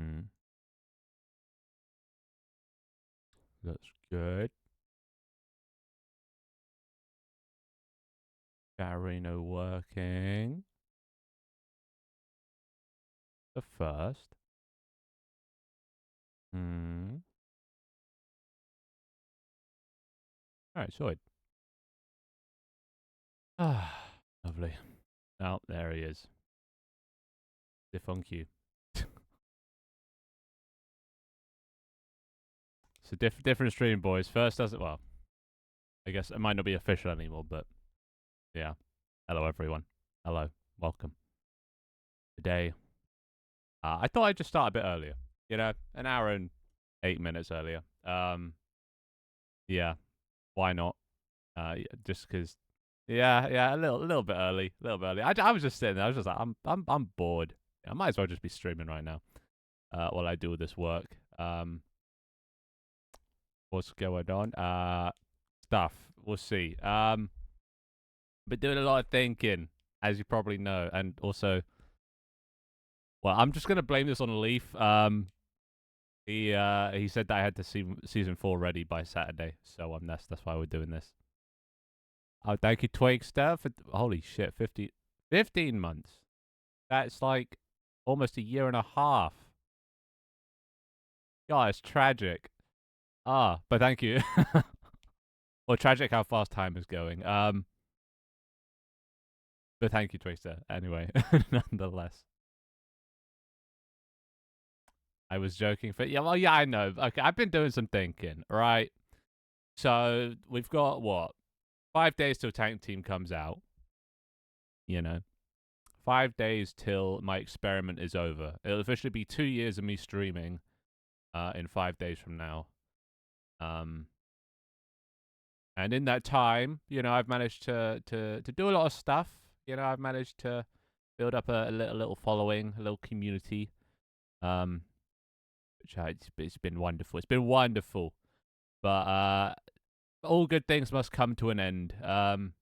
Mm. That's good. Garino working. The first. Hmm. Alright, sorted. Ah, lovely. Oh, there he is. Defunk you. It's a different stream, boys. First doesn't. Well, I guess it might not be official anymore, but yeah. Hello, everyone. Hello. Welcome. Today, I thought I'd just start a bit earlier. You know, an hour and 8 minutes earlier. Yeah. Why not? Just because. Yeah, a little bit early, a little bit early. I was just sitting there. I was just like, I'm bored. I might as well just be streaming right now. While I do all this work. What's going on? Stuff. We'll see. Been doing a lot of thinking, as you probably know, and also, well, I'm just gonna blame this on Leaf. He said that I had to see season 4 ready by Saturday, so that's why we're doing this. Oh, thank you, Twigster, for holy shit, 15 months. That's like almost a year and a half. God, it's tragic. But thank you. Well, tragic how fast time is going. But thank you, Twigster. Anyway, nonetheless. I was joking for yeah, I know. Okay, I've been doing some thinking, right? So we've got what 5 days till Tank Team comes out. You know, 5 days till my experiment is over. It'll officially be 2 years of me streaming, in 5 days from now. Um, and in that time, I've managed to do a lot of stuff. I've managed to build up a little following, a little community. Um, it's been wonderful. It's been wonderful, but all good things must come to an end. And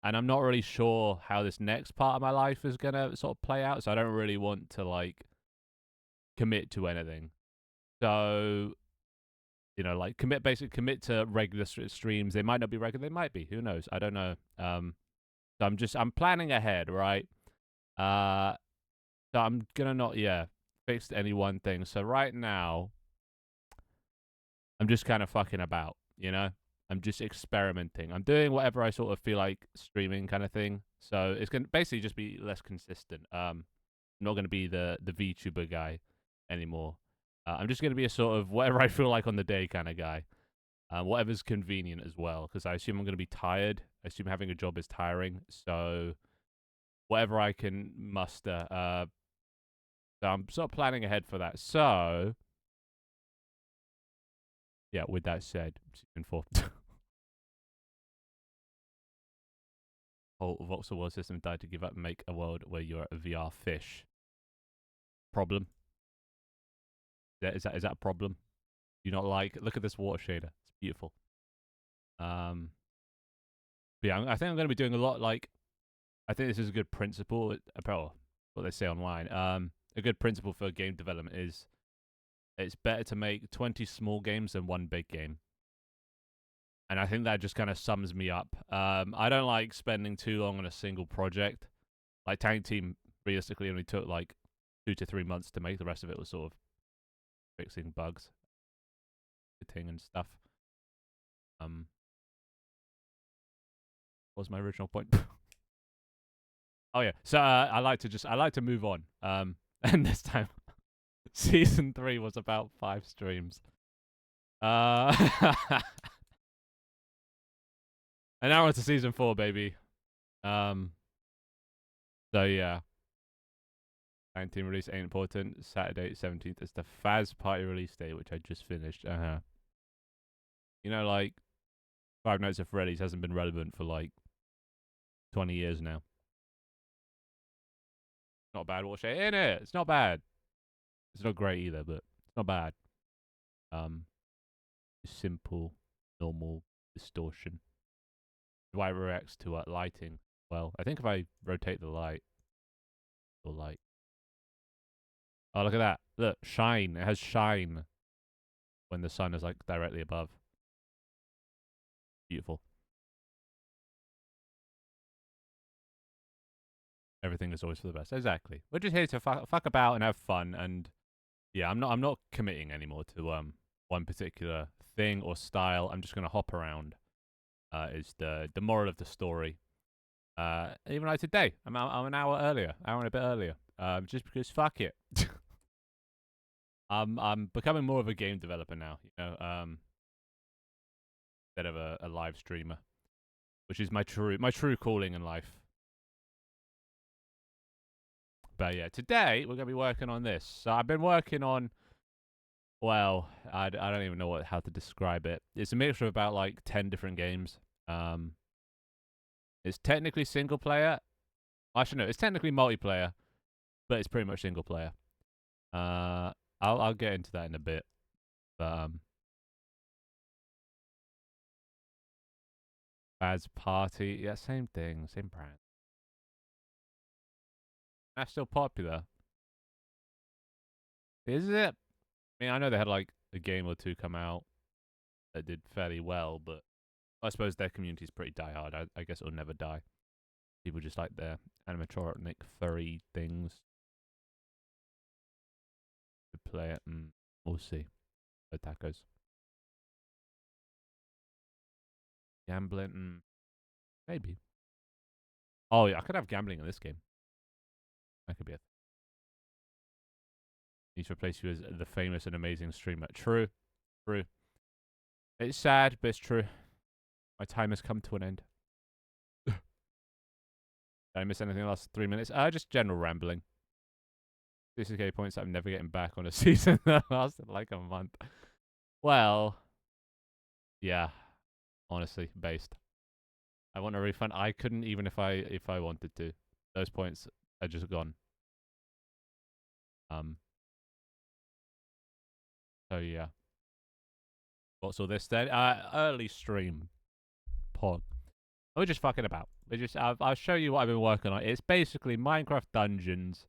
I'm not really sure how this next part of my life is gonna sort of play out, so I don't really want to like commit to anything. So, like commit to regular streams. They might not be regular, they might be. Who knows? I don't know. So I'm planning ahead, right? Uh, so I'm gonna not fix any one thing. So right now, I'm just kind of fucking about, I'm just experimenting. I'm doing whatever I sort of feel like streaming kind of thing. So it's going to basically just be less consistent. I'm not going to be the VTuber guy anymore. I'm just going to be a sort of whatever I feel like on the day kind of guy. Whatever's convenient as well, because I assume I'm going to be tired. I assume having a job is tiring. So whatever I can muster. So I'm sort of planning ahead for that. So yeah, with that said, season 4. Whole Voxel world system died to give up and make a world where you're a VR fish. Problem? Is that a problem? Do you not like? Look at this water shader. It's beautiful. But yeah, I think I'm going to be doing a lot. Like, I think this is a good principle. What they say online. A good principle for game development is it's better to make 20 small games than one big game. And I think that just kind of sums me up. I don't like spending too long on a single project. Like Tank Team realistically only took like 2 to 3 months to make. The rest of it was sort of fixing bugs, editing and stuff. What was my original point? Oh yeah, so I like to move on. And this time, season 3 was about 5 streams. And now we're to season 4, baby. So yeah, 19 release ain't important. Saturday 17th is the Faz party release day, which I just finished. Like Five Nights at Freddy's hasn't been relevant for like 20 years now. Not bad, watch it in it. It's not bad. It's not great either, but it's not bad. Um, simple, normal distortion. Why it reacts to lighting? Well, I think if I rotate the light, or light. Oh, look at that. Look, shine. It has shine when the sun is like directly above. Beautiful. Everything is always for the best. Exactly. We're just here to fuck about and have fun. And yeah, I'm not committing anymore to one particular thing or style. I'm just gonna hop around. Is the moral of the story. Even like today, I'm an hour and a bit earlier. Just because fuck it. I'm becoming more of a game developer now. You know, instead of a live streamer, which is my true calling in life. But yeah, today we're gonna be working on this. So I've been working on. Well, I don't even know how to describe it. It's a mixture of about like 10 different games. It's technically single player. Actually, no, it's technically multiplayer, but it's pretty much single player. I'll get into that in a bit. But Baz Party, yeah, same thing, same brand. That's still popular. Is it? I mean, I know they had like a game or two come out that did fairly well, but I suppose their community is pretty diehard. I guess it'll never die. People just like their animatronic furry things to play it, and we'll see. No tacos. Gambling, maybe. Oh yeah, I could have gambling in this game. That could be a. Need to replace you as the famous and amazing streamer. True, true. It's sad, but it's true. My time has come to an end. Did I miss anything in the last 3 minutes? Just general rambling. 60k points that I'm never getting back on a season that lasted like a month. Well, yeah, honestly, based. I want a refund. I couldn't even if I wanted to. Those points are just gone. So yeah. What's all this then? Early stream pod. We're just fucking about. I'll show you what I've been working on. It's basically Minecraft Dungeons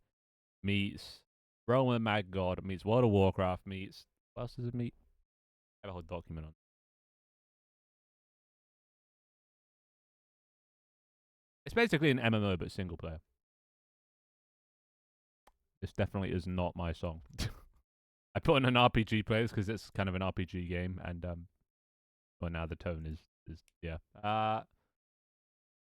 meets Realm of the Mad God meets World of Warcraft meets what else does it meet? I have a whole document on. It's basically an MMO but single player. This definitely is not my song. I put in an RPG playlist because it's kind of an RPG game, and well now the tone is yeah.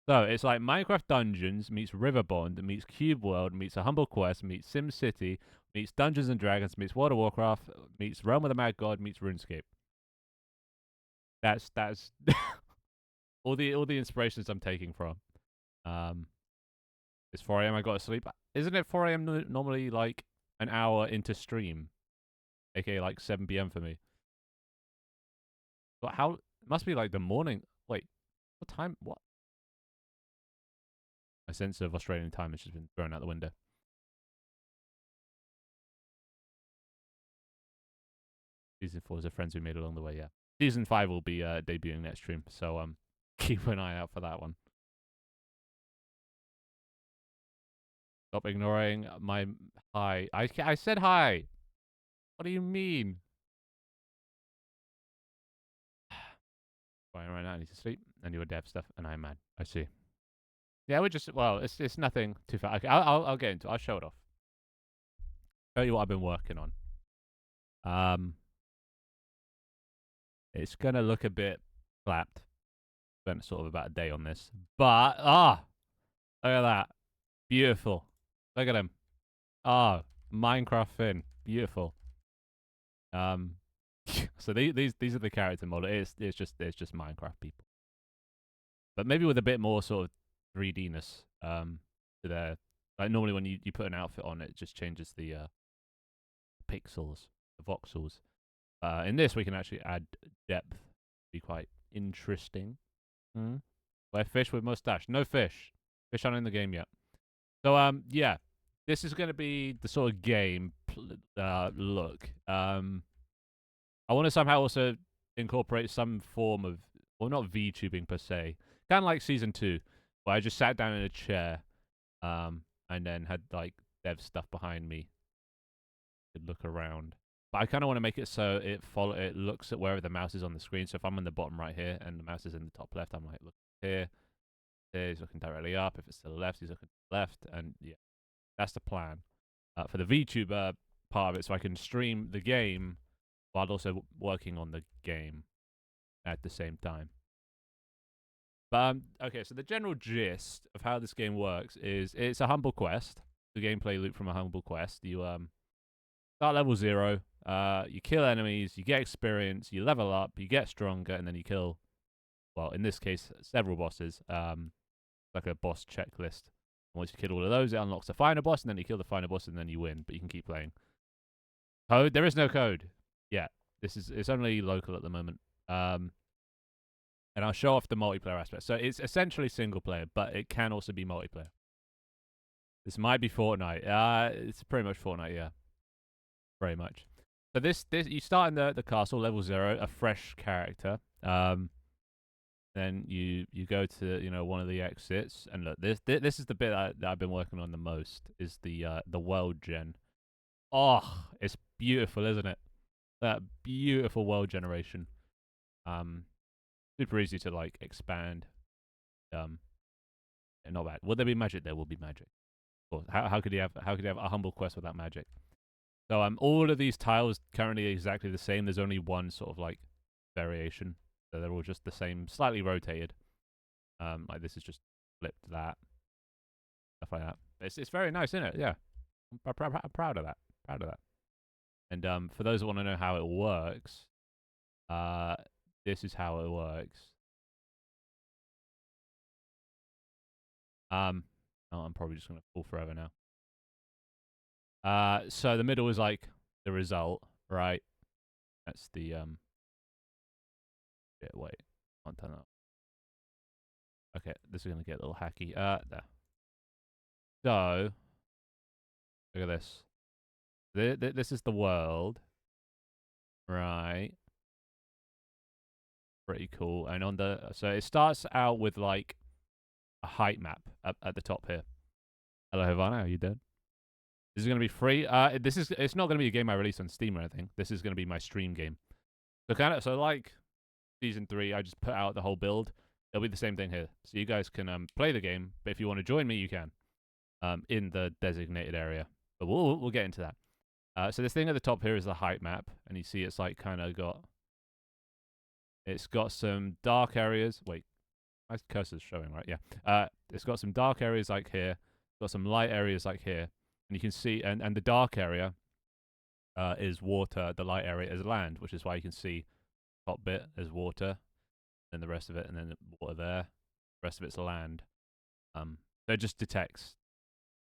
So it's like Minecraft Dungeons meets Riverbond meets Cube World meets A Humble Quest meets Sim City meets Dungeons and Dragons meets World of Warcraft meets Realm of the Mad God meets RuneScape. That's all the inspirations I'm taking from. It's 4 a.m. I got to sleep. Isn't it 4 a.m. normally like an hour into stream, aka like 7 p.m. for me? But how? It must be like the morning. Wait, what time? What? My sense of Australian time has just been thrown out the window. Season 4 is the friends we made along the way. Yeah, season 5 will be debuting next stream, so keep an eye out for that one. Stop ignoring my hi. I said hi. What do you mean? Right now, I need to sleep and do a dev stuff, and I'm mad. I see. Yeah, we're just it's nothing too far. Okay, I'll get into it. I'll show it off. Tell you what I've been working on. It's gonna look a bit clapped. Spent sort of about a day on this, but look at that, beautiful. Look at him. Minecraft Finn, beautiful. So these are the character model. It's just Minecraft people, but maybe with a bit more sort of 3D-ness to their. Like normally when you put an outfit on, it just changes the pixels, the voxels. In this, we can actually add depth. Be quite interesting. Where fish with mustache? No fish. Fish aren't in the game yet. So yeah, this is going to be the sort of game look. I want to somehow also incorporate some form of, well, not VTubing per se, kind of like season 2, where I just sat down in a chair, and then had like dev stuff behind me, could look around. But I kind of want to make it so it looks at wherever the mouse is on the screen. So if I'm on the bottom right here and the mouse is in the top left, I'm like, look here. There, he's looking directly up. If it's to the left, he's looking to the left. And yeah, that's the plan for the VTuber part of it. So I can stream the game while also working on the game at the same time. But okay, so the general gist of how this game works is it's a humble quest. The gameplay loop from a humble quest. You start level 0. You kill enemies, you get experience, you level up, you get stronger, and then you kill. Well, in this case, several bosses. Like a boss checklist. Once you kill all of those, it unlocks the final boss, and then you kill the final boss, and then you win. But you can keep playing. Code? There is no code. Yeah, it's only local at the moment. And I'll show off the multiplayer aspect. So it's essentially single player, but it can also be multiplayer. This might be Fortnite. It's pretty much Fortnite, yeah. Very much. So this you start in the castle, level 0, a fresh character. Then you go to one of the exits, and look, this is the bit that I've been working on the most, is the world gen. Oh, it's beautiful, isn't it? That beautiful world generation. Super easy to like expand. Not bad. Will there be magic? There will be magic. Of course. How could you have a humble quest without magic? So all of these tiles currently exactly the same. There's only one sort of like variation. So they're all just the same, slightly rotated. Like this is just flipped that. Stuff like that. It's very nice, isn't it? Yeah. I'm proud of that. Proud of that. And for those that want to know how it works, this is how it works. Oh, I'm probably just gonna fall forever now. So the middle is like the result, right? That's the yeah, wait, can't turn that. Okay, this is gonna get a little hacky. There. So look at this. This is the world, right? Pretty cool. And on the so it starts out with like a height map at the top here. Hello, Havana. How you doing? This is going to be free. It's not going to be a game I release on Steam or anything. This is going to be my stream game. So like season 3, I just put out the whole build. It'll be the same thing here. So you guys can play the game, but if you want to join me, you can in the designated area. But we'll get into that. So this thing at the top here is the height map, and you see it's like kind of it's got some dark areas. Wait, my cursor's showing, right? Yeah. It's got some dark areas like here. It's got some light areas like here. And you can see, and the dark area is water, the light area is land, which is why you can see top bit as water, then the rest of it, and then water there. The rest of it's land. So it just detects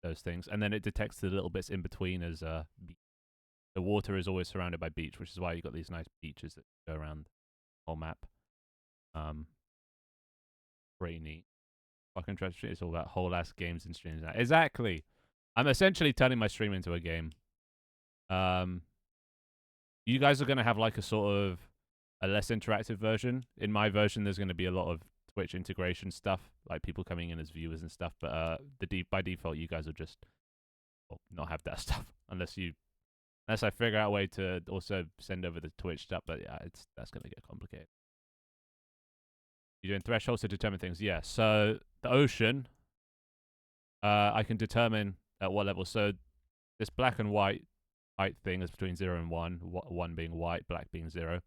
those things, and then it detects the little bits in between as beach. The water is always surrounded by beach, which is why you've got these nice beaches that go around the whole map. Pretty neat. Fucking Treasure Street is all about whole ass games and streams now. Exactly. I'm essentially turning my stream into a game. You guys are gonna have like a sort of a less interactive version. In my version, there's gonna be a lot of Twitch integration stuff, like people coming in as viewers and stuff. But by default, you guys will just not have that stuff unless I figure out a way to also send over the Twitch stuff. But yeah, that's gonna get complicated. You're doing thresholds to determine things. Yeah. So the ocean, I can determine at what level. So this black and white height thing is between 0 and 1. 1 being white, black being 0.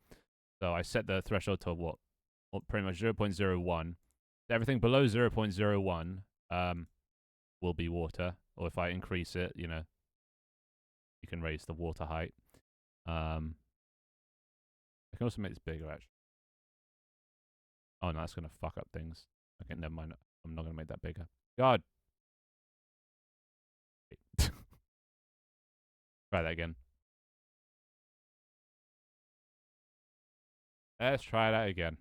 So I set the threshold to what? Well, pretty much 0.01. Everything below 0.01 will be water. Or if I increase it, you can raise the water height. I can also make this bigger, actually. Oh, no, that's going to fuck up things. Okay, never mind. I'm not going to make that bigger. God. Try that again. Let's try that again.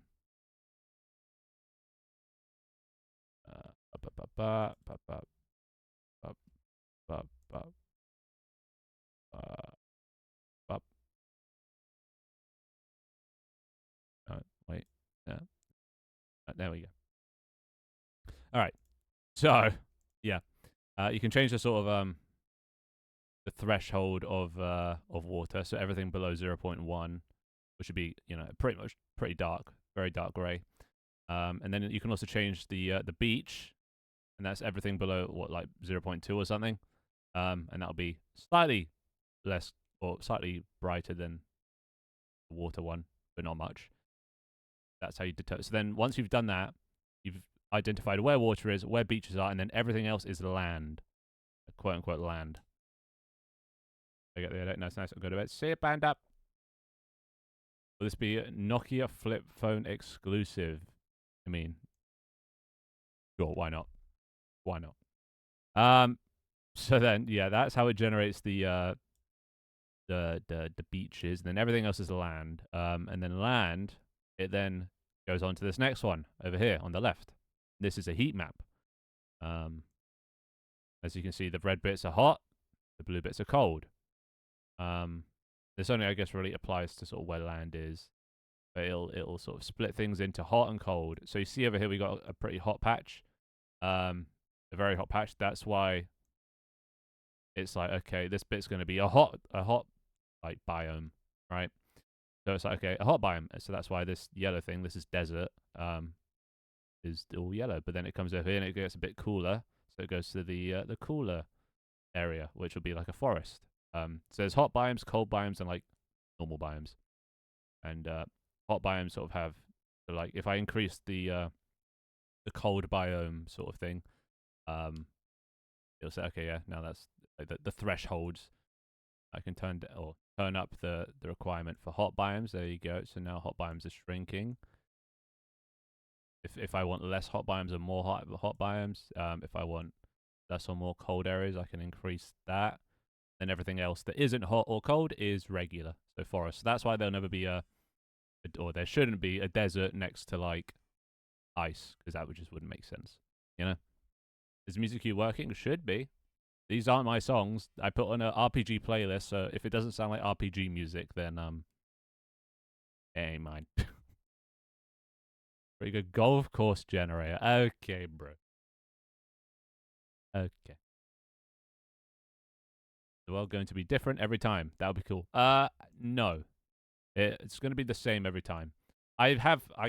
Wait. Yeah. There we go. All right. So, yeah. You can change the sort of threshold of water. So everything below 0.1, which would be pretty dark, very dark gray. And then you can also change the beach, and that's everything below like 0.2 or something. And that'll be slightly less or slightly brighter than the water one, but not much. That's how you determine. So then once you've done that, you've identified where water is, where beaches are, and then everything else is land, quote unquote land. I get the edit. Nice. I'll go to bed. See it, band up. Will this be a Nokia flip phone exclusive? I mean, sure, why not? Why not? So then, yeah, that's how it generates the beaches, and then everything else is land. And then land, it then goes on to this next one over here on the left. This is a heat map. As you can see, the red bits are hot, the blue bits are cold. This only, I guess, really applies to sort of where land is, but it'll sort of split things into hot and cold. So you see over here we got a pretty hot patch, a very hot patch. That's why it's like, okay, this bit's going to be a hot like biome, right? So it's like, okay, a hot biome. So that's why this yellow thing, this is desert, is all yellow. But then it comes over here and it gets a bit cooler, so it goes to the cooler area, which will be like a forest. So there's hot biomes, cold biomes, and like normal biomes. And hot biomes sort of have, so like if I increase the cold biome sort of thing, it'll say, okay, yeah, now that's like the thresholds. I can turn up the requirement for hot biomes. There you go. So now hot biomes are shrinking. If I want less hot biomes or more hot biomes, if I want less or more cold areas, I can increase that. Then everything else that isn't hot or cold is regular. So forest. So that's why there'll never be or there shouldn't be a desert next to like ice, because that just wouldn't make sense. You know? Is music queue working? It should be. These aren't my songs. I put on an RPG playlist, so if it doesn't sound like RPG music, then it ain't mine. Pretty good golf course generator. Okay, bro. Okay. The world going to be different every time. That would be cool. No. It's going to be the same every time. I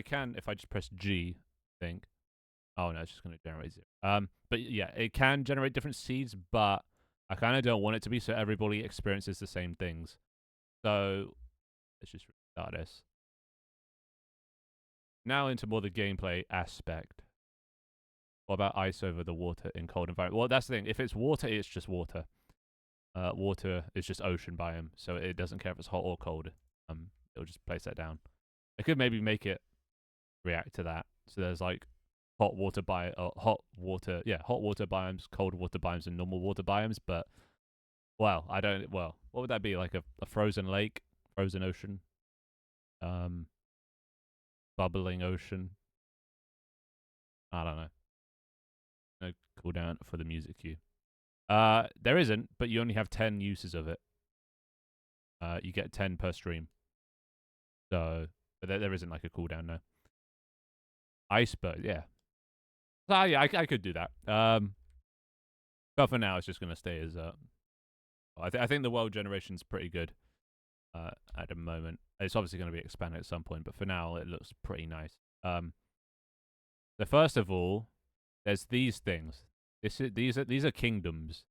can, if I just press G, I think. Oh, no, it's just going to generate 0. But yeah, it can generate different seeds, but I kind of don't want it to be so everybody experiences the same things. So let's just restart this. Now into more the gameplay aspect. What about ice over the water in cold environment? Well, that's the thing. If it's water, it's just water. Water is just ocean biome, so it doesn't care if it's hot or cold. It'll just place that down. I could maybe make it react to that. So there's like hot water biomes, cold water biomes, and normal water biomes. But what would that be? Like a frozen lake, frozen ocean, bubbling ocean. I don't know. No cooldown for the music queue. There isn't, but you only have 10 uses of it. You get 10 per stream. So, but there isn't like a cooldown, no. Iceberg, yeah. So yeah, I could do that. But for now, it's just gonna stay as I think the world generation's pretty good. At the moment, it's obviously going to be expanded at some point, but for now, it looks pretty nice. So first of all, there's these things. These are kingdoms,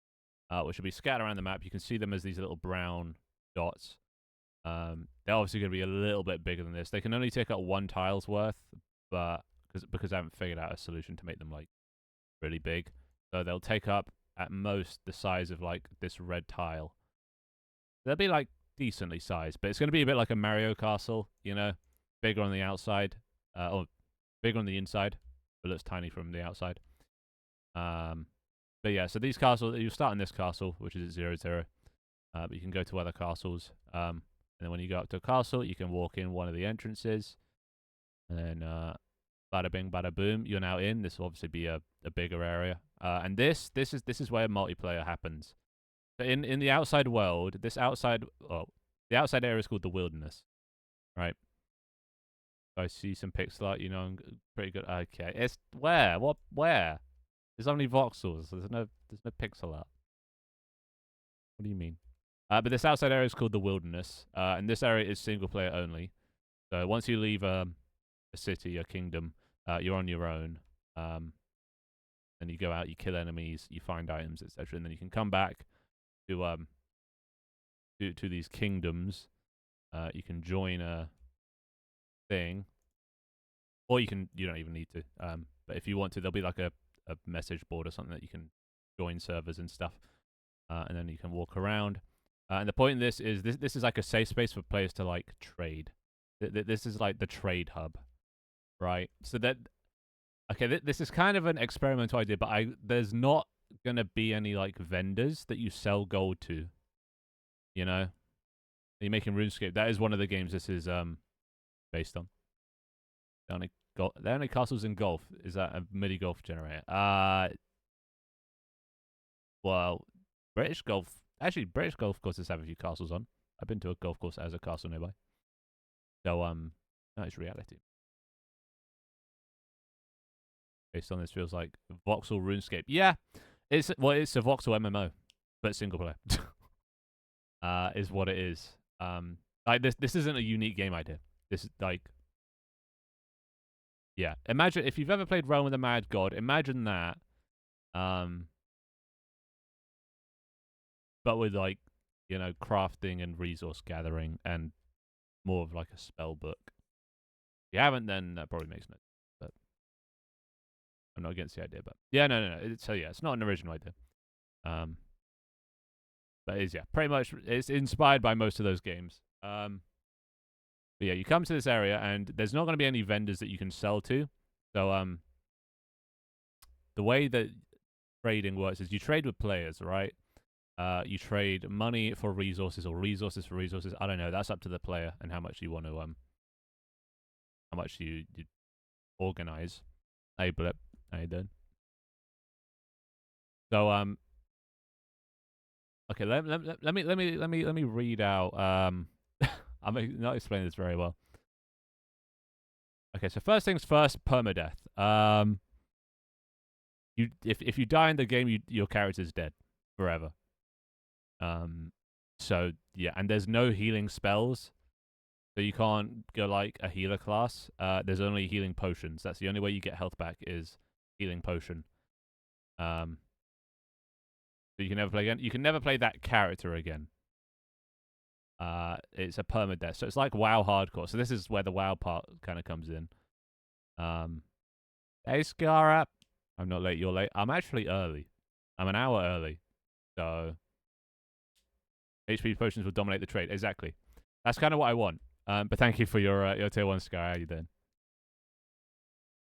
which will be scattered around the map. You can see them as these little brown dots. They're obviously going to be a little bit bigger than this. They can only take up 1 tile's worth, but because I haven't figured out a solution to make them like really big, so they'll take up at most the size of like this red tile. They'll be like decently sized, but it's going to be a bit like a Mario castle, you know, bigger on the outside, or bigger on the inside, but looks tiny from the outside. But yeah, so these castles, you start in this castle, which is at 0-0, but you can go to other castles, and then when you go up to a castle, you can walk in one of the entrances, and then bada bing, bada boom, you're now in. This will obviously be a bigger area, and this is where multiplayer happens. So in the outside world, the outside area is called the wilderness, right? If I see some pixel art, you know I'm pretty good. Okay, it's where? Where? There's only voxels. There's no pixel art. What do you mean? But this outside area is called the Wilderness, and this area is single player only. So once you leave a city, a kingdom, you're on your own. Then you go out, you kill enemies, you find items, etc., and then you can come back to these kingdoms. You can join a thing, or you don't even need to. But if you want to, there'll be like a message board or something that you can join servers and stuff, and then you can walk around. And the point of this is this is like a safe space for players to like trade. This is like the trade hub, right? So that this is kind of an experimental idea, but there's not gonna be any like vendors that you sell gold to. You know, you're making RuneScape. That is one of the games this is based on. The only castles in golf. Is that a MIDI golf generator? Well, British golf. Actually, British golf courses have a few castles on. I've been to a golf course that has a castle nearby. So no, it's reality. Based on this, feels like voxel RuneScape. Yeah, it's a voxel MMO, but single player. Is what it is. Like this isn't a unique game idea. This is like, yeah. Imagine if you've ever played Realm of the Mad God. Imagine that. But with like, you know, crafting and resource gathering and more of like a spell book. If you haven't, then that probably makes sense. But I'm not against the idea. But yeah, no. So yeah, it's not an original idea. But it is, yeah, pretty much. It's inspired by most of those games. But yeah, you come to this area and there's not going to be any vendors that you can sell to. So the way that trading works is you trade with players, right? You trade money for resources or resources for resources. I don't know. That's up to the player and how much you want to how much you organize. Hey, Blip, how you doing? So okay, let me read out. I'm not explaining this very well. Okay, so first things first, permadeath. If you die in the game, your character's dead forever. So yeah, and there's no healing spells, so you can't go like a healer class. There's only healing potions. That's the only way you get health back is healing potion. So you can never play again. You can never play that character again. It's a permadeath, so it's like WoW hardcore. So this is where the WoW part kind of comes in. Hey Scarab, I'm not late. You're late. I'm actually early. I'm an hour early. So HP potions will dominate the trade. Exactly. That's kind of what I want. But thank you for your tier 1 Scar. How you doing?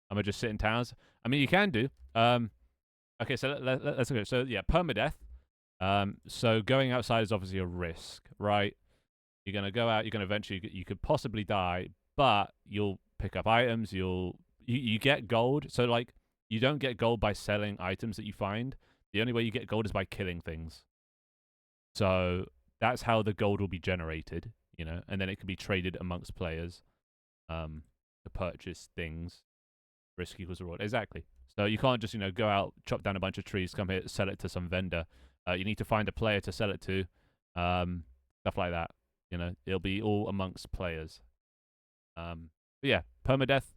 I'm gonna just sit in towns. I mean, you can do. Okay, so let's go. So yeah, permadeath. So going outside is obviously a risk, right? You're gonna go out. You're gonna eventually. You could possibly die, but you'll pick up items. You get gold. So like, you don't get gold by selling items that you find. The only way you get gold is by killing things. So that's how the gold will be generated, you know, and then it can be traded amongst players to purchase things. Risk equals reward. Exactly. So you can't just, you know, go out, chop down a bunch of trees, come here, sell it to some vendor. You need to find a player to sell it to. Stuff like that. You know, it'll be all amongst players. But yeah, permadeath.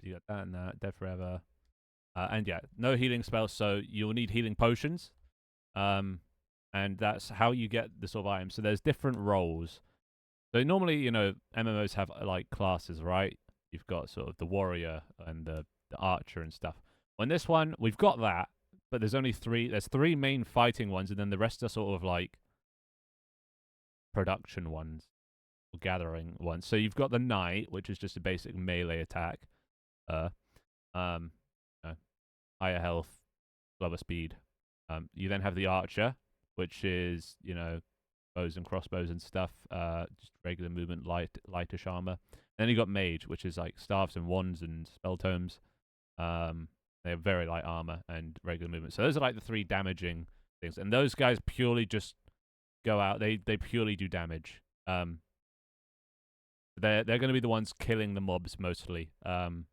You got that and that. Dead forever. And yeah, no healing spells, so you'll need healing potions. And that's how you get the sort of items. So there's different roles. So normally, you know, MMOs have like classes, right? You've got sort of the warrior and the archer and stuff. On this one, we've got that, but there's only three. There's three main fighting ones, and then the rest are sort of like production ones or gathering ones. So you've got the knight, which is just a basic melee attack. Higher health, slower speed. You then have the archer, which is, you know, bows and crossbows and stuff. Just regular movement, lightish armor. And then you got mage, which is like staffs and wands and spell tomes. They have very light armor and regular movement. So those are like the three damaging things. And those guys purely just go out. They purely do damage. They're going to be the ones killing the mobs mostly. Going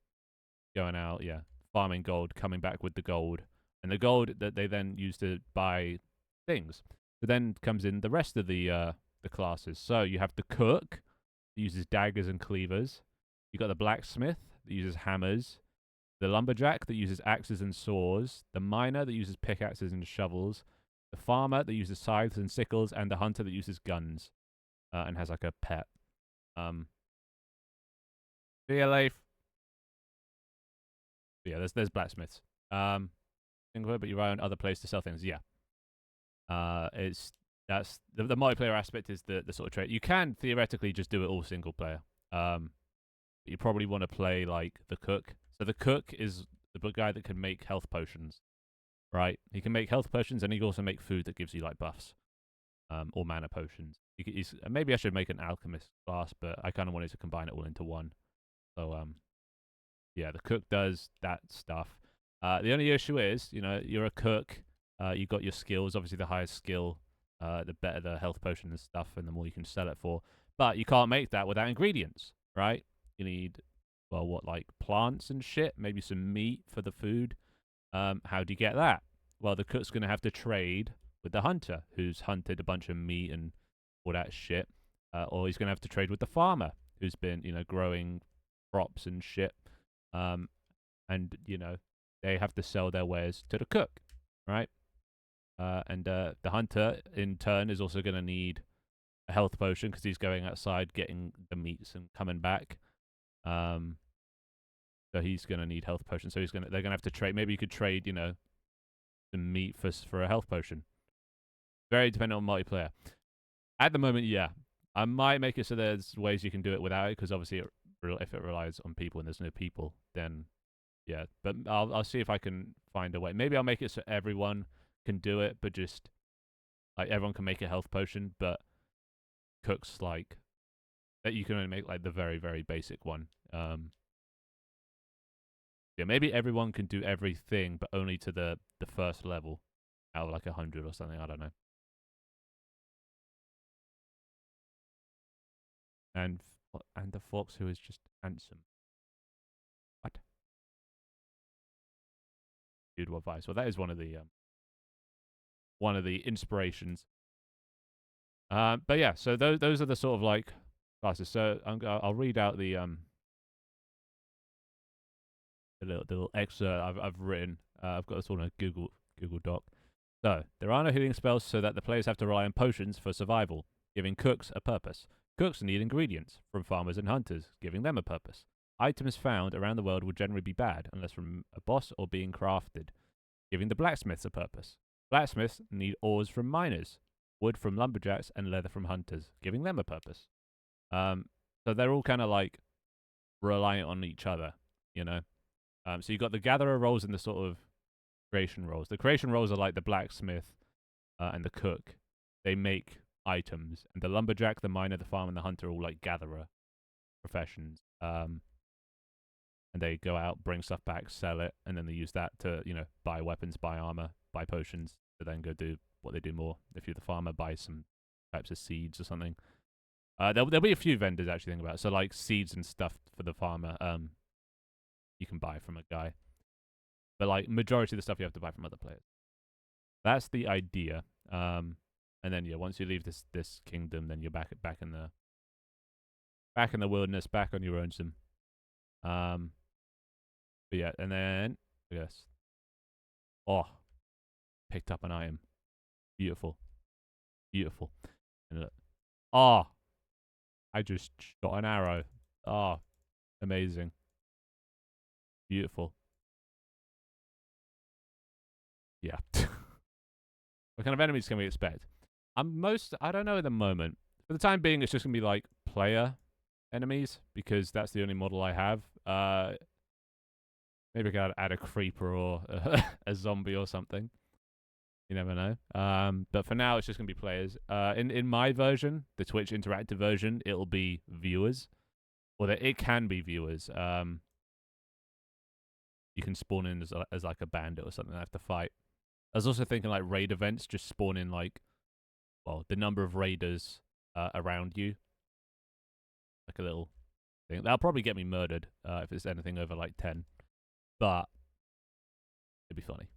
out, yeah, farming gold, coming back with the gold. And the gold that they then use to buy things. But then comes in the rest of the classes. So you have the cook, that uses daggers and cleavers. You got the blacksmith that uses hammers. The lumberjack that uses axes and saws. The miner that uses pickaxes and shovels. The farmer that uses scythes and sickles, and the hunter that uses guns and has like a pet. See you, Leif. Yeah, there's blacksmiths. Think of it, but you own other place to sell things. Yeah. That's the multiplayer aspect is the sort of trade. You can theoretically just do it all single player. But you probably want to play like the cook. So the cook is the guy that can make health potions, right? He can make health potions, and he can also make food that gives you like buffs, or mana potions. Maybe I should make an alchemist class, but I kind of wanted to combine it all into one. So yeah, the cook does that stuff. The only issue is, you're a cook. You got your skills. Obviously, the higher skill, the better the health potion and stuff, and the more you can sell it for. But you can't make that without ingredients, right? You need, like plants and shit, maybe some meat for the food. How do you get that? Well, the cook's going to have to trade with the hunter, who's hunted a bunch of meat and all that shit. Or he's going to have to trade with the farmer, who's been, growing crops and shit. And, they have to sell their wares to the cook, right? And the hunter, in turn, is also going to need a health potion because he's going outside getting the meats and coming back. So he's going to need health potions. So they're going to have to trade. Maybe you could trade, some meat for a health potion. Very dependent on multiplayer. At the moment, yeah. I might make it so there's ways you can do it without it, because obviously if it relies on people and there's no people, then yeah. But I'll see if I can find a way. Maybe I'll make it so everyone can do it, but just like everyone can make a health potion, but cooks like that you can only make like the very, very basic one. Yeah, maybe everyone can do everything, but only to the first level out of like 100 or something. I don't know. And the fox who is just handsome. What? Suitable advice. Well, that is one of the inspirations. But yeah, so those are the sort of like classes. So I'll read out the little excerpt I've written. I've got this all in a Google Doc. So there are no healing spells, so that the players have to rely on potions for survival, giving cooks a purpose. Cooks need ingredients from farmers and hunters, giving them a purpose. Items found around the world will generally be bad unless from a boss or being crafted, giving the blacksmiths a purpose. Blacksmiths need ores from miners, wood from lumberjacks, and leather from hunters, giving them a purpose. So they're all kind of like reliant on each other, So you've got the gatherer roles and the sort of creation roles. The creation roles are like the blacksmith and the cook. They make items, and the lumberjack, the miner, the farmer, and the hunter are all like gatherer professions. And they go out, bring stuff back, sell it, and then they use that to, buy weapons, buy armor, buy potions, to then go do what they do more. If you're the farmer, buy some types of seeds or something. There'll be a few vendors actually think about it. So like seeds and stuff for the farmer, you can buy from a guy. But like majority of the stuff you have to buy from other players. That's the idea. And then yeah, once you leave this kingdom, then you're back in the wilderness, back on your own. But yeah, and then yes. Oh, picked up an item. Beautiful. And look. Oh, I just shot an arrow. Oh, amazing. Beautiful. Yeah. What kind of enemies can we expect? I don't know at the moment. For the time being, it's just going to be like player enemies, because that's the only model I have. Maybe I could add a creeper or a zombie or something. You never know. But for now, it's just going to be players. In my version, the Twitch interactive version, it'll be viewers. Or it can be viewers. You can spawn in as like a bandit or something and have to fight. I was also thinking like raid events, just spawn in like, the number of raiders around you. Like a little thing. That'll probably get me murdered if it's anything over like 10. But it'd be funny.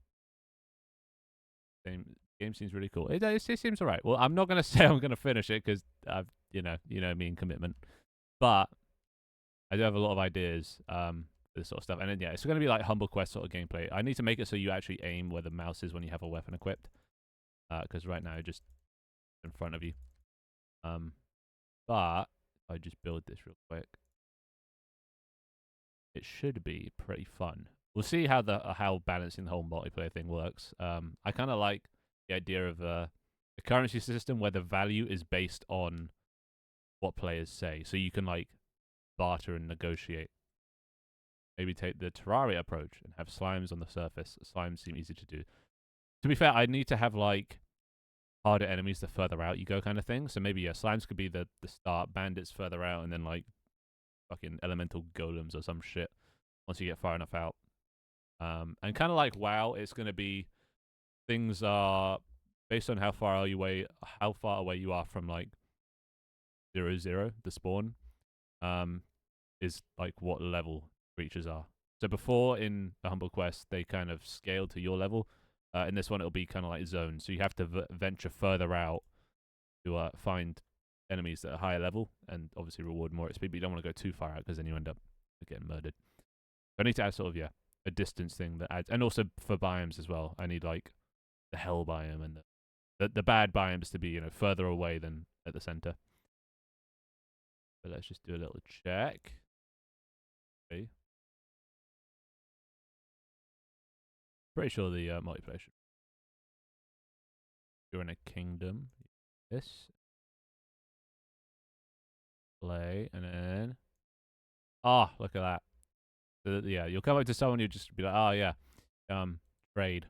Game seems really cool. It seems alright. Well, I'm not gonna say I'm gonna finish it because I've you know me and commitment, but I do have a lot of ideas for this sort of stuff. And then it's gonna be like Humble Quest sort of gameplay. I need to make it so you actually aim where the mouse is when you have a weapon equipped, because right now just in front of you. But if I just build this real quick, it should be pretty fun. We'll see how balancing the whole multiplayer thing works. I kind of like the idea of a currency system where the value is based on what players say, so you can like barter and negotiate. Maybe take the Terraria approach and have slimes on the surface. Slimes seem easy to do. To be fair, I need to have like harder enemies the further out you go kind of thing. So maybe slimes could be the start, bandits further out, and then like fucking elemental golems or some shit once you get far enough out. And kind of like WoW, it's gonna be things are based on how far away you are from like 0-0, the spawn. Is like what level creatures are. So before in the Humble Quest, they kind of scaled to your level. In this one, it'll be kind of like zones. So you have to venture further out to find enemies that are higher level and obviously reward more XP, but you don't want to go too far out because then you end up getting murdered. So I need to add sort of, a distance thing that adds, and also for biomes as well. I need like the hell biome and the bad biomes to be, further away than at the center. But let's just do a little check. Okay. Pretty sure the multiplayer should. You're in a kingdom. This. Play, and then. Oh, look at that. So, you'll come up to someone, you just be like, oh, yeah. Trade.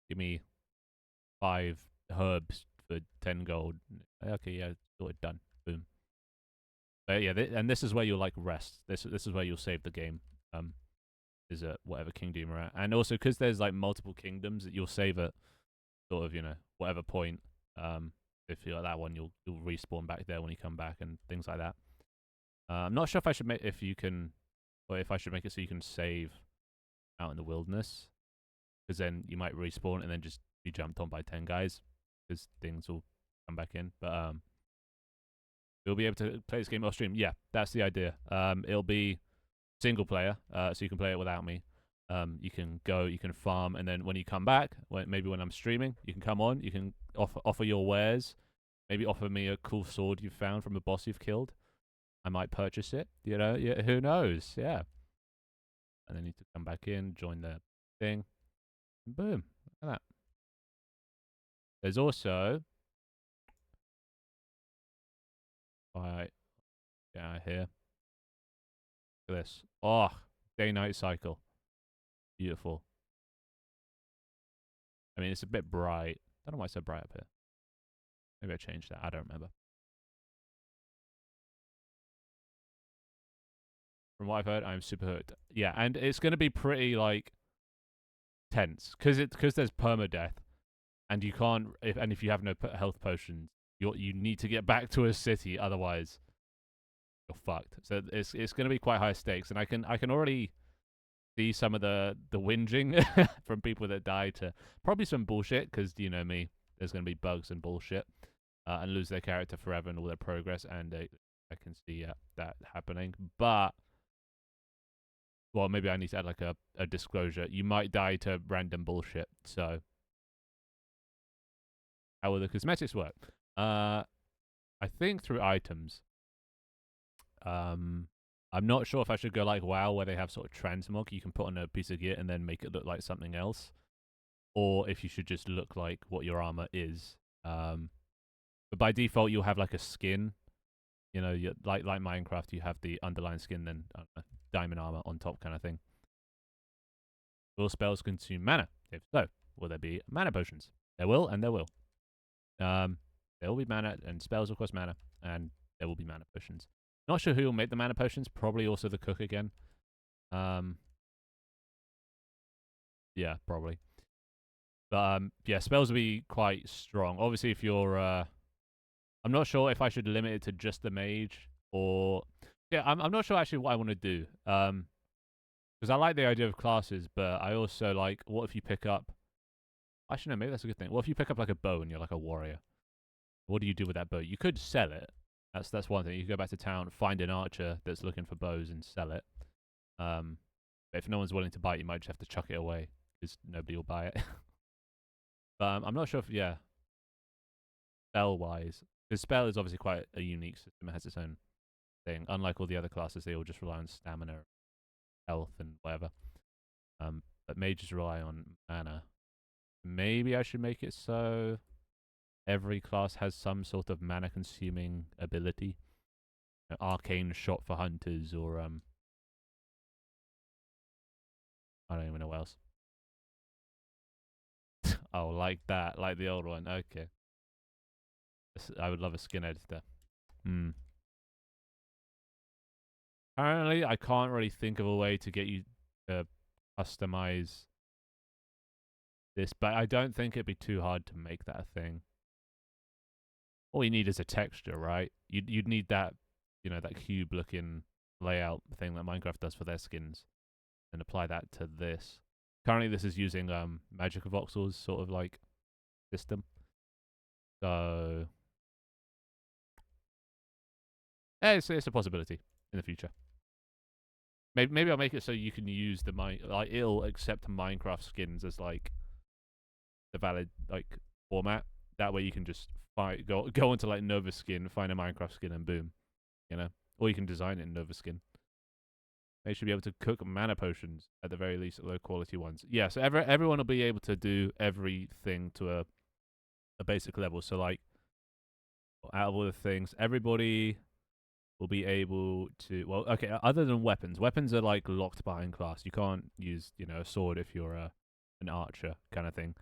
Give me 5 herbs for 10 gold. Okay, yeah, sorted, done. Boom. But yeah, and this is where you'll like rest. This is where you'll save the game. Is at whatever kingdom you're at, and also because there's like multiple kingdoms that you'll save at sort of whatever point. If you're at that one, you'll respawn back there when you come back and things like that. I'm not sure if I should make if I should make it so you can save out in the wilderness, because then you might respawn and then just be jumped on by 10 guys because things will come back in. But you'll be able to play this game off stream. Yeah, that's the idea. It'll be single player, so you can play it without me. You can go, you can farm, and then when you come back, maybe when I'm streaming, you can come on, you can offer your wares, maybe offer me a cool sword you've found from a boss you've killed. I might purchase it, who knows, yeah. And then you need to come back in, join the thing, and boom, look at that. There's also, get out of here. Look at this. Oh, day-night cycle. Beautiful. I mean, it's a bit bright. I don't know why it's so bright up here. Maybe I changed that. I don't remember. From what I've heard, I'm super hooked. Yeah, and it's going to be pretty, like, tense. Because there's permadeath. And you can't... If you have no health potions, you need to get back to a city. Otherwise, you're fucked. So it's going to be quite high stakes. And I can already see some of the whinging from people that die to probably some bullshit. Because, you know me, there's going to be bugs and bullshit. And lose their character forever and all their progress. And I can see that happening. But... well, maybe I need to add like a disclosure. You might die to random bullshit. So, how will the cosmetics work? I think through items. I'm not sure if I should go like WoW, where they have sort of transmog you can put on a piece of gear and then make it look like something else, or if you should just look like what your armor is. But by default, you'll have like a skin. Like Minecraft, you have the underlying skin, then diamond armor on top kind of thing. Will spells consume mana? If so, will there be mana potions? There will, and there will. There will be mana, and spells will cost mana, and there will be mana potions. Not sure who will make the mana potions. Probably also the cook again. Yeah, probably. But yeah, spells will be quite strong. Obviously, if you're I'm not sure if I should limit it to just the mage or... yeah, I'm not sure actually what I want to do. Because I like the idea of classes, but I also like, what if you pick up Actually, no, maybe that's a good thing. Well, if you pick up like a bow and you're like a warrior, what do you do with that bow? You could sell it. That's one thing. You could go back to town, find an archer that's looking for bows, and sell it. But if no one's willing to buy it, you might just have to chuck it away because nobody will buy it. But I'm not sure if spell wise, because spell is obviously quite a unique system. It has its own thing. Unlike all the other classes, they all just rely on stamina, health, and whatever. But mages rely on mana. Maybe I should make it so every class has some sort of mana consuming ability. Arcane shot for hunters, or I don't even know what else. Oh, like that, like the old one. Okay. I would love a skin editor. Apparently, I can't really think of a way to get you to customize this, but I don't think it'd be too hard to make that a thing. All you need is a texture, right? You'd need that, that cube-looking layout thing that Minecraft does for their skins, and apply that to this. Currently, this is using Magic of Voxel's sort of like system. So, yeah, it's a possibility in the future. Maybe I'll make it so you can use the it'll accept Minecraft skins as like the valid like format. That way you can just go onto like Nova Skin, find a Minecraft skin, and boom, or you can design it in Nova Skin. They should be able to cook mana potions at the very least, low quality ones. Yeah, so everyone will be able to do everything to a basic level. So like, out of all the things, everybody will be able to. Well, okay, other than weapons, weapons are like locked behind class. You can't use a sword if you're an archer kind of thing.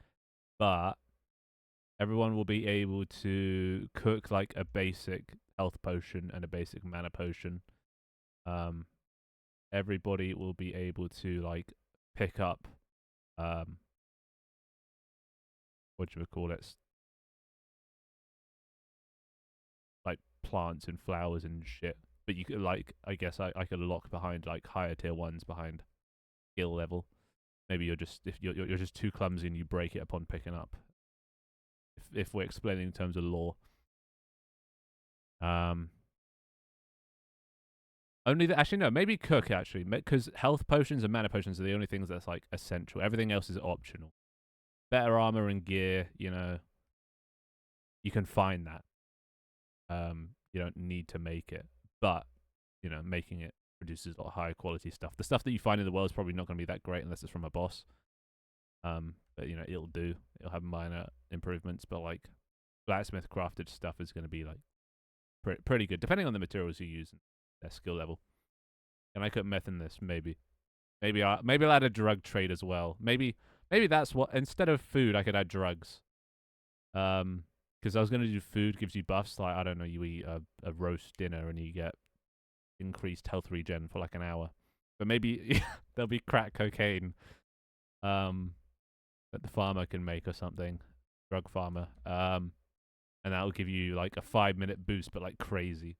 But everyone will be able to cook like a basic health potion and a basic mana potion. Everybody will be able to like pick up what do we call it? Like plants and flowers and shit. But you could I guess I could lock behind like higher tier ones behind skill level. Maybe you're just too clumsy and you break it upon picking up. If we're explaining in terms of lore. Actually no, maybe cook actually, because health potions and mana potions are the only things that's like essential. Everything else is optional. Better armor and gear, you can find that. You don't need to make it, but making it produces a lot of higher quality stuff. The stuff that you find in the world is probably not going to be that great unless it's from a boss. But it'll do. It'll have minor improvements, but like blacksmith crafted stuff is going to be like pretty good, depending on the materials you use and their skill level. Can I put meth in this? Maybe I'll add a drug trade as well. Maybe that's what, instead of food, I could add drugs. Because I was going to do food gives you buffs. Like, I don't know, you eat a roast dinner and you get increased health regen for like an hour. But maybe there'll be crack cocaine that the farmer can make or something. Drug farmer. And that'll give you like a 5-minute boost, but like crazy.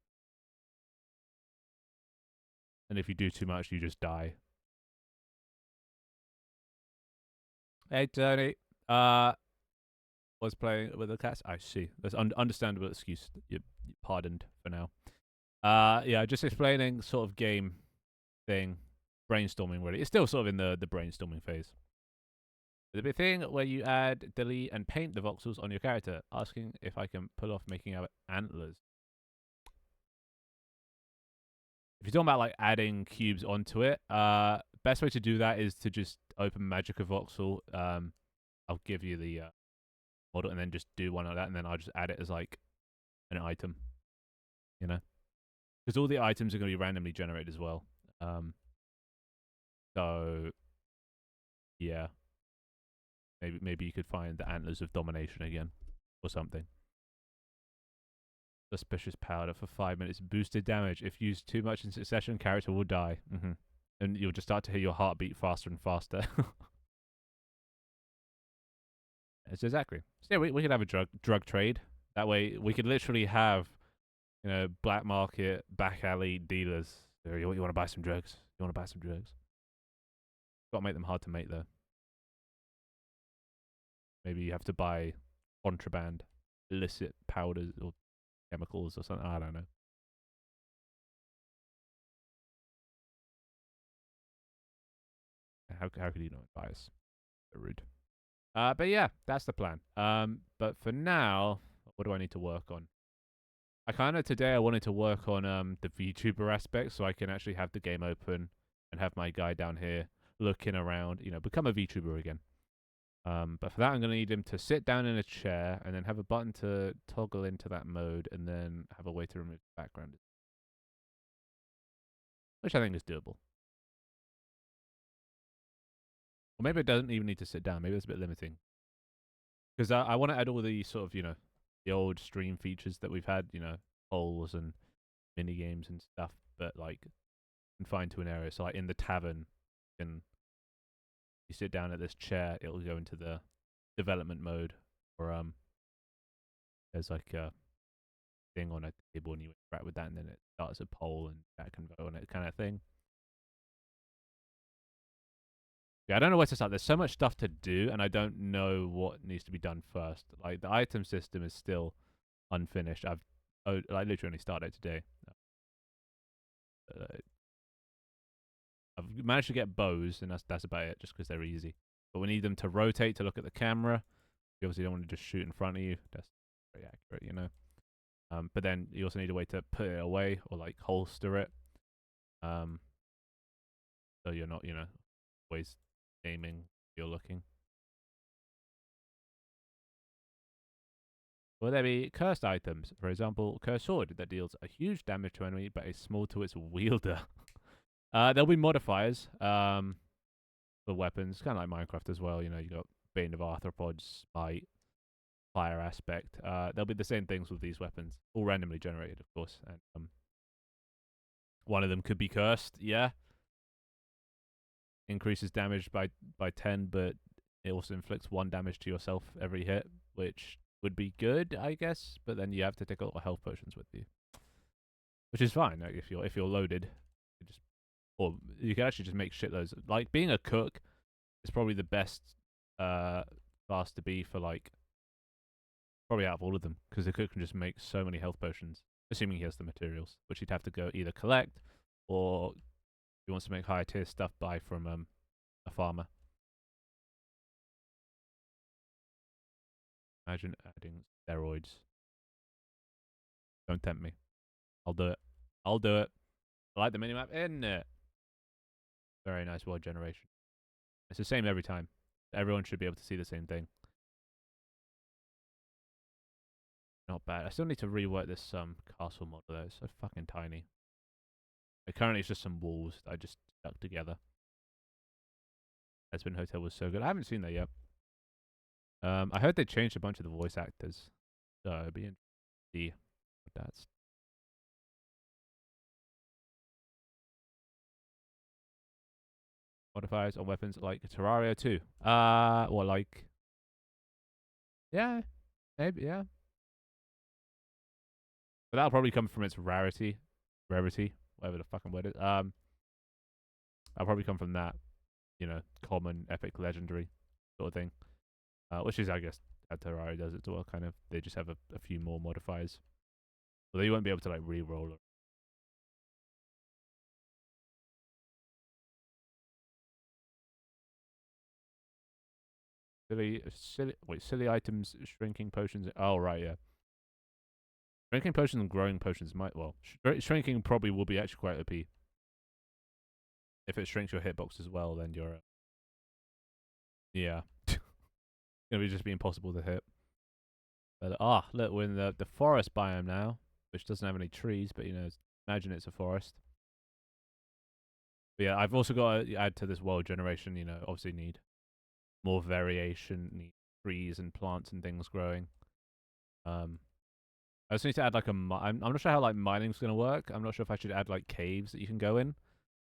And if you do too much, you just die. Hey, Tony. Was playing with the cats. I see. That's understandable excuse. You're pardoned for now. Yeah, just explaining sort of game thing, brainstorming really. It's still sort of in the brainstorming phase. The big thing where you add, delete, and paint the voxels on your character, asking if I can pull off making out antlers. If you're talking about like adding cubes onto it, best way to do that is to just open Magic of Voxel. I'll give you the model and then just do one like that, and then I'll just add it as like an item, because all the items are going to be randomly generated as well. So yeah, maybe you could find the Antlers of Domination again or something. Suspicious powder for 5 minutes. Boosted damage. If used too much in succession, character will die. And you'll just start to hear your heartbeat faster and faster. It's exactly. So yeah, we could have a drug trade. That way we could literally have, black market, back alley dealers. You want to buy some drugs? You want to buy some drugs? Got to make them hard to make though. Maybe you have to buy contraband, illicit powders or chemicals or something. I don't know. How could you not advise? So rude. But yeah, that's the plan. But for now, what do I need to work on? Today I wanted to work on the VTuber aspect, so I can actually have the game open and have my guy down here looking around. Become a VTuber again. But for that, I'm going to need him to sit down in a chair and then have a button to toggle into that mode, and then have a way to remove the background, which I think is doable. Or maybe it doesn't even need to sit down. Maybe it's a bit limiting. Because I want to add all the sort of, the old stream features that we've had, polls and mini games and stuff, but like confined to an area. So like in the tavern, you sit down at this chair, it'll go into the development mode, or there's like a thing on a table and you interact with that, and then it starts a poll and chat can vote on it, kind of thing. Yeah, I don't know where to start. There's so much stuff to do, and I don't know what needs to be done first. Like the item system is still unfinished. I literally only started today. I've managed to get bows, and that's about it, just because they're easy. But we need them to rotate to look at the camera. You obviously don't want to just shoot in front of you. That's very accurate, But then you also need a way to put it away or like holster it. So you're not, always aiming. You're looking. Will there be cursed items? For example, cursed sword that deals a huge damage to enemy but is small to its wielder. There'll be modifiers for weapons, kind of like Minecraft as well. You got Bane of Arthropods, Smite, Fire Aspect. There'll be the same things with these weapons, all randomly generated, of course. And one of them could be cursed, yeah. Increases damage by 10, but it also inflicts 1 damage to yourself every hit, which would be good, I guess. But then you have to take a lot of health potions with you, which is fine. Like if you're loaded, or you can actually just make shitloads. Like being a cook is probably the best class to be for, like, probably out of all of them, because the cook can just make so many health potions, assuming he has the materials, which he'd have to go either collect, or if he wants to make higher tier stuff, buy from a farmer. Imagine adding steroids. Don't tempt me. I'll do it. I'll do it. I like the minimap, isn't it? Very nice world generation. It's the same every time. Everyone should be able to see the same thing. Not bad. I still need to rework this castle model though. It's so fucking tiny. Currently, it's just some walls that I just stuck together. Espen Hotel was so good. I haven't seen that yet. I heard they changed a bunch of the voice actors, so it'd be interesting to see what that's. Modifiers on weapons like Terraria 2. Or like, yeah, maybe, yeah. But that'll probably come from its rarity, whatever the fucking word is. That'll probably come from that, common, epic, legendary sort of thing. Which is, I guess, how Terraria does it as well, kind of. They just have a few more modifiers. Although you won't be able to, like, re-roll it. Silly items, shrinking potions. Oh, right, yeah. Shrinking potions and growing potions might, shrinking probably will be actually quite OP. If it shrinks your hitbox as well, then you're, yeah. It's gonna be just be impossible to hit. But, look, we're in the forest biome now, which doesn't have any trees, but, imagine it's a forest. But yeah, I've also got to add to this world generation, obviously need more variation, need trees and plants and things growing. I just need to add, like, I'm not sure how, like, mining's going to work. I'm not sure if I should add, like, caves that you can go in, and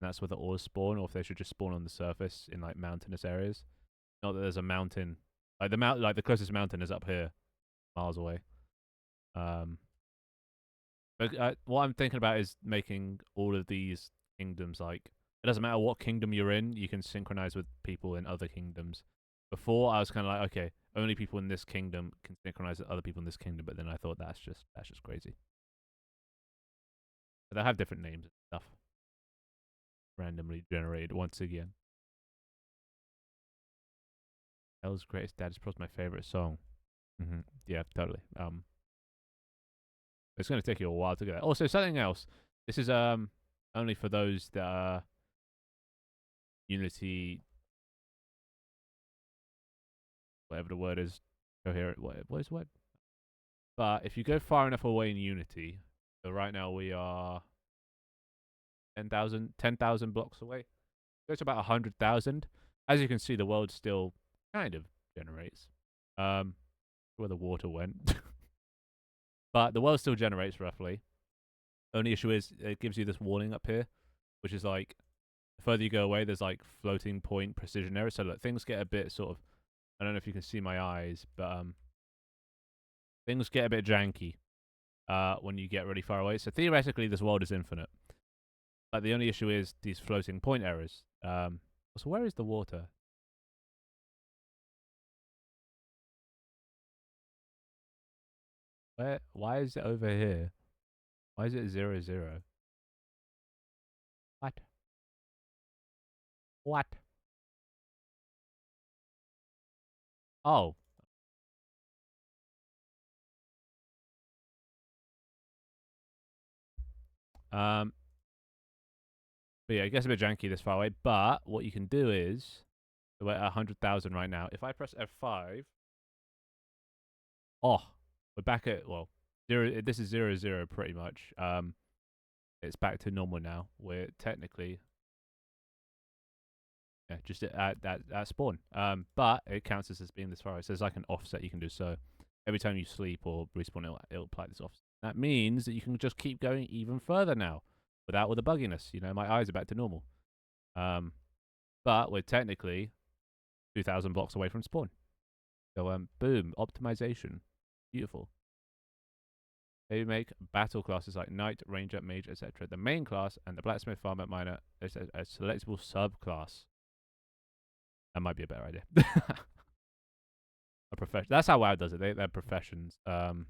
that's where the ores spawn, or if they should just spawn on the surface in, like, mountainous areas. Not that there's a mountain. Like, the closest mountain is up here, miles away. But what I'm thinking about is making all of these kingdoms, like, it doesn't matter what kingdom you're in, you can synchronize with people in other kingdoms. Before, I was kind of like, okay, only people in this kingdom can synchronize with other people in this kingdom. But then I thought that's just crazy. But they'll have different names and stuff, randomly generated once again. Hell's Greatest Dad is probably my favorite song. Yeah, totally. It's going to take you a while to get that. Also, something else. This is only for those that are Unity, whatever the word is, coherent. What is the word? But if you go far enough away in Unity, so right now we are 10,000 blocks away. Go to about 100,000. As you can see, the world still kind of generates. Where the water went. But the world still generates roughly. Only issue is it gives you this warning up here, which is like the further you go away, there's like floating point precision error. So like things get a bit sort of, I don't know if you can see my eyes, but things get a bit janky when you get really far away. So theoretically, this world is infinite. But the only issue is these floating point errors. So where is the water? Where? Why is it over here? Why is it 0, 0? What? What? Oh. But yeah, it gets a bit janky this far away. But what you can do is, we're at 100,000 right now. If I press F5, oh, we're back at, well, 0. This is 0, 0 pretty much. It's back to normal now. We're technically, yeah, just at spawn. But it counts as being this far away. So there's like an offset you can do. So every time you sleep or respawn, it'll apply this offset. That means that you can just keep going even further now without all the bugginess. You know, my eyes are back to normal. But we're technically 2,000 blocks away from spawn. So boom, optimization, beautiful. They make battle classes like Knight, Ranger, Mage, etc. The main class and the Blacksmith, Farmer, Miner is a selectable subclass. That might be a better idea. A profession. That's how WoW does it. They're professions. But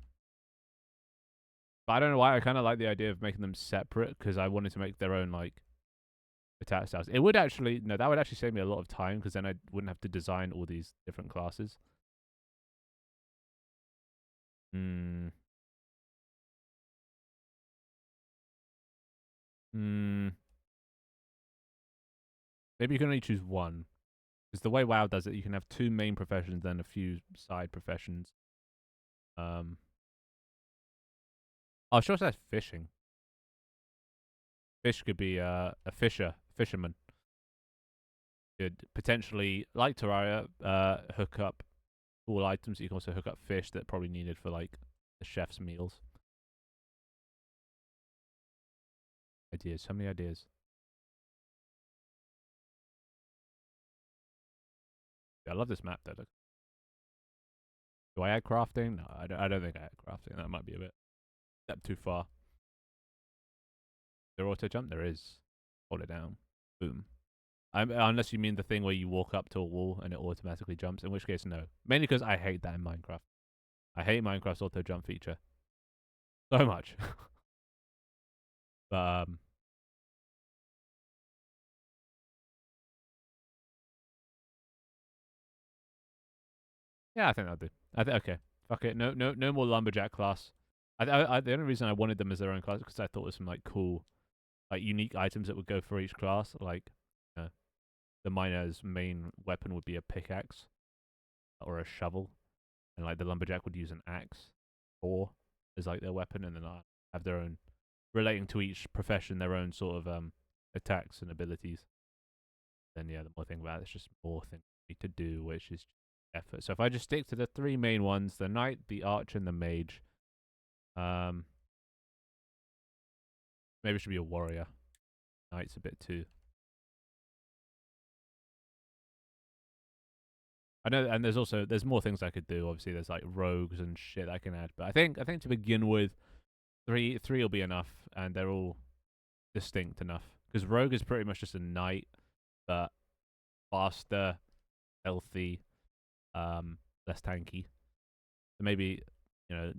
I don't know why. I kind of like the idea of making them separate because I wanted to make their own like attack styles. It would actually that would actually save me a lot of time because then I wouldn't have to design all these different classes. Maybe you can only choose one. Because the way WoW does it, you can have 2 main professions and a few side professions. Oh, sure says fishing. Fish could be a fisherman. Could potentially, like Terraria, hook up all items. You can also hook up fish that probably needed for like the chef's meals. Ideas, so many ideas. Yeah, I love this map though. Look. Do I add crafting? No, I don't think I add crafting. That might be a bit step too far. There auto jump? There is. Hold it down. Boom. Unless you mean the thing where you walk up to a wall and it automatically jumps, in which case, no. Mainly because I hate that in Minecraft. I hate Minecraft's auto jump feature so much. But yeah, I think that'll do. Okay. Fuck it. No more lumberjack class. The only reason I wanted them as their own class because I thought there was some like cool, like unique items that would go for each class. Like, the miner's main weapon would be a pickaxe or a shovel, and like the lumberjack would use an axe or as like their weapon, and then have their own relating to each profession, their own sort of attacks and abilities. Then yeah, the more thing about it, it's just more things to do, which is effort. So if I just stick to the 3 main ones, the knight, the archer, and the mage. Maybe it should be a warrior. Knight's a bit too. I know, and there's more things I could do. Obviously, there's like rogues and shit I can add. But I think to begin with, three will be enough, and they're all distinct enough. Because rogue is pretty much just a knight, but faster, healthy, less tanky. So maybe, you know,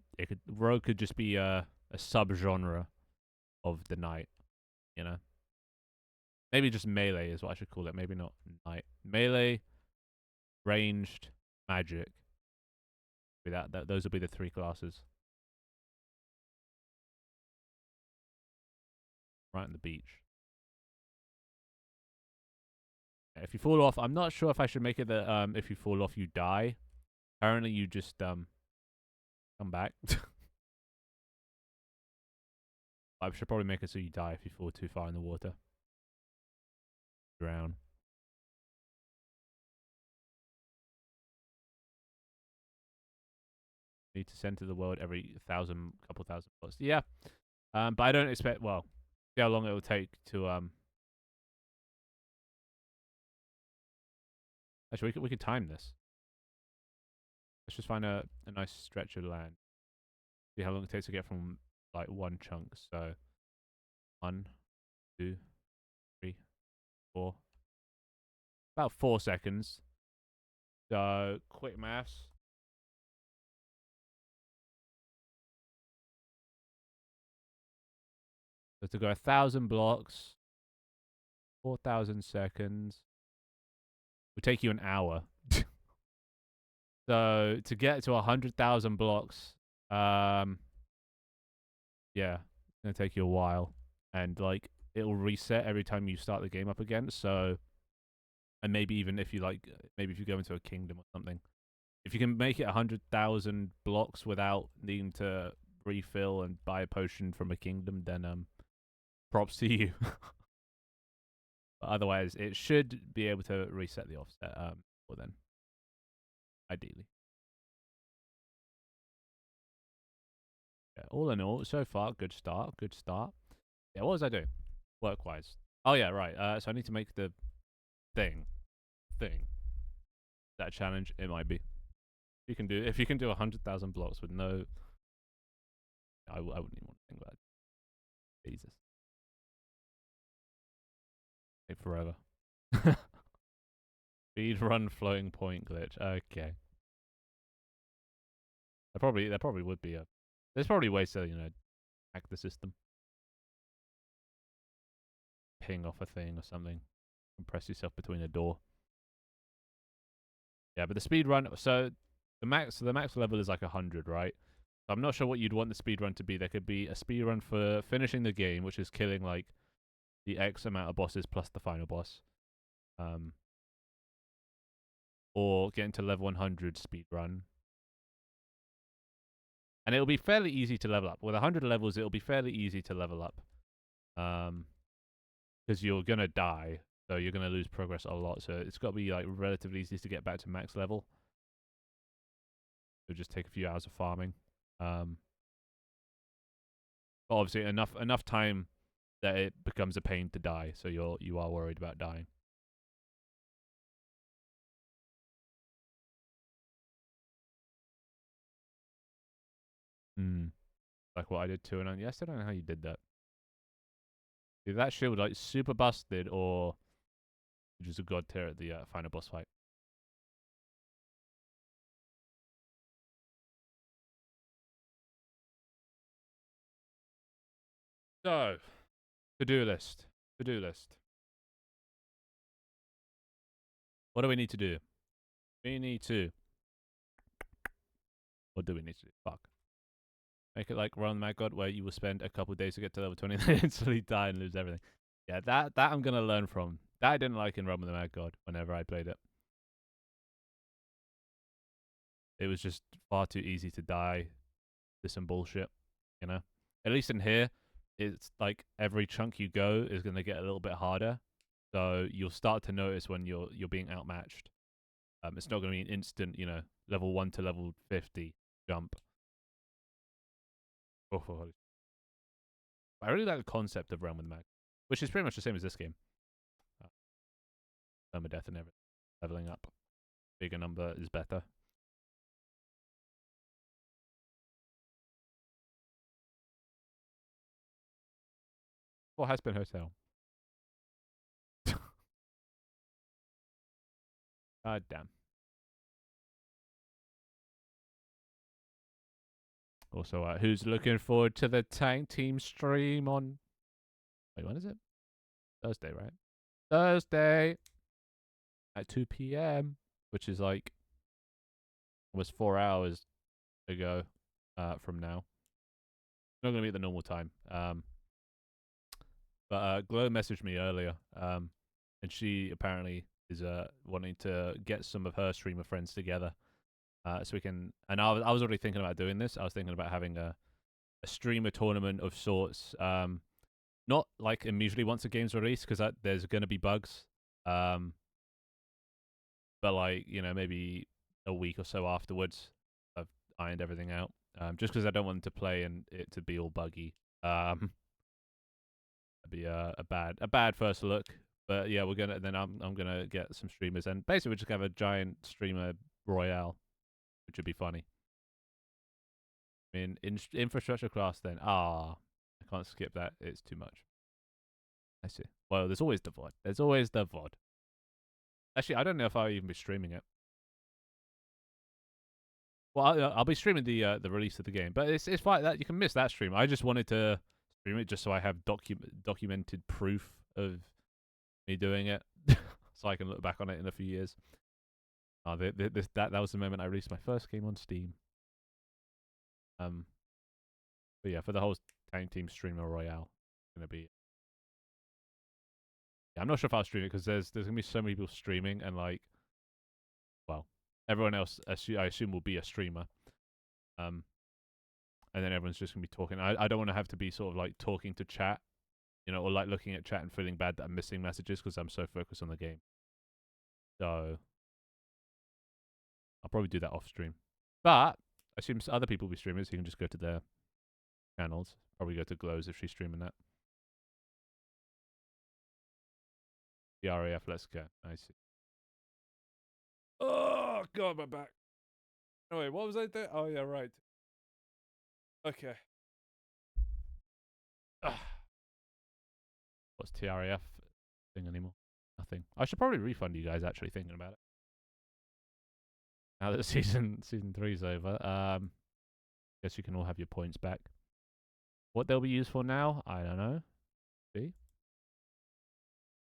rogue could just be a sub-genre of the knight, you know? Maybe just melee is what I should call it. Maybe not knight. Melee, ranged, magic. Those will be the 3 classes. Right on the beach. If you fall off, I'm not sure if I should make it that if you fall off you die. Apparently you just come back. I should probably make it so you die if you fall too far in the water. Drown. Need to send to the world every couple thousand plus. Yeah. But I don't expect, well, see how long it will take to actually we could time this. Let's just find a nice stretch of land. See how long it takes to get from like one chunk. So 1, 2, 3, 4. About 4 seconds. So quick maths. So to go 1,000 blocks, 4,000 seconds, would take you an hour. So to get to 100,000 blocks, yeah, it's gonna take you a while, and like it'll reset every time you start the game up again. So, and maybe even if you like, maybe if you go into a kingdom or something, if you can make it 100,000 blocks without needing to refill and buy a potion from a kingdom, then props to you. But otherwise, it should be able to reset the offset. Well then, ideally. Yeah, all in all, so far, good start. Good start. Yeah, what was I doing? Work-wise. Oh yeah, right. So I need to make the thing. That challenge, it might be. If you can do 100,000 blocks with no, I wouldn't even want to think about it. Jesus. Take forever. Speed run floating point glitch. Okay. There probably would be a. There's probably ways to hack the system. Ping off a thing or something. Compress yourself between a door. Yeah, but the speed run. So the max level is like 100, right? So I'm not sure what you'd want the speed run to be. There could be a speed run for finishing the game, which is killing like the X amount of bosses plus the final boss. Or getting to level 100 speed run. And it'll be fairly easy to level up. With 100 levels, it'll be fairly easy to level up. Because you're going to die. So you're going to lose progress a lot. So it's got to be like relatively easy to get back to max level. It'll just take a few hours of farming. But obviously enough time that it becomes a pain to die. So you are worried about dying. Like what I did to an yesterday. I don't know how you did that. Did that shield like super busted or just a god tier at the final boss fight? So, to-do list. To-do list. What do we need to do? We need to. What do we need to do? Fuck. Make it like Run the Mad God, where you will spend a couple days to get to level 20 and then instantly die and lose everything. Yeah, that I'm gonna learn from. That I didn't like in Run the Mad God whenever I played it. It was just far too easy to die to some bullshit, you know? At least in here, it's like every chunk you go is gonna get a little bit harder. So you'll start to notice when you're being outmatched. It's not gonna be an instant, level 1 to level 50 jump. Oh, I really like the concept of Realm with Mag, which is pretty much the same as this game. Permadeath and everything. Leveling up. Bigger number is better. Or has been Hotel. God damn. Also, who's looking forward to the Tank Team stream on... Wait, when is it? Thursday, right? Thursday at 2 p.m., which is like almost 4 hours ago from now. Not going to be at the normal time. But Glow messaged me earlier, and she apparently is wanting to get some of her streamer friends together, so we can. And I was already thinking about doing this. I was thinking about having a streamer tournament of sorts. Not like immediately once a game's released, because there's going to be bugs. But like, you know, maybe a week or so afterwards, I've ironed everything out. Just because I don't want to play and it to be all buggy. That'd be a bad first look. But yeah, I'm gonna get some streamers, and basically we're just gonna have a giant streamer royale, which would be funny. I mean, infrastructure class then. I can't skip that. It's too much. I see. Well, there's always the VOD. There's always the VOD. Actually, I don't know if I'll even be streaming it. Well, I'll be streaming the release of the game, but it's fine that you can miss that stream. I just wanted to stream it just so I have documented proof of me doing it, so I can look back on it in a few years. Oh, that was the moment I released my first game on Steam. But yeah, for the whole Tank Team streamer royale, it's gonna be. Yeah, I'm not sure if I'll stream it because there's gonna be so many people streaming, and like, well, everyone else I assume will be a streamer. And then everyone's just gonna be talking. I don't want to have to be sort of like talking to chat, you know, or like looking at chat and feeling bad that I'm missing messages because I'm so focused on the game. So I'll probably do that off stream. But I assume other people will be streaming, so you can just go to their channels. Probably go to Glow's if she's streaming that. The RAF, let's go. I see. Oh god, my back. Oh wait, what was I doing? Oh yeah, right. Okay. What's TRAF thing anymore? Nothing. I should probably refund you guys actually thinking about it. Now that season 3's over, guess you can all have your points back. What they'll be used for now, I don't know. See?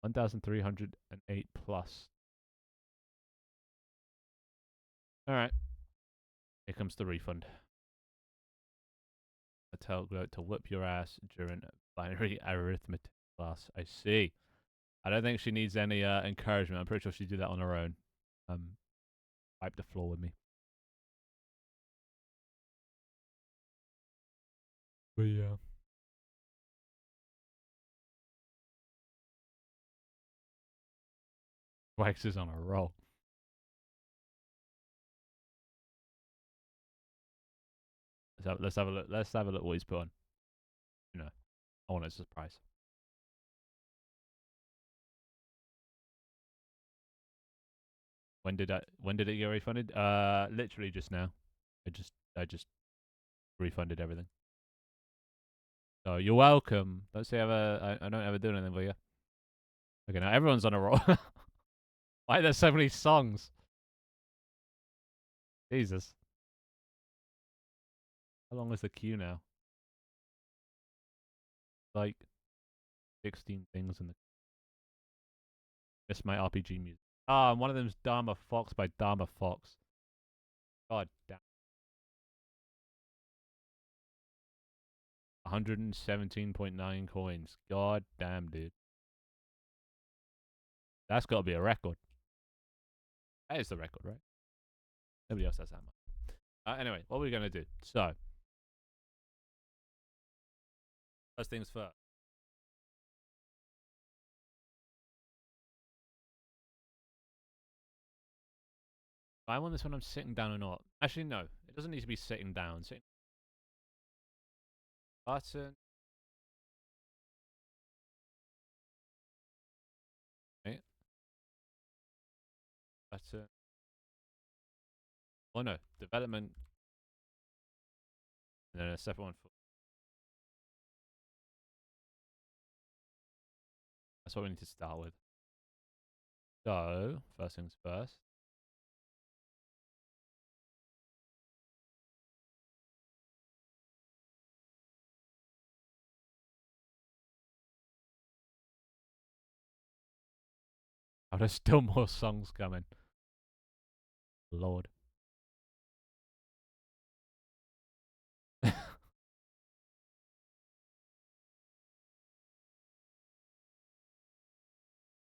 1,308 plus. Alright. Here comes the refund. I tell Glow to whip your ass during binary arithmetic class. I see. I don't think she needs any encouragement. I'm pretty sure she'd do that on her own. Wipe the floor with me. But yeah. Wax is on a roll. Let's have a look. Let's have a look what he's put on. You know, I want a surprise. When did it get refunded? Literally just now. I just refunded everything. So you're welcome. Don't say I don't ever do anything for you. Okay, now everyone's on a roll. Why are there so many songs? Jesus. How long is the queue now? Like 16 things in the. It's my RPG music. Ah, and one of them's Dharma Fox by Dharma Fox. God damn. 117.9 coins. God damn, dude. That's got to be a record. That is the record, right? Nobody else has that much. Anyway, what are we going to do? So, first things first. I want this when I'm sitting down or not. Actually, no. It doesn't need to be sitting down. Button. Right. Button. Oh no. Development. And then a separate one for. That's what we need to start with. So, first things first. Oh, there's still more songs coming. Lord.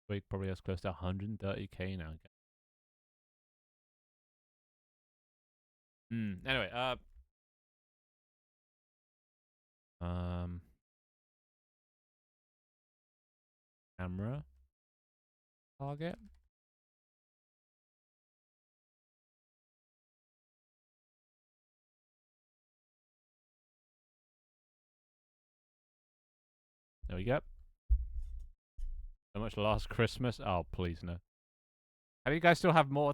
We probably has close to 130k now. Anyway, um, camera target. There we go. So much last Christmas. Oh, please no. How do you guys still have more?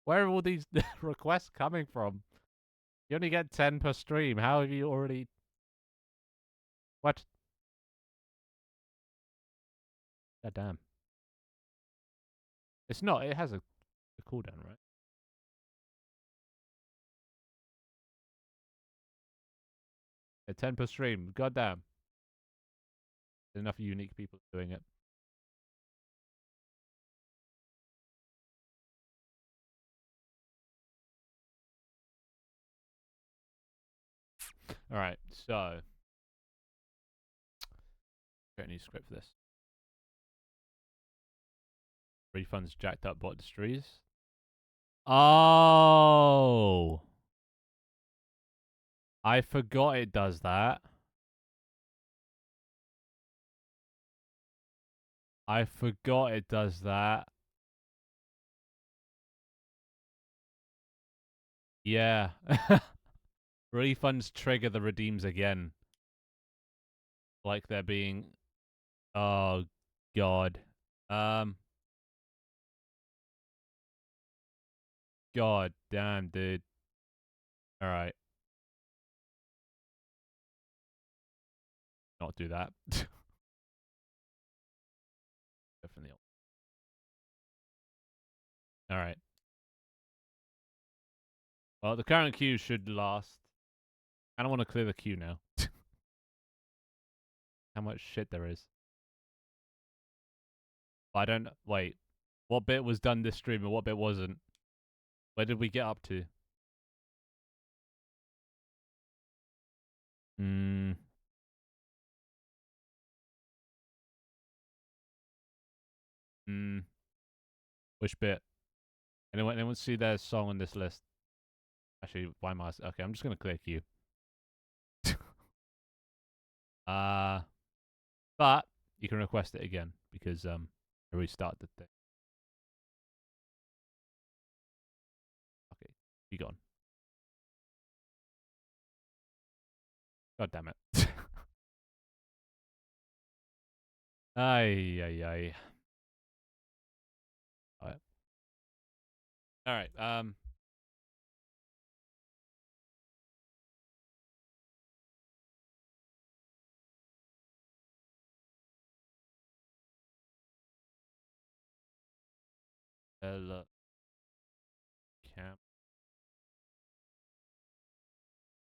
Where are all these requests coming from? You only get 10 per stream. How have you already? What? God damn. It's not. It has a cooldown, right? A 10 per stream. God damn. There's enough unique people doing it. All right. So, get a new script for this. Refunds jacked up bot destroys. Oh. I forgot it does that. I forgot it does that. Yeah. Refunds trigger the redeems again. Like they're being. Oh, God. God damn, dude. Alright. Not do that. Definitely. Alright. Well, the current queue should last. I don't want to clear the queue now. How much shit there is. I don't. Wait. What bit was done this stream and what bit wasn't? Where did we get up to? Hmm. Which bit? Anyone see their song on this list? Actually, why am I? Okay, I'm just gonna clear queue. But you can request it again because I restarted the thing. Okay, be gone. God damn it. Ay, ay, ay. Alright. Alright, hello. Camp.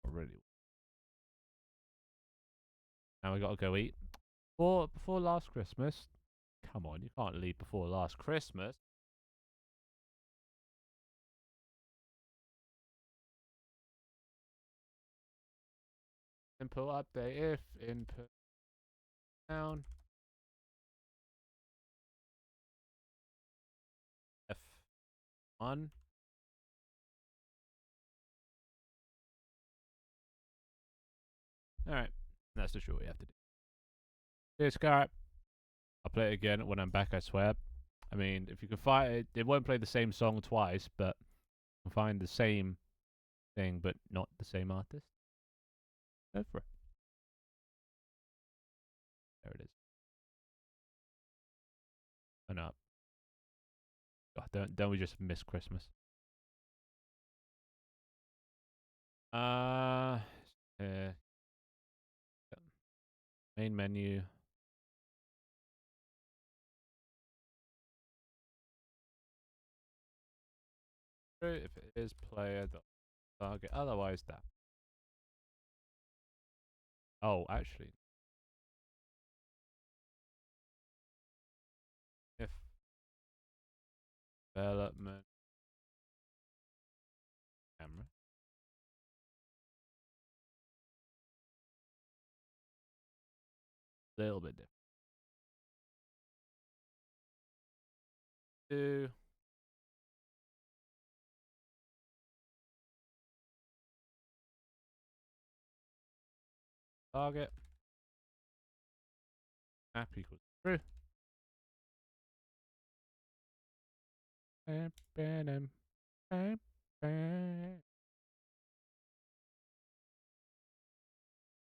Already. Now we gotta go eat. Before last Christmas. Come on, you can't leave before last Christmas. Input update if input down. F1. Alright. That's the short we have to do. Cheers, Scarlet. I'll play it again when I'm back, I swear. I mean, if you can find it, it won't play the same song twice, but you can find the same thing, but not the same artist. Go for it. There it is. Oh no. God, don't we just miss Christmas? Uh, main menu. If it is player target, otherwise that. Oh, actually, if Development camera. A little bit different. Two. Target. Map equals true. Oh,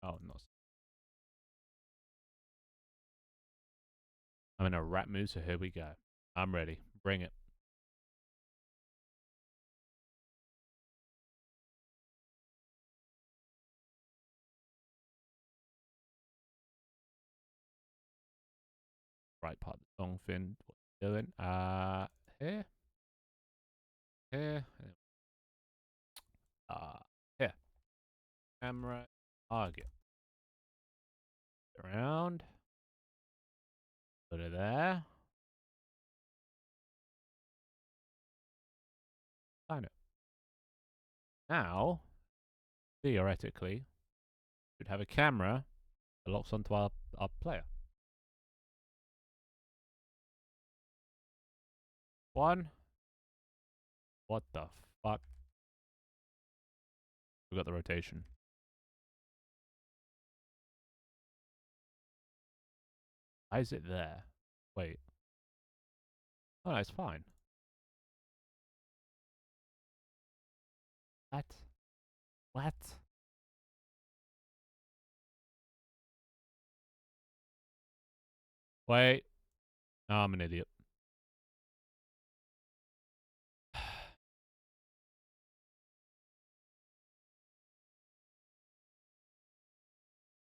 not. I'm in a rat mood, so here we go. I'm ready. Bring it. Right part of the song, Finn. What are you doing? Here. Here. Here. Camera. Target. Around. Put it there. Kind of. Now, theoretically, should have a camera that locks onto our player. One. What the fuck? We got the rotation. Why is it there? Wait. Oh no, it's fine. What? What? Wait. No, I'm an idiot.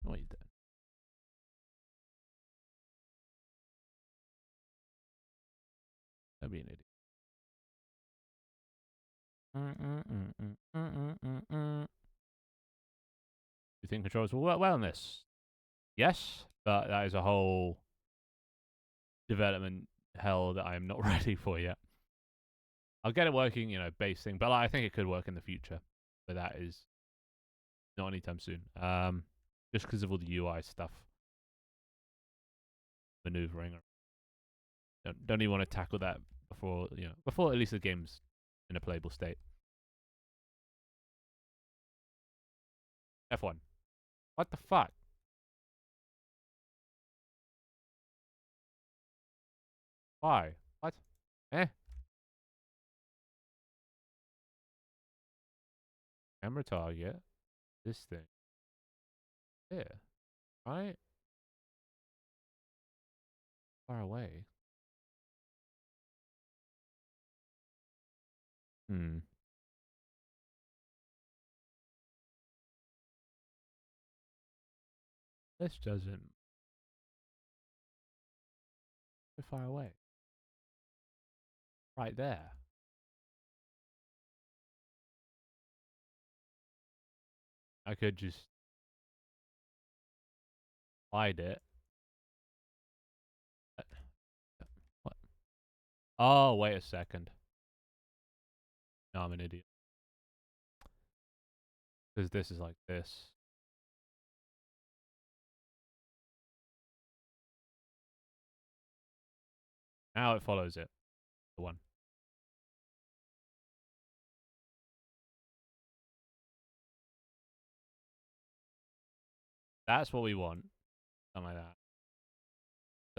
What are you doing? Don't be an idiot. You think controls will work well in this? Yes, but that is a whole development hell that I am not ready for yet. I'll get it working, base thing, but I think it could work in the future. But that is not anytime soon. Just because of all the UI stuff, maneuvering. Don't even want to tackle that before at least the game's in a playable state. F1. What the fuck? Why? What? Eh? Camera target. This thing. Here. Right? Far away. Hmm. This doesn't. So far away. Right there. I could just hide it. What? Oh, wait a second. No, I'm an idiot. Because this is like this. Now it follows it. The one. That's what we want. Something like that.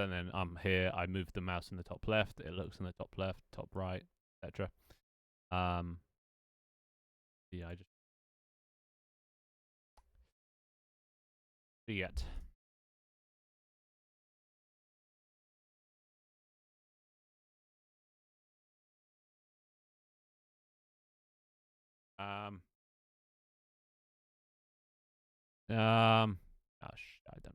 And then I'm here. I move the mouse in the top left. It looks in the top left, top right, etc. Yeah, I just forget. Gosh, I don't know.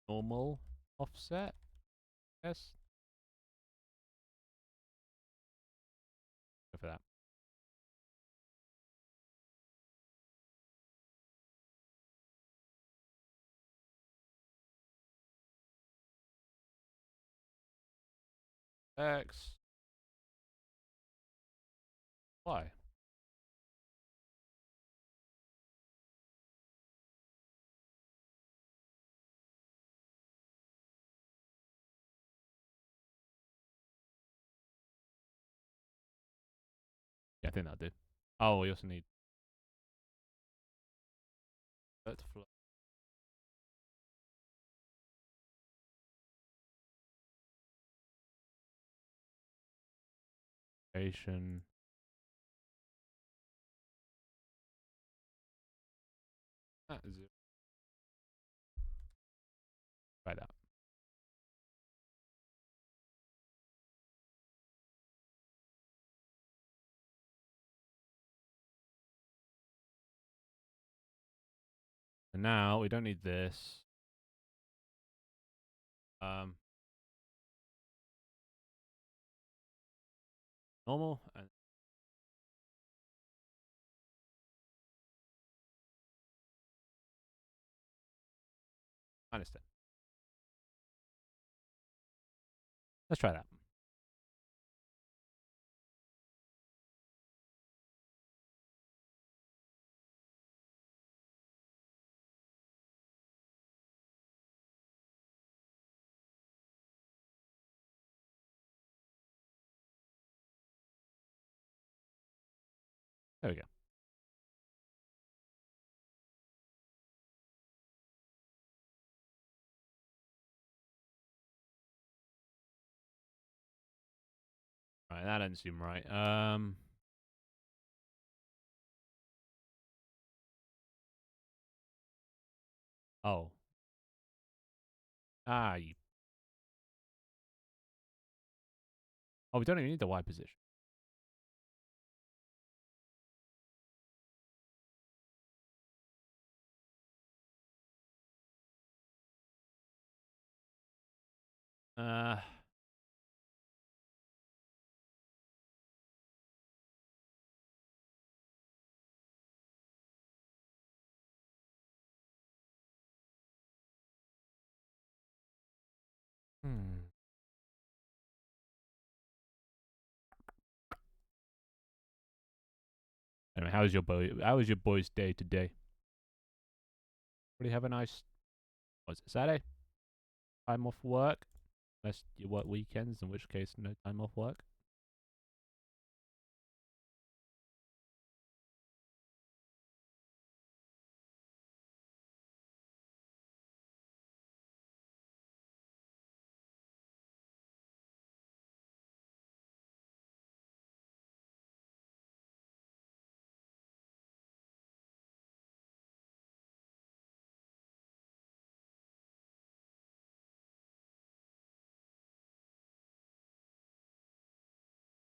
Normal offset. Yes. Go for that. X. Y. Yeah, I think that'll do. Oh, we also need flotation. Try that. And now we don't need this. Normal and -10. Let's try that. There we go. Right, that doesn't seem right. Oh. Ah, you. Oh, we don't even need the Y position. Uh. Hmm. Anyway, how was your boy? How was your boy's day today? Did he have a nice? Was it Saturday? Time off work? Unless you work weekends, in which case no time off work.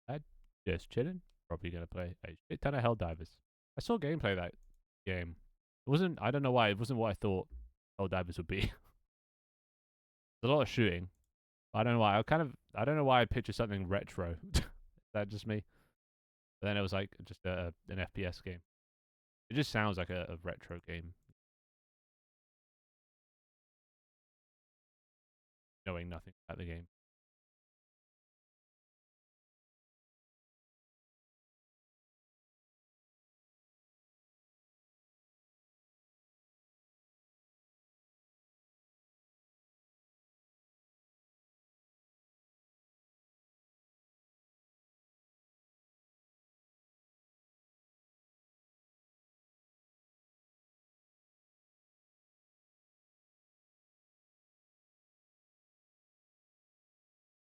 I just chilling. Probably gonna play a shit ton of Helldivers. I saw gameplay of that game. It wasn't. I don't know why. It wasn't what I thought Helldivers would be. There's a lot of shooting. I don't know why. I don't know why I picture something retro. Is that just me? But then it was like just an FPS game. It just sounds like a retro game, knowing nothing about the game.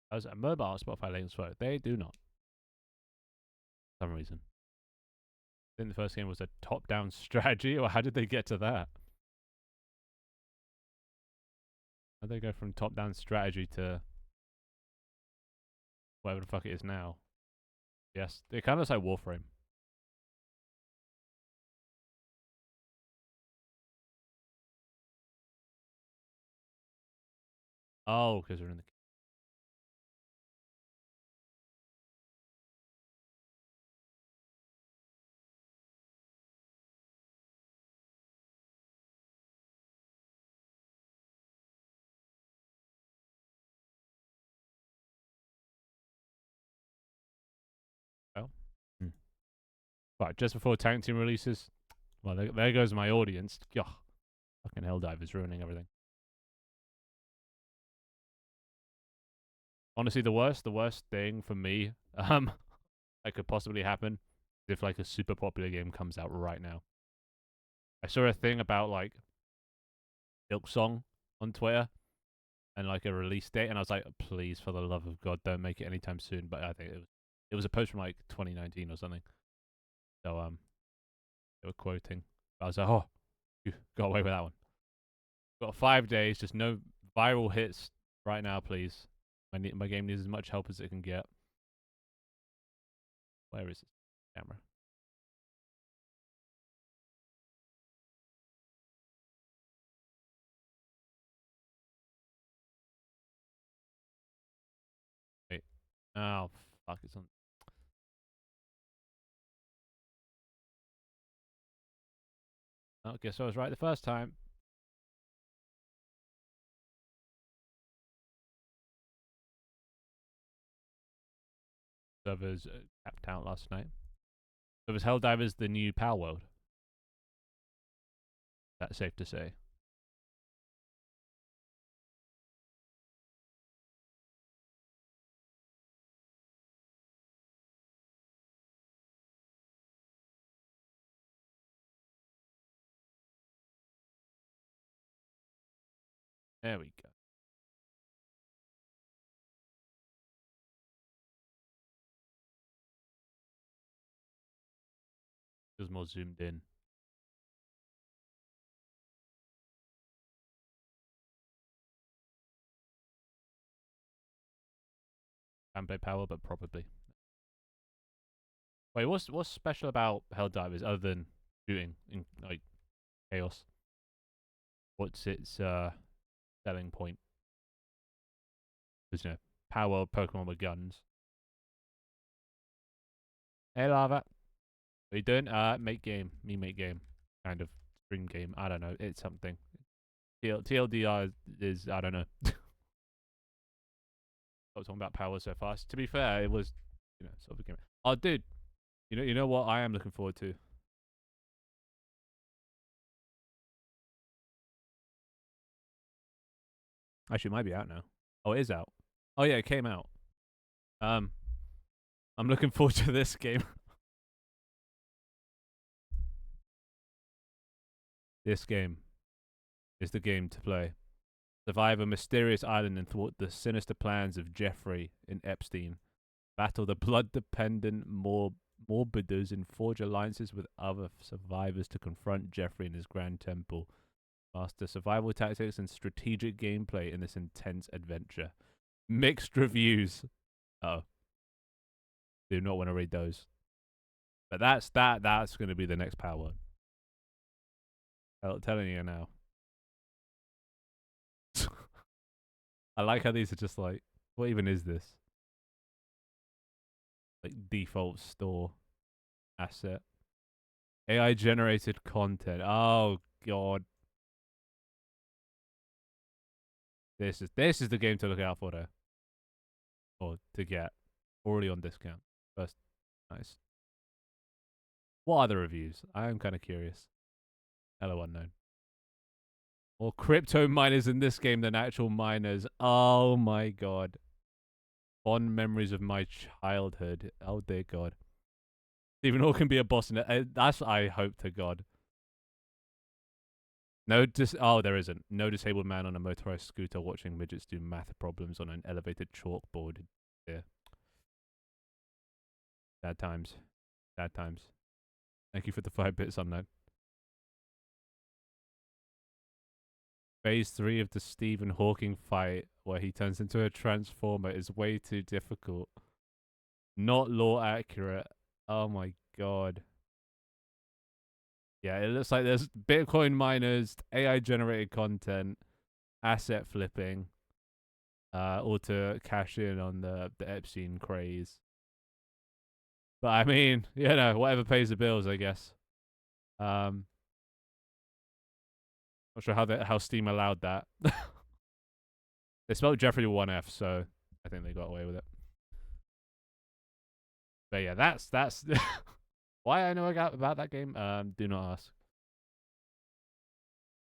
I was at mobile Spotify links for it. They do not. For some reason. I think the first game was a top-down strategy, or how did they get to that? How did they go from top-down strategy to whatever the fuck it is now? Yes, it kind of looks like Warframe. Oh, because we're in the Right, just before Tank Team releases. Well, there goes my audience. Yuck. Fucking Helldivers ruining everything. Honestly, the worst thing for me, that could possibly happen is if like a super popular game comes out right now. I saw a thing about like Silksong on Twitter and like a release date, and I was like, please, for the love of God, don't make it anytime soon. But I think it was a post from like 2019 or something. So they were quoting. I was like, oh, you got away with that one. Got 5 days, just no viral hits right now, please. My game needs as much help as it can get. Where is this camera? Wait. Oh, fuck, it's on. Oh, guess I was right the first time. Servers capped out last night. So was Helldivers the new Palworld? That's safe to say. There we go. Feels more zoomed in. Can play Power, but probably. Wait, what's special about Helldivers other than shooting in like chaos? What's its selling point? Because you know, Power Pokemon with guns. Hey Lava, what are you doing? Make game. Me make game. Kind of stream game. I don't know. It's something. TLDR is I don't know. I was talking about Power so fast. To be fair, it was sort of a game. Oh, dude, you know what I am looking forward to. Actually, it might be out now. Oh, it is out. Oh yeah, it came out. I'm looking forward to this game. This game is the game to play. Survive a mysterious island and thwart the sinister plans of Jeffrey and Epstein. Battle the blood-dependent Morbiders and forge alliances with other survivors to confront Jeffrey in his grand temple. Master survival tactics and strategic gameplay in this intense adventure. Mixed reviews. Oh, do not want to read those. But that's going to be the next Power. I'm telling you now. I like how these are just like, what even is this? Like default store asset. AI generated content. Oh god. This is the game to look out for there. Or to get. Already on discount. First nice. What are the reviews? I am kind of curious. Hello unknown. More crypto miners in this game than actual miners. Oh my god. Fond memories of my childhood. Oh dear god. Stephen Hawking be a boss in it. That's what I hope to god. Oh, there isn't. No disabled man on a motorized scooter watching midgets do math problems on an elevated chalkboard. Yeah. Bad times. Bad times. Thank you for the 5 bits unknown. Phase 3 of the Stephen Hawking fight, where he turns into a transformer, is way too difficult. Not lore accurate. Oh my god. Yeah, it looks like there's Bitcoin miners, AI generated content, asset flipping, all to cash in on the Epstein craze. But I mean, whatever pays the bills, I guess. Not sure how Steam allowed that. They spelled Jeffrey with 1F, so I think they got away with it. But yeah, that's Why I know about that game? Do not ask.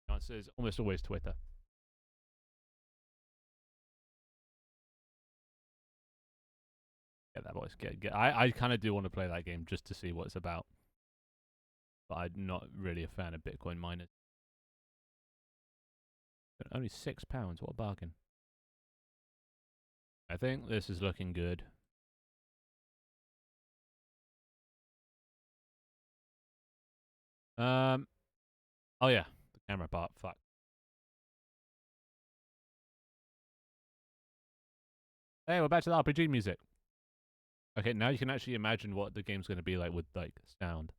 The answer is almost always Twitter. Get that voice. Get. I kind of do want to play that game just to see what it's about. But I'm not really a fan of Bitcoin miners. But only £6. What a bargain. I think this is looking good. Oh yeah, the camera part. Fuck. Hey, we're back to the RPG music. Okay, now you can actually imagine what the game's going to be like with like sound.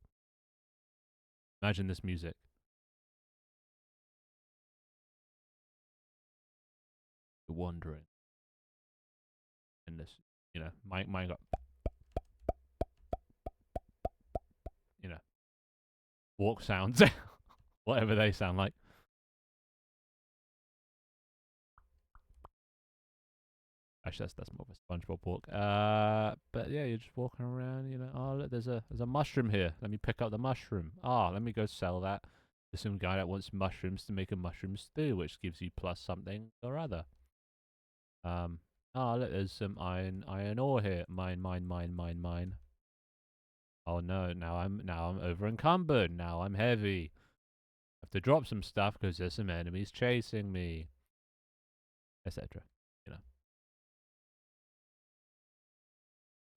Imagine this music. You're wandering. And this, mine got, walk sounds. Whatever they sound like. Actually, that's more of a SpongeBob walk. But yeah, you're just walking around. Oh look, there's a mushroom here. Let me pick up the mushroom. Let me go sell that to some guy that wants mushrooms to make a mushroom stew, which gives you plus something or other. Look, there's some iron ore here. Mine. Oh no, now I'm over encumbered. Now I'm heavy. I have to drop some stuff because there's some enemies chasing me, etc.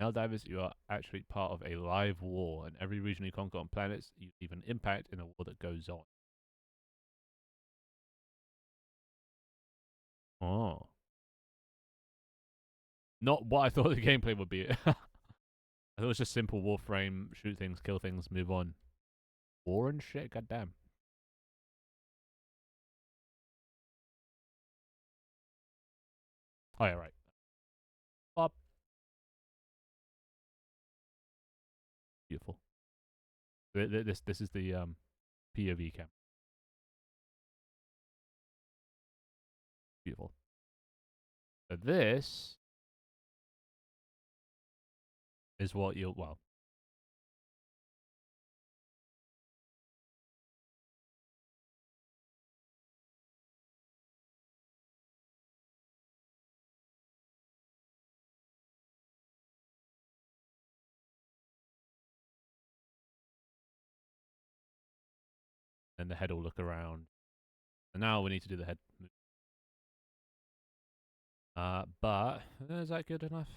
Helldivers, you are actually part of a live war, and every region you conquer on planets, you leave an impact in a war that goes on. Oh. Not what I thought the gameplay would be. I thought it was just simple Warframe, shoot things, kill things, move on. War and shit, goddamn. Oh yeah, right. Bob. Beautiful. This is the POV cam. Beautiful. So this is what you'll and the head will look around. And now we need to do the head. But is that good enough?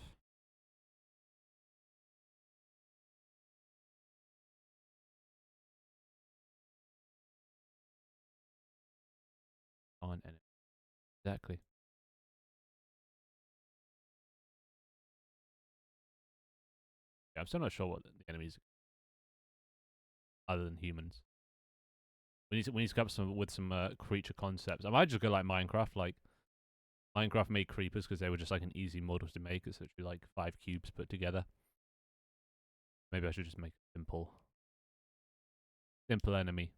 On enemy. Exactly. Yeah, I'm still not sure what the enemies other than humans. We need to come up with some creature concepts. I might just go like Minecraft. Like Minecraft made creepers because they were just like an easy model to make. It's literally like 5 cubes put together. Maybe I should just make a simple enemy.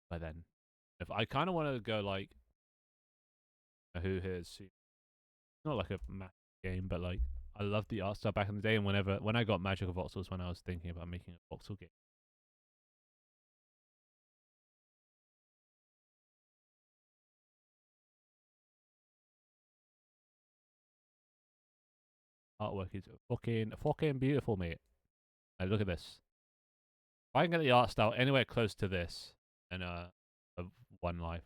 By then, if I kind of want to go like, who here's not like a math game, but like I loved the art style back in the day. And when I got Magic of Voxels, when I was thinking about making a voxel game. Artwork is fucking beautiful, mate. Like, look at this. If I can get the art style anywhere close to this, then One Life.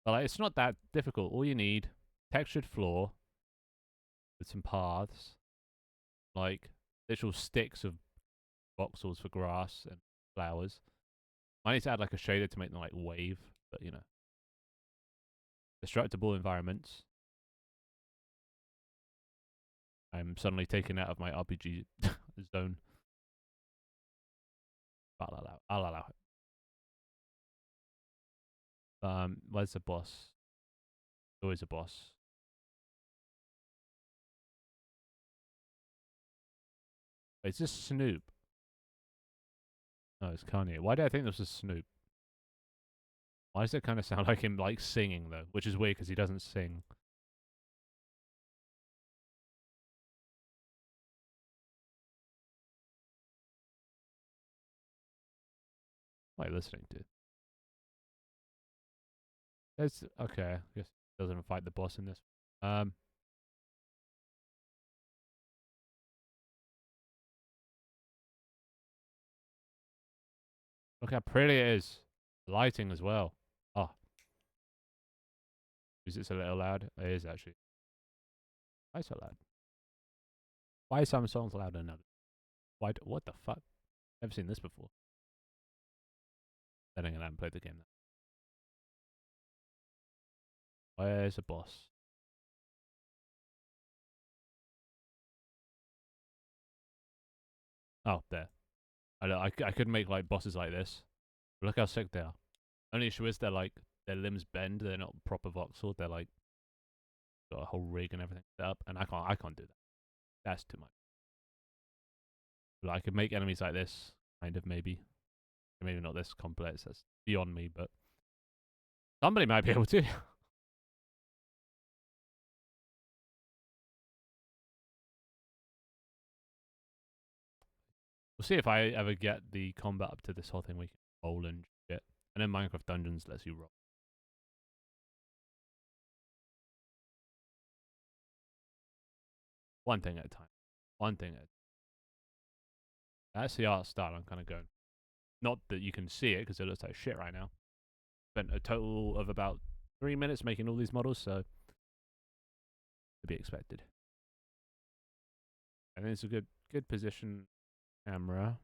But like, it's not that difficult. All you need, textured floor with some paths, like literal sticks of voxels for grass and flowers. I need to add like a shader to make them like wave, but destructible environments. I'm suddenly taken out of my RPG zone. I'll allow it. Where's the boss? Always a boss. Wait, is this Snoop? No, it's Kanye. Why did I think this was Snoop? Why does it kind of sound like him like singing though? Which is weird because he doesn't sing. What are you listening to? It's okay. I guess it doesn't fight the boss in this. Look how pretty it is. Lighting as well. Oh, is this a little loud? It is actually. Why so loud? Why are some songs louder than others? Why? What the fuck? Never seen this before. Then again, I haven't played the game. Where's the boss? Oh, there. I could make like bosses like this. But look how sick they are. Only issue is they're like their limbs bend. They're not proper voxel. They're like got a whole rig and everything set up, and I can't do that. That's too much. But I could make enemies like this, kind of maybe. Maybe not this complex. That's beyond me, but somebody might be able to. We'll see if I ever get the combat up to this whole thing. We can roll and shit, and then Minecraft Dungeons lets you roll. One thing at a time. One thing at a time. That's the art style I'm kind of going. Not that you can see it because it looks like shit right now. Spent a total of about 3 minutes making all these models, so to be expected. And it's a good position camera.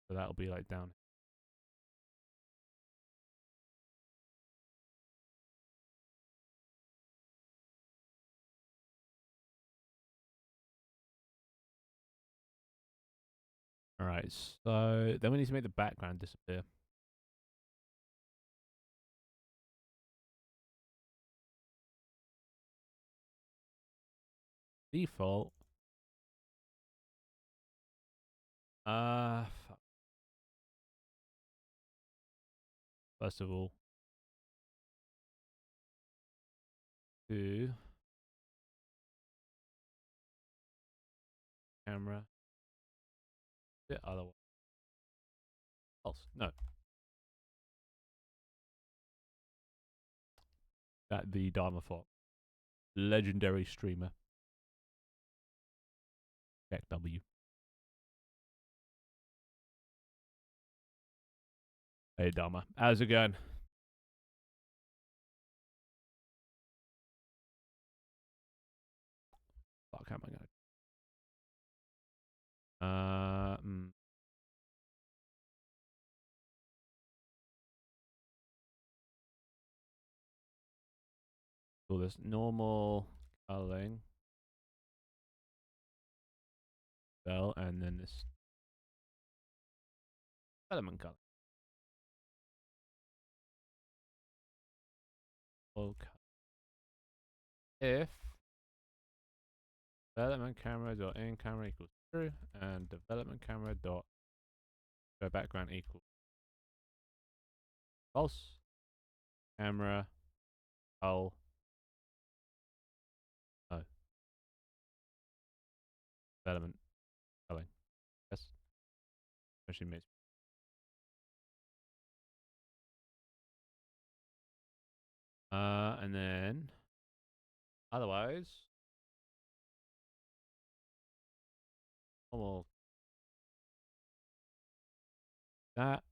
So that'll be like down. Alright, so then we need to make the background disappear. Default. Fuck. First of all, to camera. Yeah, otherwise. Else. No. That the Dharma Fox. Legendary streamer. Check W. Hey Dharma. How's it going? Fuck, how am I going? All this normal coloring. Bell, and then this element color. Okay. If development camera dot in camera equals true and development camera dot go background equals false, camera oh no development coloring. Yes, actually makes. And then otherwise normal that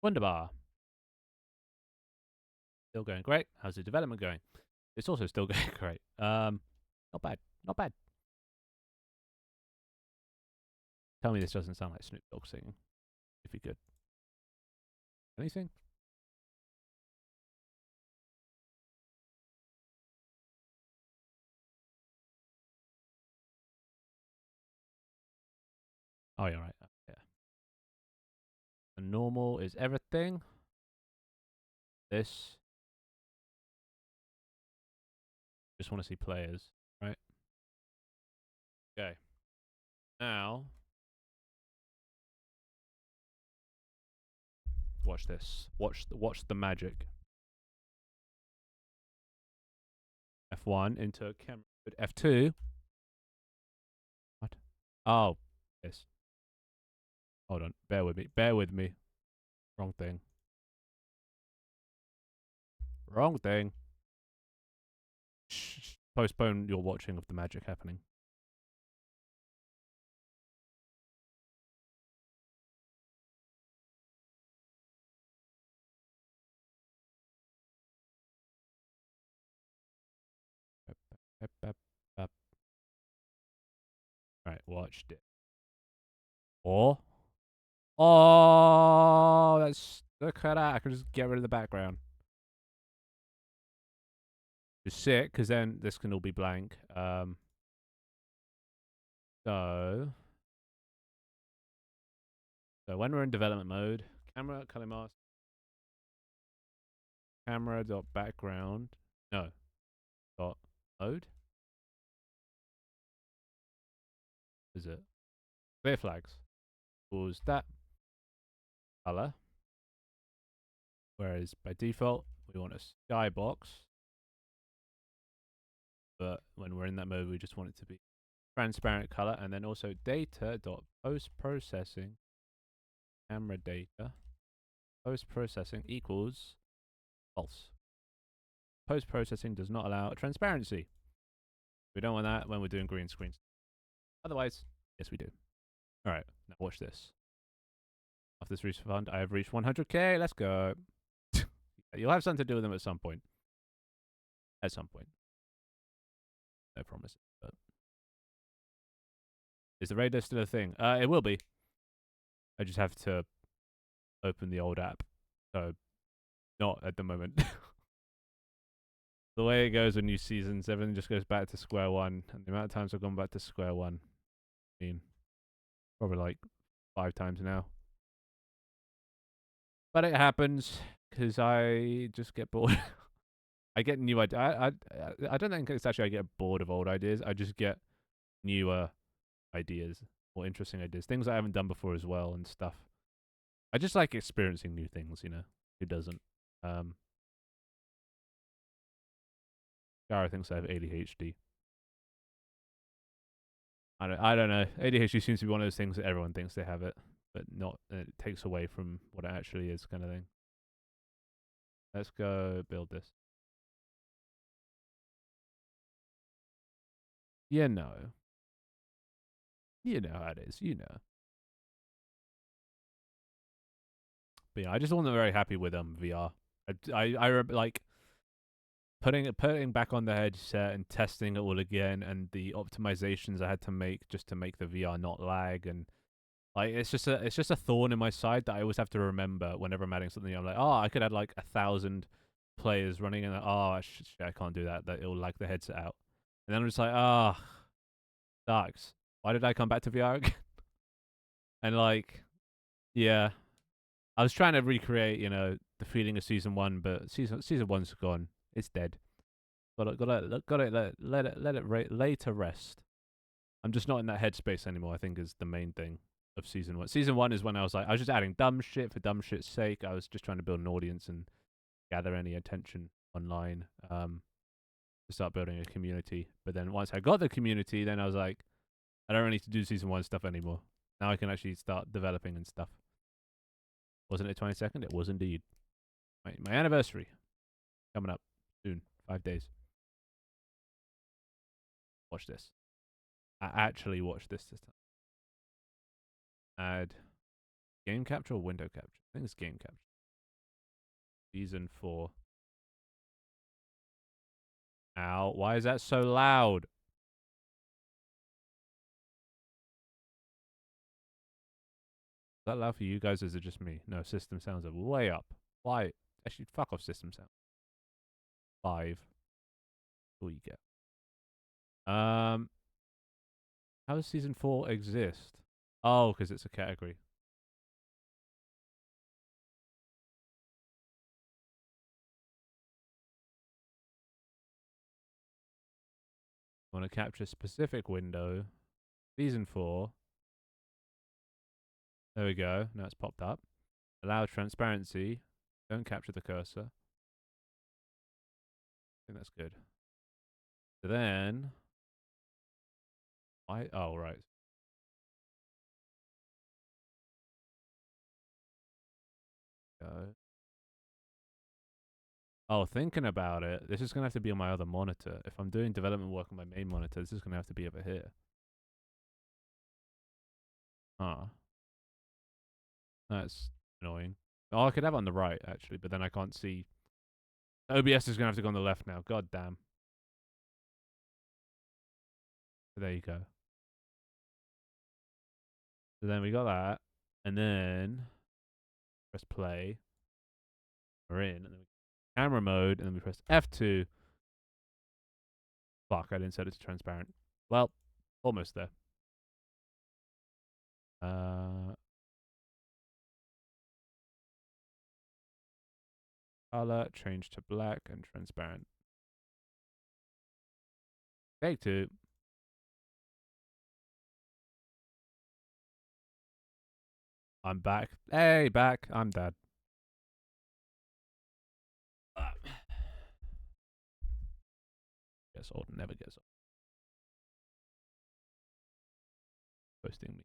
Wunderbar. Still going great. How's the development going? It's also still going great. Not bad. Not bad. Tell me this doesn't sound like Snoop Dogg singing. If you could. Anything? Oh, you're right. Yeah. The normal is everything. This. Just want to see players, right? Okay. Now, watch this. Watch the magic. F1 into camera. F2. What? Oh, this. Hold on. Bear with me. Bear with me. Wrong thing. Wrong thing. Shh. Postpone your watching of the magic happening. Alright, watched it. Or oh, look at that. I can just get rid of the background. Just sit, because then this can all be blank. So when we're in development mode, camera color mask, camera dot background, no, dot mode. Is it clear flags? Equals that color. Whereas by default we want a skybox, but when we're in that mode, we just want it to be transparent color. And then also data dot post processing, camera data post processing equals false. Post processing does not allow transparency. We don't want that when we're doing green screens. Otherwise, yes, we do. All right, now watch this. After this refund, I have reached 100k. Let's go. You'll have something to do with them at some point. At some point. No promises, but is the radio still a thing? It will be. I just have to open the old app. So, not at the moment. The way it goes with new seasons, everything just goes back to square one. And the amount of times I've gone back to square one, I mean, probably like 5 times now. But it happens because I just get bored. I get new ideas. I don't think it's actually I get bored of old ideas. I just get newer ideas or interesting ideas, things I haven't done before as well and stuff. I just like experiencing new things, you know. Who doesn't? Gara thinks I have ADHD. I don't know. ADHD seems to be one of those things that everyone thinks they have it, but not. It takes away from what it actually is, kind of thing. Let's go build this. You know. You know how it is. You know. But yeah, I just wasn't very happy with VR. I like putting back on the headset and testing it all again, and the optimizations I had to make just to make the VR not lag, and like it's just a thorn in my side that I always have to remember whenever I'm adding something. I'm like, oh, I could add like 1,000 players running, and oh, I can't do that. That it'll lag the headset out, and then I'm just like, ah, sucks. Why did I come back to VR again? And like, yeah, I was trying to recreate, you know, the feeling of season one, but season one's gone. It's dead. Gotta let it lay to rest. I'm just not in that headspace anymore. I think is the main thing of season one. Season one is when I was just adding dumb shit for dumb shit's sake. I was just trying to build an audience and gather any attention online. To start building a community. But then once I got the community, then I was like, I don't really need to do season one stuff anymore. Now I can actually start developing and stuff. Wasn't it 22nd? It was indeed. My anniversary coming up soon. 5 days. Watch this. I actually watched this time. Add game capture or window capture? I think it's game capture. Season 4. Ow, why is that so loud? Is that loud for you guys or is it just me? No, system sounds are way up. Why? Actually, fuck off system sound. 5. All you get. How does season 4 exist? Oh, because it's a category. I want to capture a specific window. Season 4. There we go. Now it's popped up. Allow transparency. Don't capture the cursor. I think that's good. So then, oh right. go. Oh, thinking about it, this is going to have to be on my other monitor. If I'm doing development work on my main monitor, this is going to have to be over here. Huh. That's annoying. Oh, I could have it on the right, actually, but then I can't see. OBS is going to have to go on the left now. God damn. So there you go. So then we got that. And then press play. We're in. And then camera mode. And then we press F2. Fuck, I didn't set it to transparent. Well, almost there. Color, change to black and transparent. Take 2. I'm back. Hey, back. I'm dead. Gets old, never gets old. Posting me.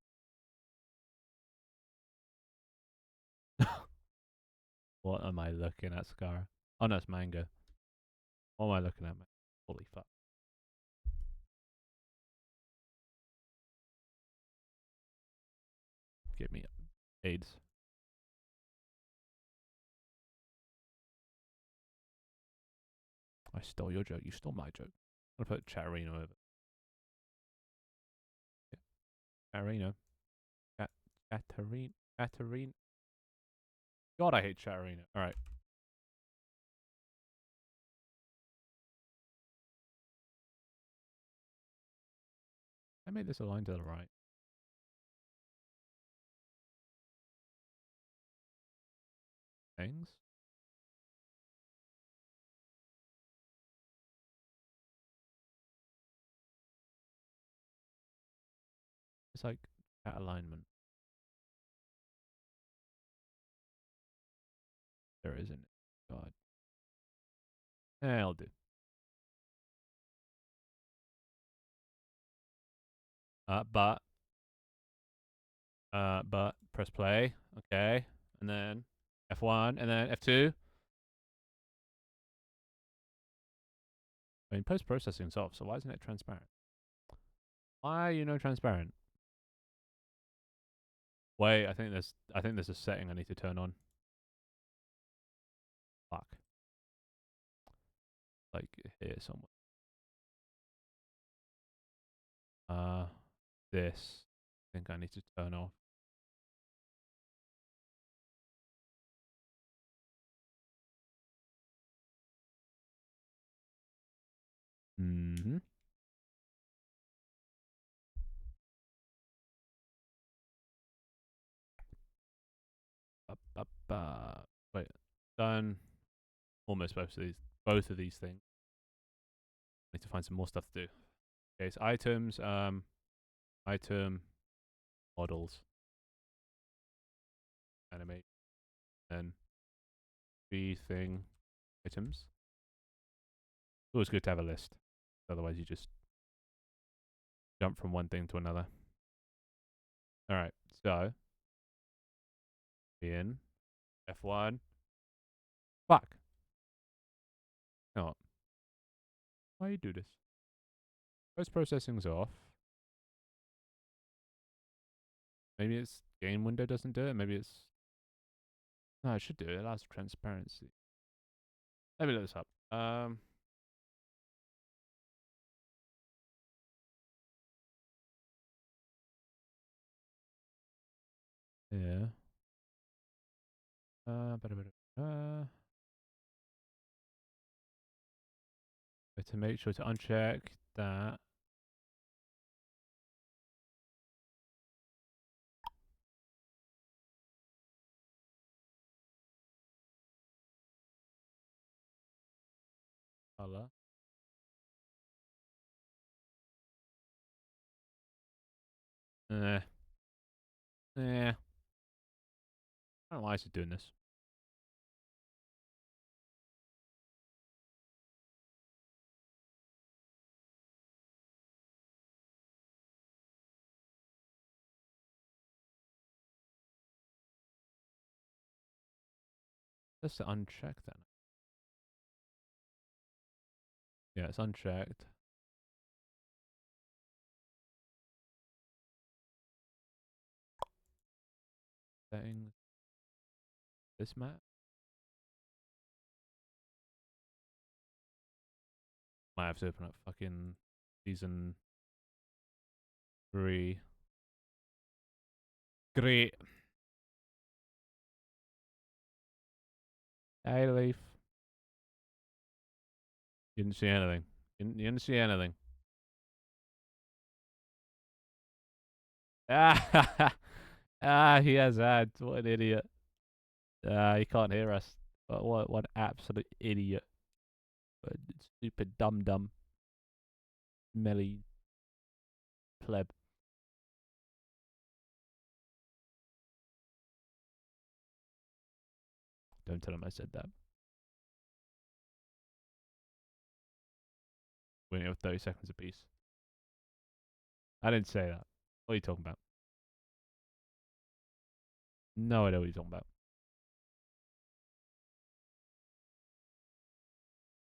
What am I looking at, Scar? Oh no, it's Mango. What am I looking at, man? Holy fuck. Give me AIDS. I stole your joke. You stole my joke. I'm gonna put Chatterino over. Chatterino. Chatterino. God, I hate Chatterino. Alright. I made this align to the right. Things. It's like chat alignment. There isn't. God. Yeah, I'll do. But press play. Okay. And then F1 and then F2. I mean, post processing is off, so why isn't it transparent? Why are you no transparent? Wait, I think there's a setting I need to turn on. Fuck. Like here somewhere. This. I think I need to turn off. Mm-hmm. Wait, done. Almost both of these things. Need to find some more stuff to do. Okay, so items, item, models, animate, then thing, items. It's always good to have a list. Otherwise, you just jump from one thing to another. All right, so in F1. Fuck. No. Why you do this? Post processing's off. Maybe it's game window doesn't do it. Maybe it's no, it should do it. It allows transparency. Let me look this up. Yeah. To make sure to uncheck that. Color. I don't know why is it doing this. Let's uncheck then. Yeah, it's unchecked. Settings. This map? Might have to open up fucking season 3. Great. Hey, Leaf. You didn't see anything. You didn't see anything. Ah, he has ads. What an idiot. He can't hear us. What absolute idiot. What stupid dum-dum. Smelly pleb. Don't tell him I said that. We only have 30 seconds apiece. I didn't say that. What are you talking about? No idea what you're talking about.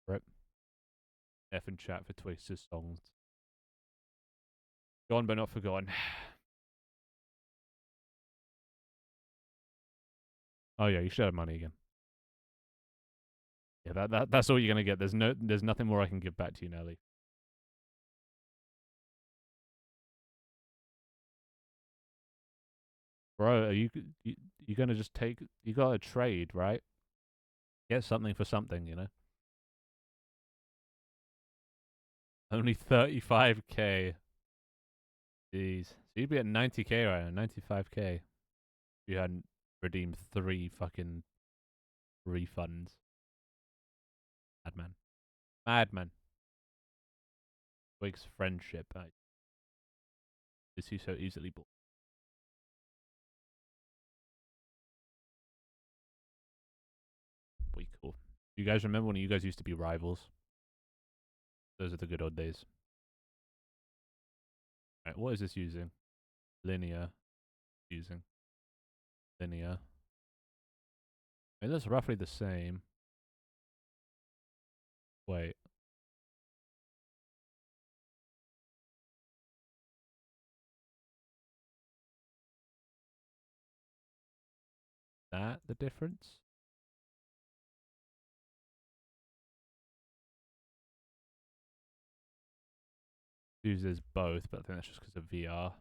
Rip. F and chat for Twister's songs. Gone but not forgotten. Oh yeah, you should have money again. Yeah, that's all you're gonna get. There's nothing more I can give back to you, Nelly. Bro, are you gonna just take? You gotta trade, right? Get something for something, you know. Only 35k. Jeez, so you'd be at 90k right now, 95k. If you hadn't redeemed 3 fucking refunds. Madman. Madman. Twigs friendship. Is he so easily bought? Way cool. You guys remember when you guys used to be rivals? Those are the good old days. Right, what is this using? Linear. Using. Linear. I mean, that's roughly the same. Wait. That the difference? Uses both, but I think that's just because of VR.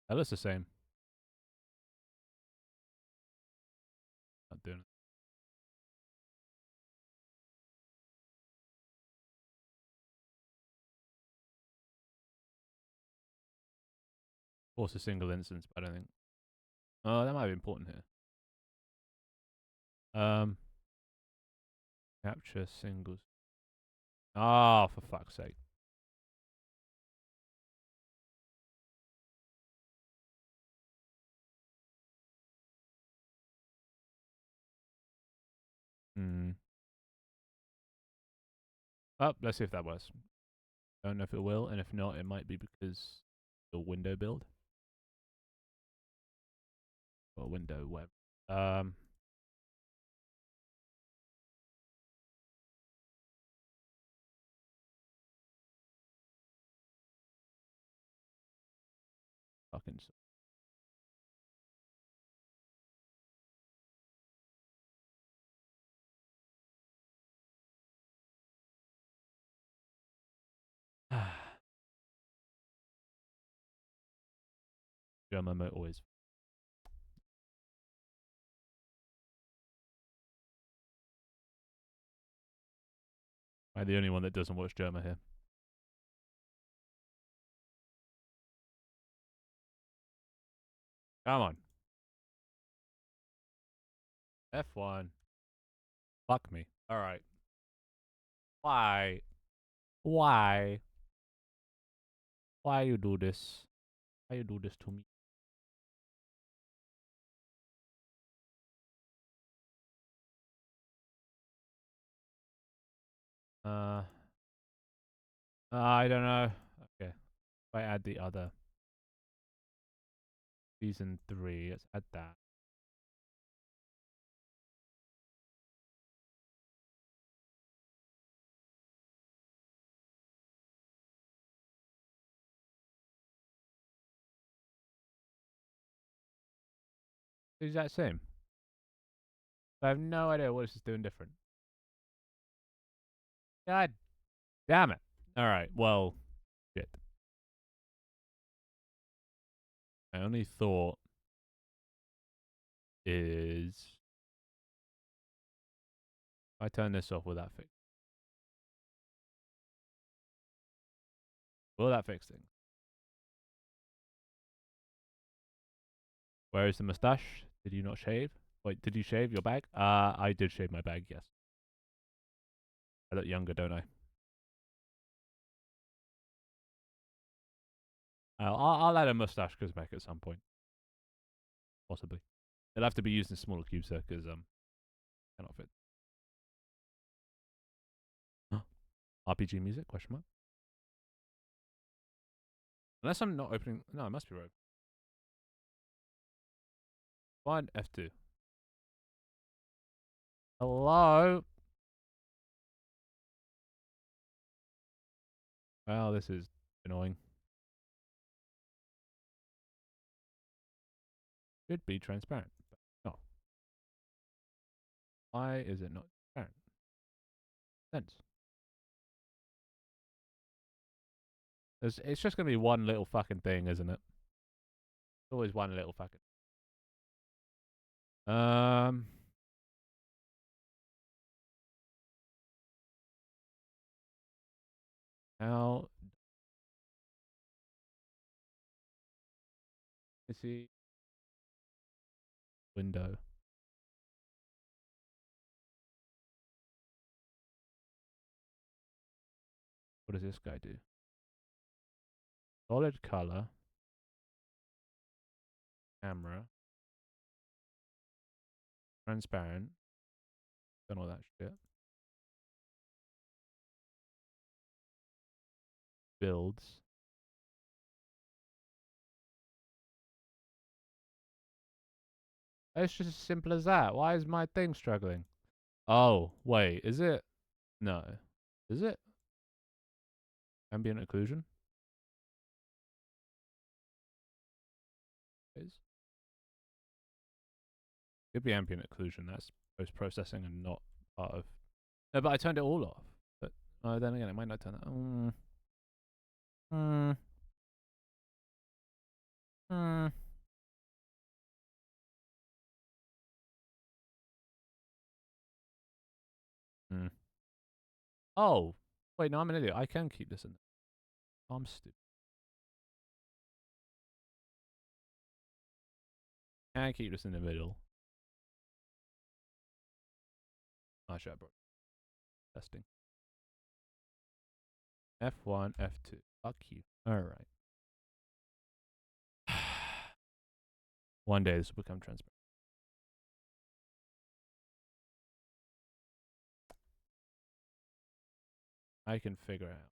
That looks the same. Not doing it. Also single instance, but I don't think. Oh, that might be important here. Capture singles. Oh, for fuck's sake. Oh, let's see if that works. Don't know if it will, and if not, it might be because the window build. Or window web. Fucking. German mode always. Am I the only one that doesn't watch German here? Come on. F1. Fuck me. Alright. Why? Why? Why you do this? Why you do this to me? I don't know. Okay. If I add the other season 3, let's add that. The exact same. I have no idea what this is doing different. God damn it. Alright, well, shit. My only thought is if I turn this off, will that fix? Will that fix things? Where is the mustache? Did you not shave? Wait, did you shave your bag? I did shave my bag, yes. I look younger, don't I? I'll add a mustache cosmetic at some point. Possibly. It'll have to be used in smaller cubes though, because cannot fit. RPG music? Question mark. Unless I'm not opening. No, it must be right. Find F2. Hello. Well, this is annoying. Should be transparent, but no. Why is it not transparent? Sense. It's just gonna be one little fucking thing, isn't it? It's always one little fucking. How? Let's see. Window. What does this guy do? Solid color. Camera. Transparent. Done all that shit. Builds. It's just as simple as that. Why is my thing struggling? Oh, wait. Is it? No. Is it? Ambient occlusion? Is? Could be ambient occlusion. That's post processing and not part of. No, but I turned it all off. But then again, it might not turn that. Oh, wait, no, I'm an idiot. I can keep this in there. I'm stupid. Can keep this in the middle. Oh, shit, bro. Testing. F1, F2. Fuck you. Alright. One day this will become transparent. I can figure out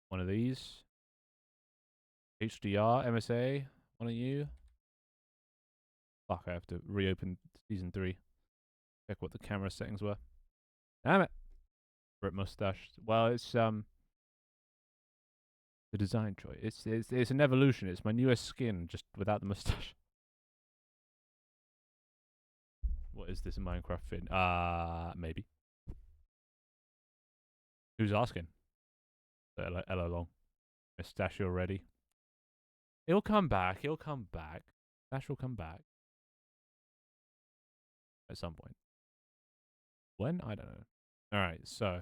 one of these. HDR, MSA, one of you. Fuck, I have to reopen season 3. Check what the camera settings were. Damn it. Rip mustache. Well, it's the design choice. It's an evolution. It's my newest skin, just without the mustache. What is this Minecraft fin? Maybe. Who's asking? Hello long. Mustachio ready. He'll come back. He'll come back. Dash will come back. At some point. When? I don't know. Alright, so.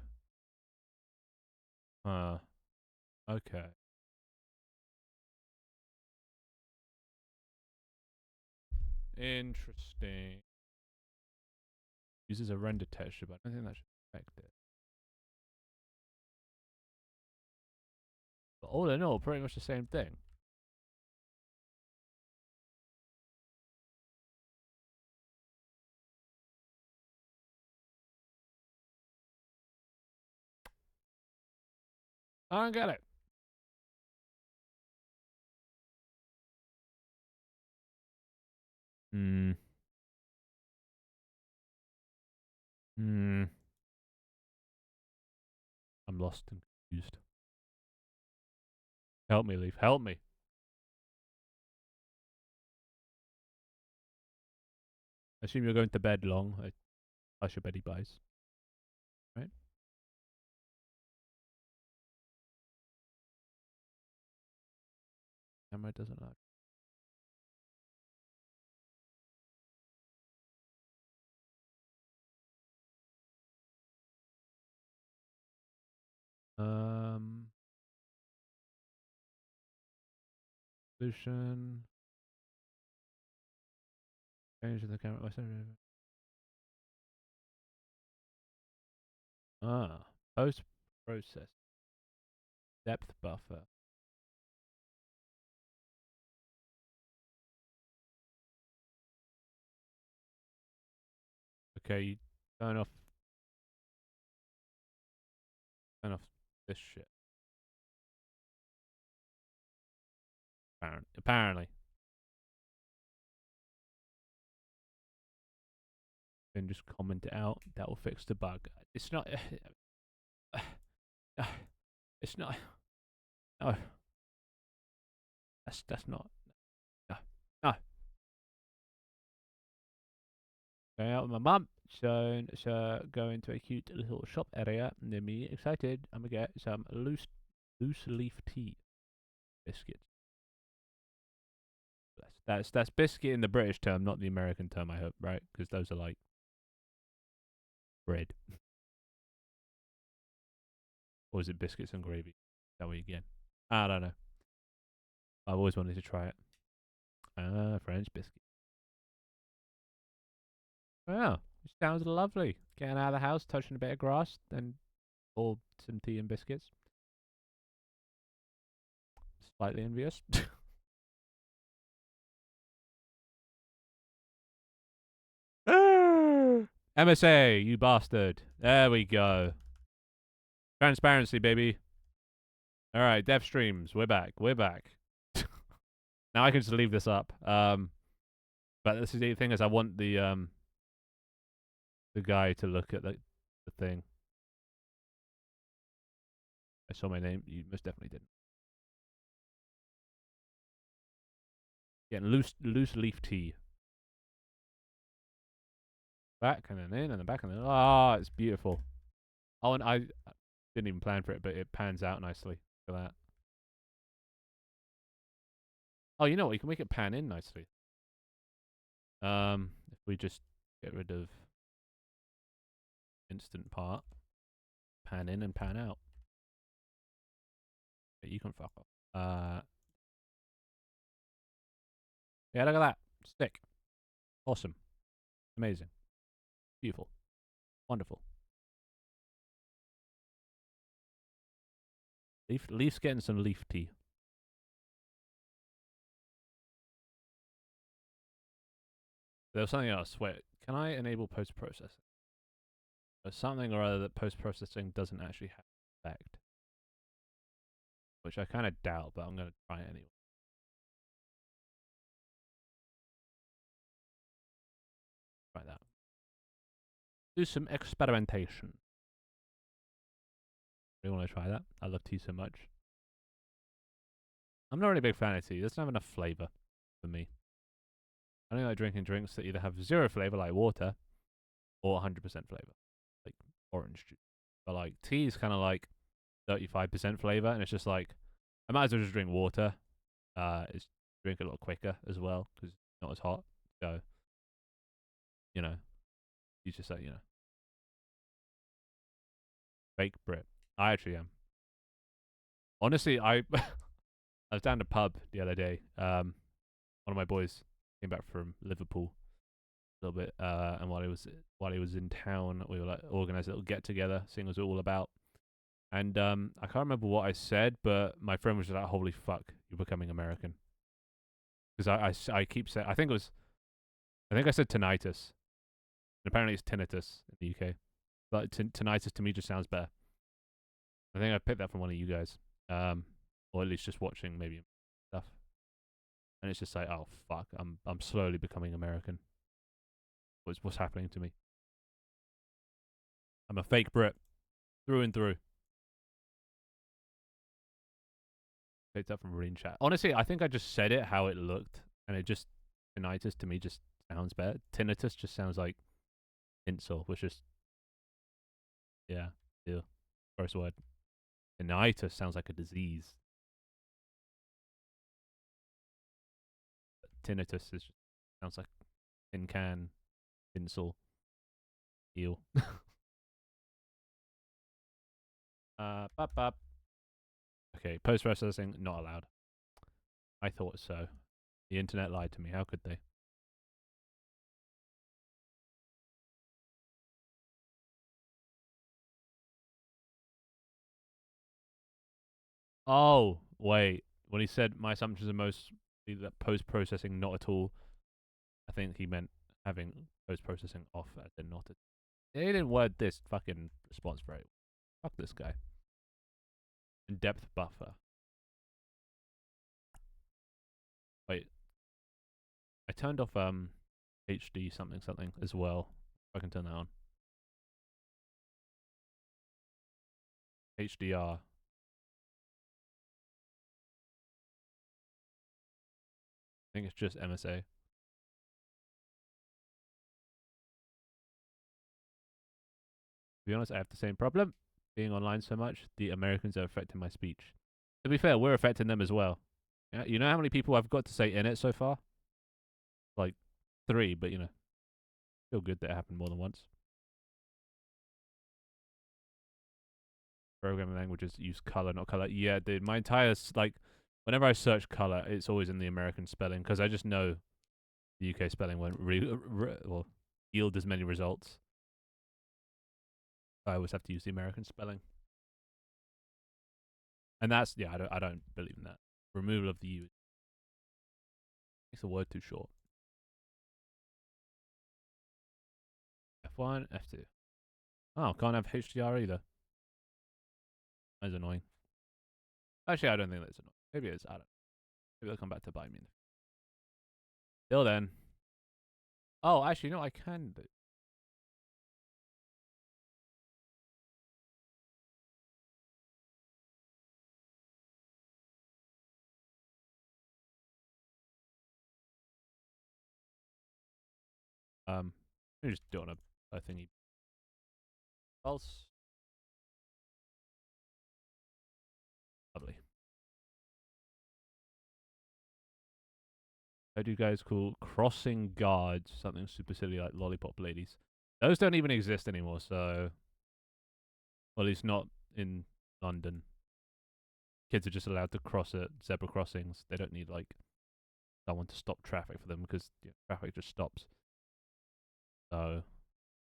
Okay. Interesting. Uses a render texture, but I don't think that should affect it. But all in all, pretty much the same thing. I don't get it. Hmm. Hmm. I'm lost and confused. Help me, Leaf. Help me. I assume you're going to bed long. Hush your beddy buys. Right? Camera doesn't like. Solution. Change the camera. Post process. Depth buffer. Okay, you turn off this shit. Apparently. Then just comment it out. That will fix the bug. It's not. It's not. No. That's not. No. No. Going out with my mum. So go into a cute little shop area near me. Excited. I'm gonna get some loose leaf tea biscuits. That's biscuit in the British term, not the American term. I hope, right? Because those are like bread. Or is it biscuits and gravy? That way again. I don't know. I've always wanted to try it. French biscuit. Wow, it sounds lovely. Getting out of the house, touching a bit of grass, and or some tea and biscuits. Slightly envious. MSA, you bastard. There we go. Transparency, baby. All right, dev streams. We're back. We're back. Now I can just leave this up. But this is the thing is I want the guy to look at the thing. I saw my name. You most definitely didn't. Getting loose leaf tea. Back and then in and then back and then. Ah, it's beautiful. Oh, and I didn't even plan for it, but it pans out nicely. Look at that. Oh, you know what? You can make it pan in nicely. If we just get rid of instant part, pan in and pan out. But you can fuck off. Yeah, look at that. Stick. Awesome. Amazing. Beautiful. Wonderful. Leaf's getting some leaf tea. There was something else. Wait, can I enable post-processing? There's something or other that post-processing doesn't actually have effect. Which I kind of doubt, but I'm going to try it anyway. Try that. Do some experimentation. You want to try that? I love tea so much. I'm not really a big fan of tea. It doesn't have enough flavour for me. I don't like drinking drinks that either have zero flavour, like water, or 100% flavour, like orange juice. But like tea is kind of like 35% flavour, and it's just like I might as well just drink water. It's drink a lot quicker as well because it's not as hot. So, you know, you just say, fake Brit. I actually am. Honestly, I was down to pub the other day. One of my boys came back from Liverpool a little bit, and while he was in town, we were like organised a little get together, seeing what it was all about. And I can't remember what I said, but my friend was just like, "Holy fuck, you're becoming American." Because I keep saying, I think I said tinnitus, and apparently it's tinnitus in the UK, but tinnitus to me just sounds better. I think I picked that from one of you guys, or at least just watching maybe stuff. And it's just like, oh fuck, I'm slowly becoming American. What's happening to me? I'm a fake Brit, through and through. Picked up from Marine Chat. Honestly, I think I just said it how it looked, and it just tinnitus to me just sounds better. Tinnitus just sounds like tinsel, which is yeah, first word. Tinnitus sounds like a disease. Tinnitus is sounds like tin can, tinsel, eel. Bop bop. Okay, post processing not allowed. I thought so. The internet lied to me. How could they? Oh wait, when he said my assumptions are most that post processing not at all, I think he meant having post processing off as in not. They didn't word this fucking response very well. Fuck this guy. In depth buffer. Wait, I turned off HD something something as well. I can turn that on. HDR. I think it's just MSA. To be honest, I have the same problem. Being online so much, the Americans are affecting my speech. To be fair, we're affecting them as well. Yeah, you know how many people I've got to say in it so far? Like 3, but you know, feel good that it happened more than once. Programming languages use color, not color. Yeah, dude, my entire like, whenever I search color, it's always in the American spelling because I just know the UK spelling won't well, yield as many results. I always have to use the American spelling, and that's yeah. I don't believe in that. Removal of the U makes the word too short. F1, F2. Oh, can't have HDR either. That's annoying. Actually, I don't think that's annoying. Maybe it is. I don't know. Maybe they'll come back to bite me. Till then. Oh, actually, no, I can do. Let me just do it on a thingy. Pulse. Lovely. How do you guys call crossing guards something super silly like lollipop ladies? Those don't even exist anymore, so. Well, at least not in London. Kids are just allowed to cross at zebra crossings. They don't need, like, someone to stop traffic for them because traffic just stops. So.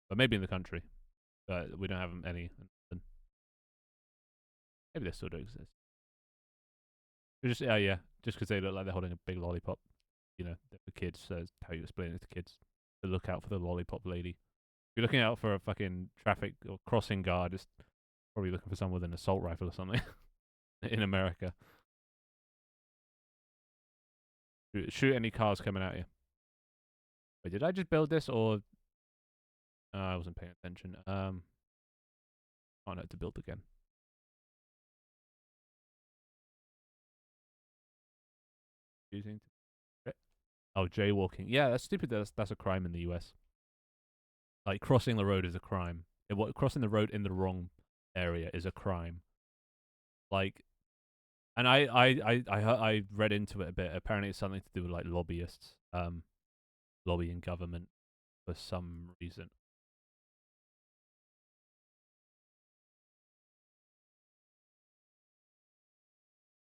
But maybe in the country. But we don't have any. Maybe they still do exist. Just yeah, just because they look like they're holding a big lollipop. You know, the kids. So how you explain it to kids. To look out for the lollipop lady. If you're looking out for a fucking traffic or crossing guard, it's probably looking for someone with an assault rifle or something. In America. Shoot any cars coming at you. Wait, did I just build this or I wasn't paying attention. Oh no, to build again. Using oh, jaywalking. Yeah, that's stupid. That's a crime in the US. Like crossing the road is a crime. Crossing the road in the wrong area is a crime. Like, and I read into it a bit. Apparently, it's something to do with like lobbyists, lobbying government for some reason.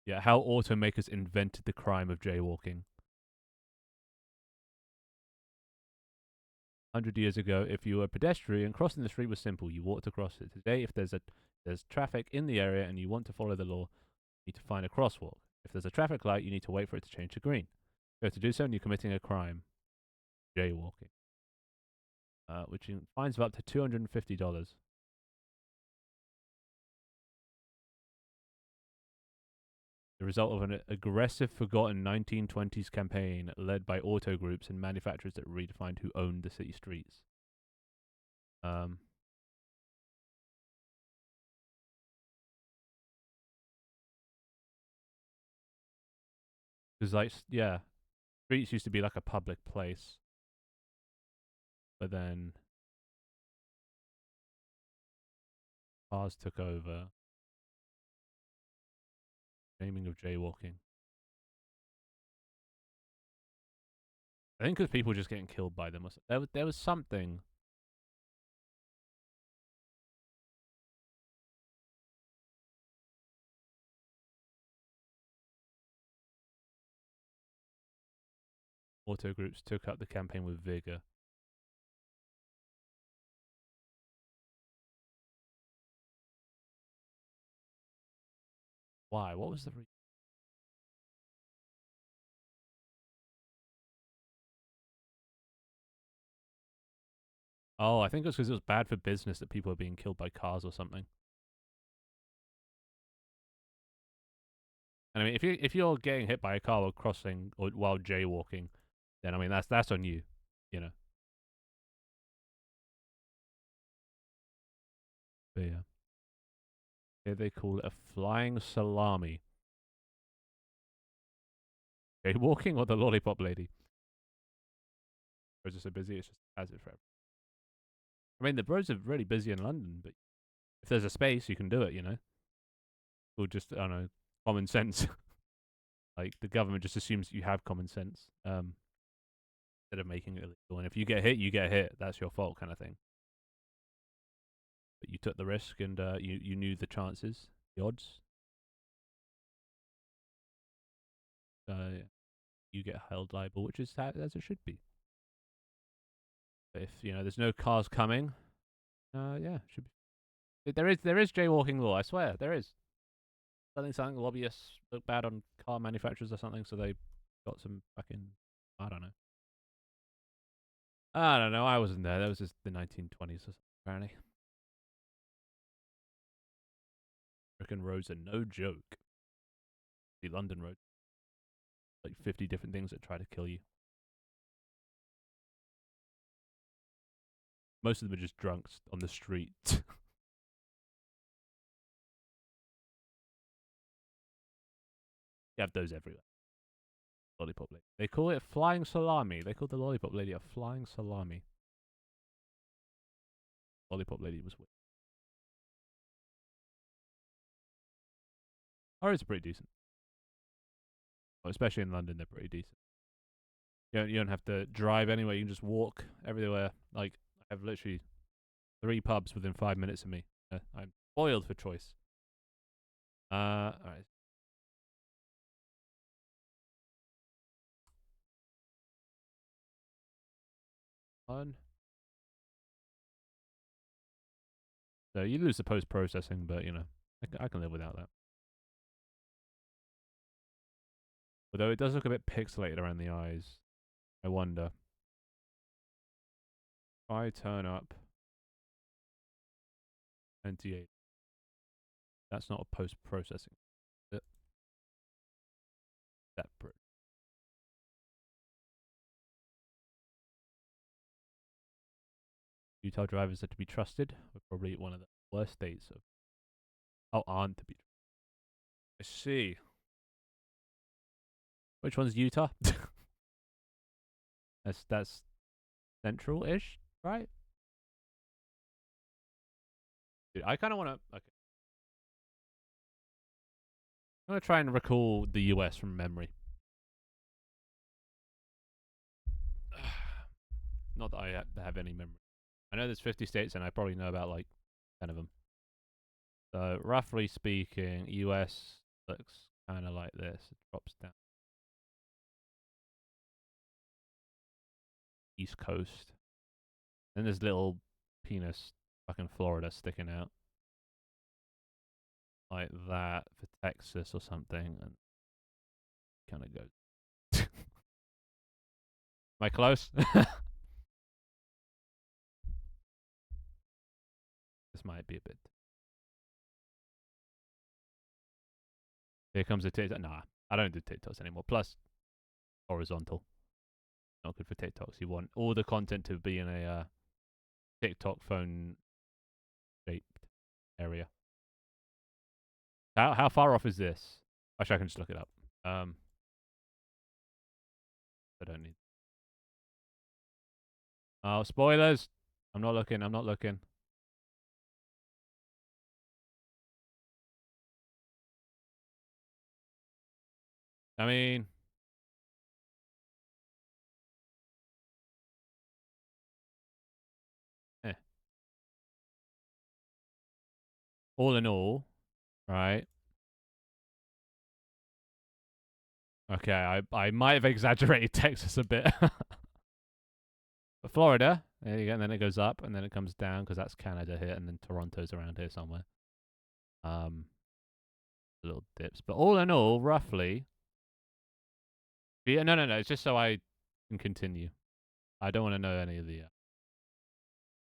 Yeah, how automakers invented the crime of jaywalking. 100 years ago, if you were a pedestrian, crossing the street was simple. You walked across it. Today, if there's traffic in the area and you want to follow the law, you need to find a crosswalk. If there's a traffic light, you need to wait for it to change to green. If to do so, and you're committing a crime, jaywalking, which fines of up to $250. the result of an aggressive, forgotten 1920s campaign led by auto groups and manufacturers that redefined who owned the city streets. Because, like, yeah, streets used to be like a public place, but then cars took over. Naming of jaywalking. I think because people were just getting killed by them. There was something. Auto groups took up the campaign with vigor. Why? What was the reason? Oh, I think it was because it was bad for business that people were being killed by cars or something. And I mean, if you're getting hit by a car while crossing or while jaywalking, then I mean that's on you, you know. But yeah, here they call it a flying salami. Jaywalking or the lollipop lady? Or is it so busy? It's just as it forever. I mean, the roads are really busy in London, but if there's a space, you can do it, you know. Or just I don't know, common sense. Like the government just assumes you have common sense, instead of making it illegal. And if you get hit, you get hit. That's your fault, kind of thing. But you took the risk, and you knew the chances, the odds. You get held liable, which is as it should be. But if there's no cars coming, yeah, should be. There is jaywalking law. I swear there is. Something lobbyists look bad on car manufacturers or something, so they got some fucking I don't know. I don't know. I wasn't there. That was just the 1920s, apparently. American roads are no joke. The London road, like 50 different things that try to kill you. Most of them are just drunks on the street. You have those everywhere. Lollipop lady. They call it flying salami. They call the lollipop lady a flying salami. Lollipop lady was weird. Our roads are pretty decent. Well, especially in London, they're pretty decent. You don't have to drive anywhere. You can just walk everywhere. Like, I have literally 3 pubs within 5 minutes of me. I'm spoiled for choice. Alright. Fun. So you lose the post-processing, but, I can live without that. Although it does look a bit pixelated around the eyes. I wonder. If I turn up 28. That's not a post-processing. Separate. Utah drivers are to be trusted. We're probably one of the worst states of. Oh, aren't to be. I see. Which one's Utah? that's central-ish, right? Dude, I kind of want to. Okay. I'm gonna try and recall the US from memory. Not that I have any memory. I know there's 50 states, and I probably know about like 10 of them. So roughly speaking, US looks kind of like this. It drops down. East Coast. Then there's little penis fucking Florida sticking out. Like that for Texas or something. And kind of goes. Am I close? This might be a bit. Here comes the TikTok. Nah, I don't do TikToks anymore. Plus, horizontal. Not good for TikToks. You want all the content to be in a TikTok phone shaped area. How far off is this? Actually, I can just look it up. I don't need. Oh, spoilers! I'm not looking. I'm not looking. I mean, eh. All in all, right? Okay, I might have exaggerated Texas a bit. But Florida, there you go, and then it goes up, and then it comes down because that's Canada here, and then Toronto's around here somewhere. Little dips, but all in all, roughly. Yeah, no. It's just so I can continue. I don't want to know any of the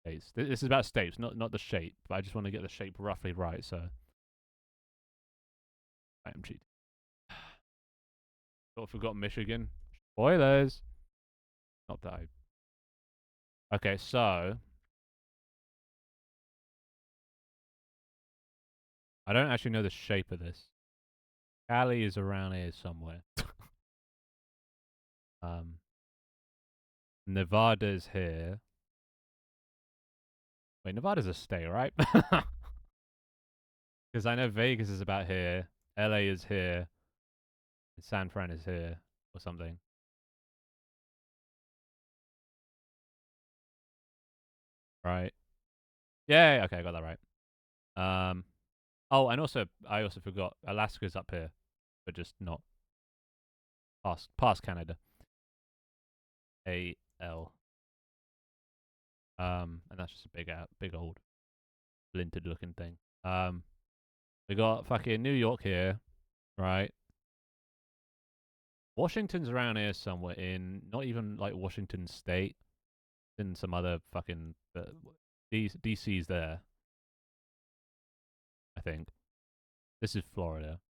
states. This is about states, not the shape. But I just want to get the shape roughly right. So I'm cheating. Sort of forgot Michigan. Spoilers. Not that I. Okay, so I don't actually know the shape of this. Cali is around here somewhere. Nevada is here. Wait, Nevada's a state, right? Because I know Vegas is about here, LA is here, and San Fran is here, or something. Right? Yeah, okay, I got that right. Oh, and also I also forgot Alaska's up here, but just not past Canada. AL. And that's just a big old splintered looking thing. We got fucking New York here, right? Washington's around here somewhere in not even like Washington State, in some other fucking DC's there. I think this is Florida.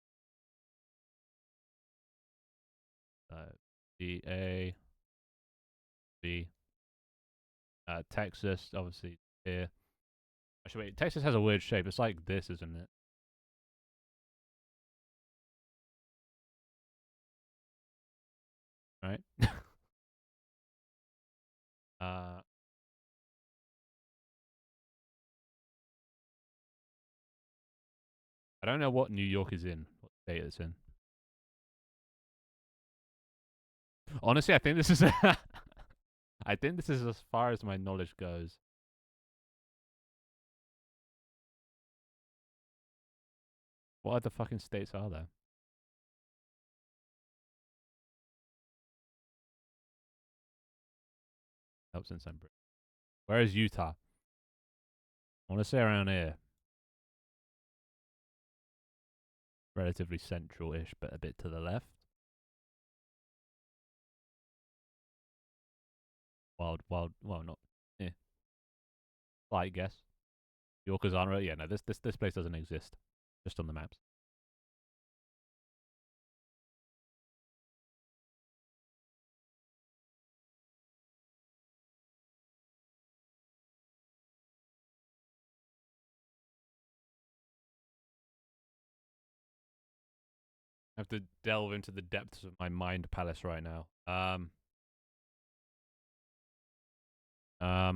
D A B. Texas, obviously here. Actually, wait, Texas has a weird shape. It's like this, isn't it? Right? uh, I don't know what New York is in, what state it's in. Honestly, I think this is I think this is as far as my knowledge goes. What other fucking states are there? Helps in some. Where is Utah? I want to say around here. Relatively central-ish, but a bit to the left. Wild, well, not. Yeah. Slight guess. Yorkers aren't. Yeah, no, this place doesn't exist. Just on the maps. I have to delve into the depths of my mind palace right now. Um, I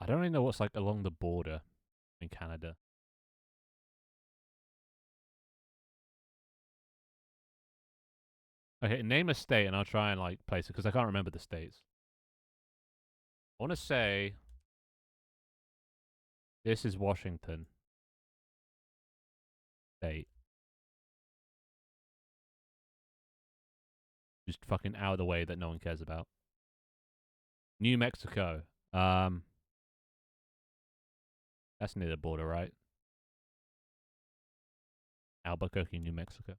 don't really know what's like along the border in Canada. Okay, name a state and I'll try and like place it because I can't remember the states. I want to say this is Washington State. Just fucking out of the way that no one cares about. New Mexico. That's near the border, right? Albuquerque, New Mexico.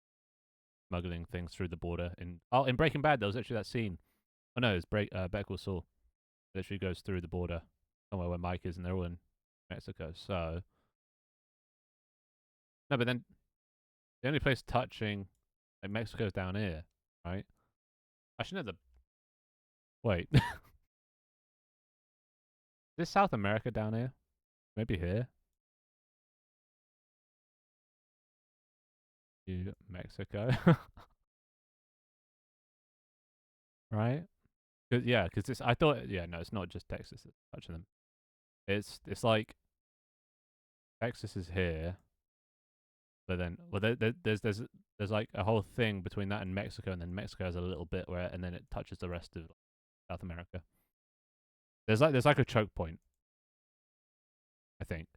Smuggling things through the border. In Breaking Bad, there was actually that scene. Oh no, it's Better Call Saul. Literally goes through the border somewhere where Mike is, and they're all in Mexico. So no, but then the only place touching like Mexico's down here, right? I should know the. Wait, is this South America down here? Maybe here. New Mexico, right? Yeah, because this. I thought. Yeah, no, it's not just Texas that's touching them. It's like Texas is here, but then there's like a whole thing between that and Mexico, and then Mexico has a little bit where, and then it touches the rest of South America. There's like a choke point, I think,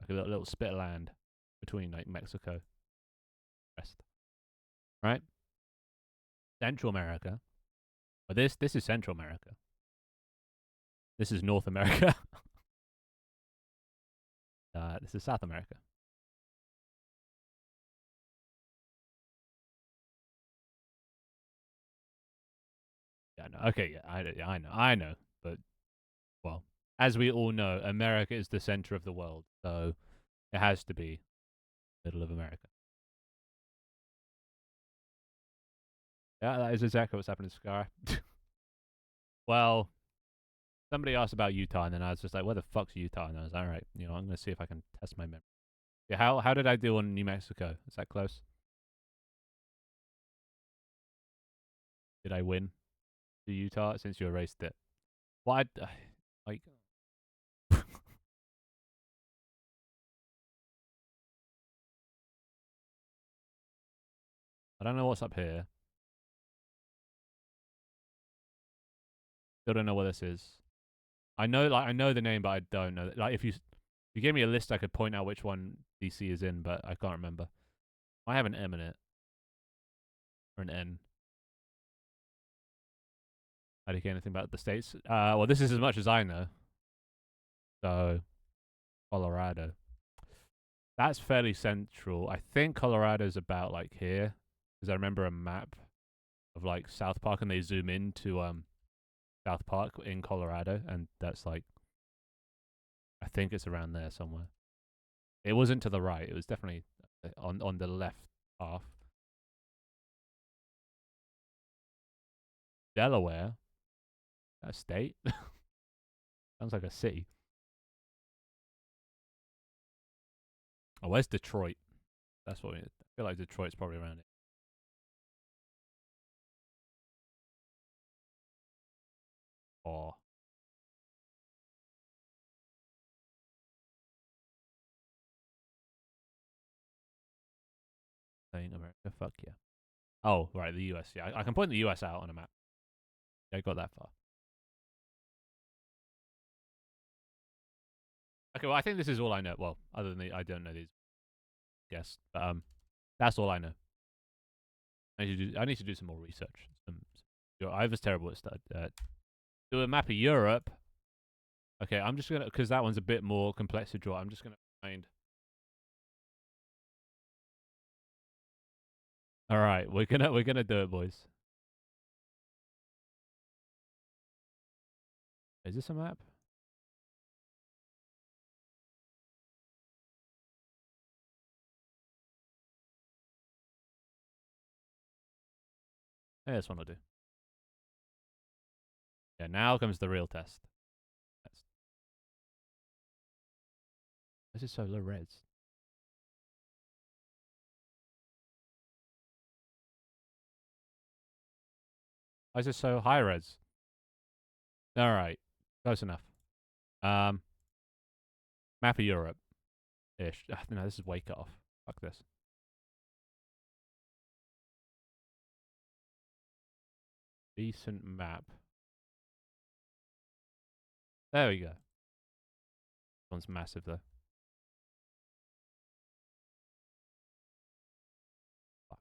like a little spit of land between like Mexico, rest, right? Central America. But this is Central America. This is North America. This is South America. Yeah, no. Okay, yeah, I know. But well, as we all know, America is the center of the world, so it has to be middle of America. Yeah, that is exactly what's happening to Sky. Well, somebody asked about Utah, and then I was just like, "Where the fuck's Utah?" And I was like, all right, I'm gonna see if I can test my memory. Yeah, how did I do on New Mexico? Is that close? Did I win to Utah since you erased it? Why? Like, I don't know what's up here. Still don't know what this is. I know the name, but I don't know. Like, if you gave me a list, I could point out which one DC is in, but I can't remember. I have an M in it or an N. How do you get anything about the states? Well, this is as much as I know. So, Colorado. That's fairly central. I think Colorado's about like here, because I remember a map of like South Park, and they zoom into South Park in Colorado, and that's like, I think it's around there somewhere. It wasn't to the right. It was definitely on the left half. Delaware, a state. Sounds like a city. Oh, where's Detroit? That's what I feel like. Detroit's probably around it. Or saying America. Fuck yeah. Oh, right, the US. Yeah, I can point the US out on a map. Yeah, I got that far. Okay, well, I think this is all I know. Well, other than I don't know these. Yes, but that's all I know. I need to do some more research. I was terrible at do a map of Europe. Okay, I'm just gonna, because that one's a bit more complex to draw. I'm just gonna find. All right, we're gonna do it, boys. Is this a map? Yeah, this one will do. Yeah, now comes the real test. This is so low res. Why is this so high res? All right, close enough. Um, Map of Europe ish. No, this is way cut off. Fuck this. Decent map. There we go. This one's massive though. Fuck.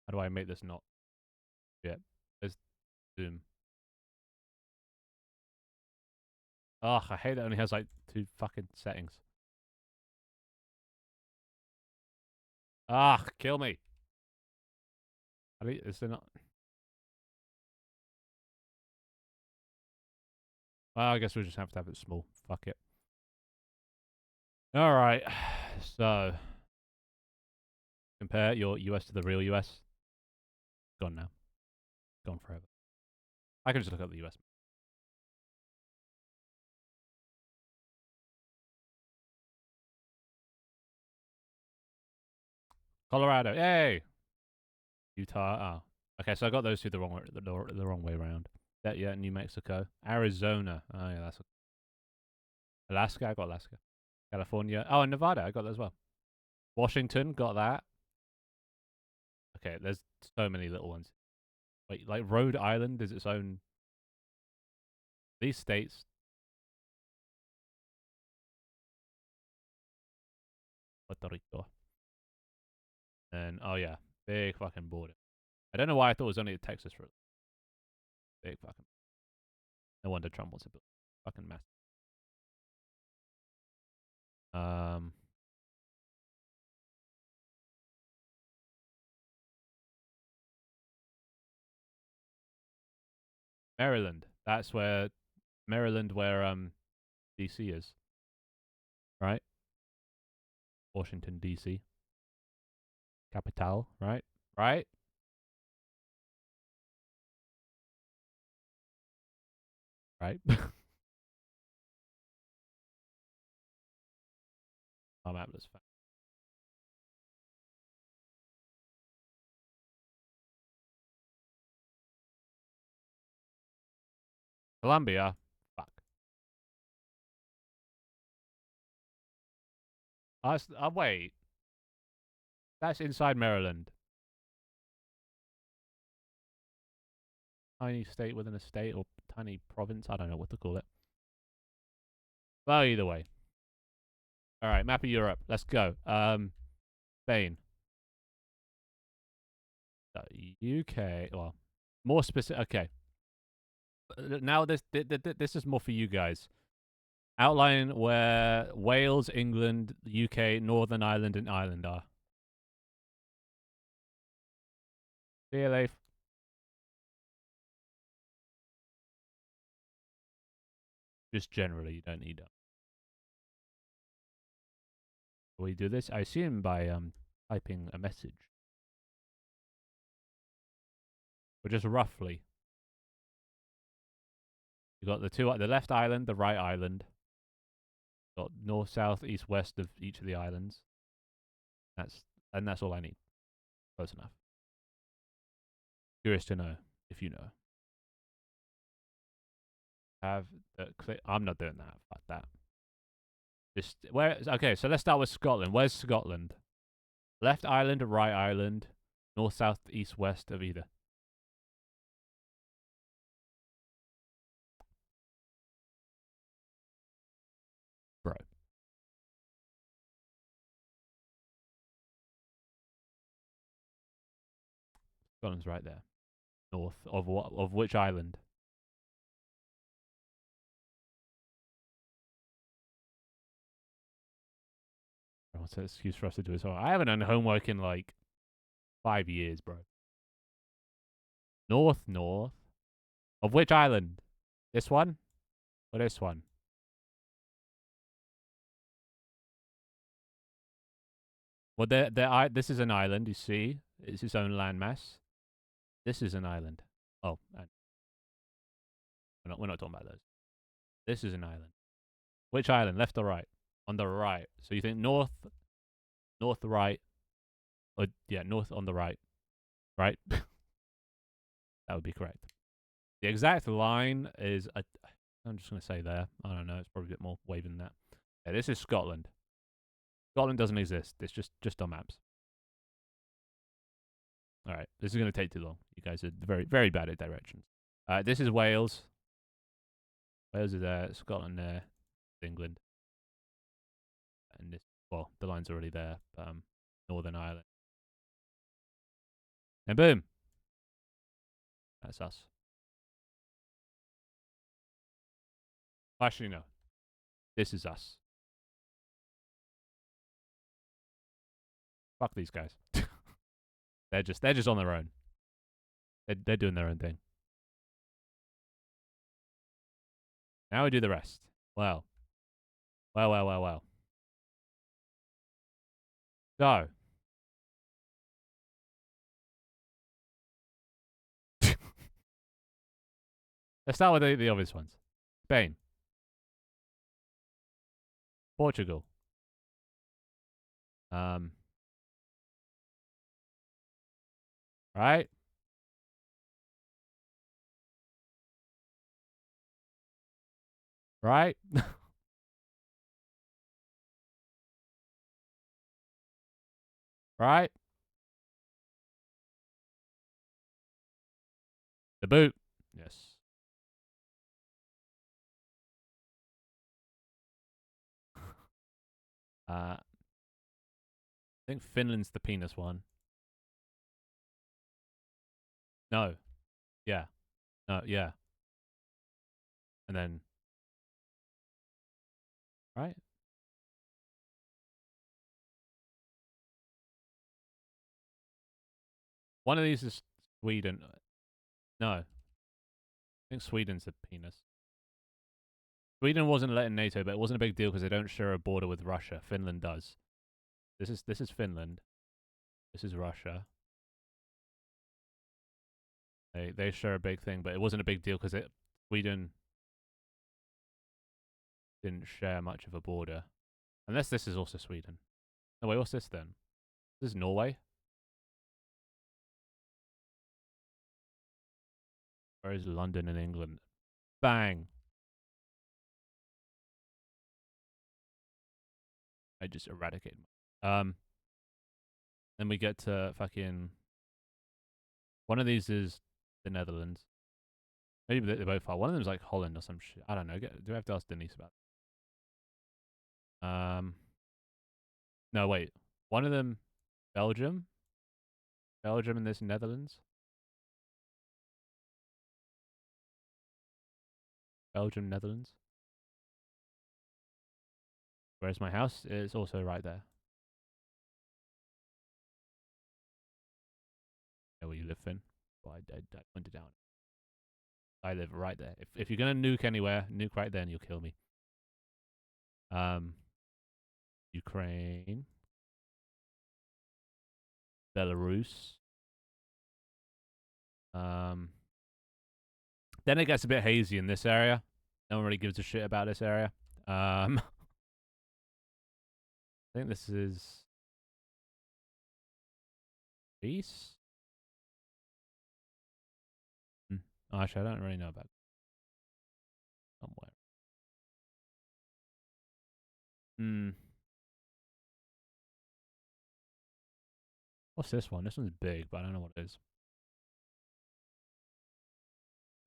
How do I make this not? Yeah, there's zoom. Ugh, I hate it only has like 2 fucking settings. Ugh, kill me. Is there not? Well, I guess we'll just have to have it small. Fuck it. All right. So compare your US to the real US. Gone now. Gone forever. I can just look up the US. Colorado. Yay. Utah. Oh. Okay, so I got those two the wrong way around. Yeah, New Mexico. Arizona. Oh yeah, that's Alaska. I got Alaska. California. Oh, and Nevada. I got that as well. Washington. Got that. Okay, there's so many little ones. Wait, like Rhode Island is its own. These states. Puerto Rico. And oh yeah, big fucking border. I don't know why I thought it was only Texas for big fucking. No wonder Trump wants to build fucking mess. Um, Maryland. That's where Maryland, where DC is, right? Washington DC, capital, right? Right? Right? I'm Atlas fan. Columbia. Fuck. Wait. That's inside Maryland. Tiny state within a state or tiny province. I don't know what to call it. Well, either way. All right, map of Europe. Let's go. Spain. UK. Well, more specific. Okay. Now this is more for you guys. Outline where Wales, England, UK, Northern Ireland, and Ireland are. See you, Leif. Just generally, you don't need that. We do this. I assume by typing a message, or just roughly. You got the left island, the right island. Got north, south, east, west of each of the islands. That's all I need. Close enough. Curious to know if you know. Have the click. I'm not doing that. Fuck that. Just where? Okay, so let's start with Scotland. Where's Scotland? Left island, right island, north, south, east, west of either. Bro. Scotland's right there. North of what? Of which island? What's an excuse for us to do this? I haven't done homework in like 5 years, bro. North. Of which island? This one? Or this one? Well, this is an island, you see. It's its own landmass. This is an island. Oh, we're not talking about those. This is an island. Which island? Left or right? On the right. So you think north, right, or yeah, north on the right, right? That would be correct. The exact line is I'm just gonna say there. I don't know. It's probably a bit more wavy than that. Yeah, this is Scotland. Scotland doesn't exist. It's just on maps. All right, this is gonna take too long. You guys are very very bad at directions. This is Wales. Wales is there. Scotland there. England. And this, well, the line's already there. Northern Ireland. And boom. That's us. Actually, no. This is us. Fuck these guys. they're just on their own. They're doing their own thing. Now we do the rest. Well. Well. So. Let's start with the obvious ones. Spain. Portugal. Right? Right? Right? The boot. Yes. I think Finland's the penis one. No. Yeah. No, yeah. And then. Right? One of these is Sweden. No. I think Sweden's the penis. Sweden wasn't let in NATO, but it wasn't a big deal because they don't share a border with Russia. Finland does. This is Finland. This is Russia. They share a big thing, but it wasn't a big deal because Sweden didn't share much of a border. Unless this is also Sweden. No, wait, what's this then? This is Norway? Where is London and England? Bang! I just eradicated. Then we get to fucking. One of these is the Netherlands. Maybe they both are. One of them's like Holland or some shit. I don't know. Do I have to ask Denise about it? No, wait. One of them, Belgium? Belgium and this Netherlands? Belgium, Netherlands? Where's my house? It's also right there. Where you live, Finn? Well, I pointed out. I live right there. If you're gonna nuke anywhere, nuke right there and you'll kill me. Ukraine. Belarus. Then it gets a bit hazy in this area. No one really gives a shit about this area. I think this is Greece. Actually, I don't really know about somewhere. What's this one? This one's big, but I don't know what it is.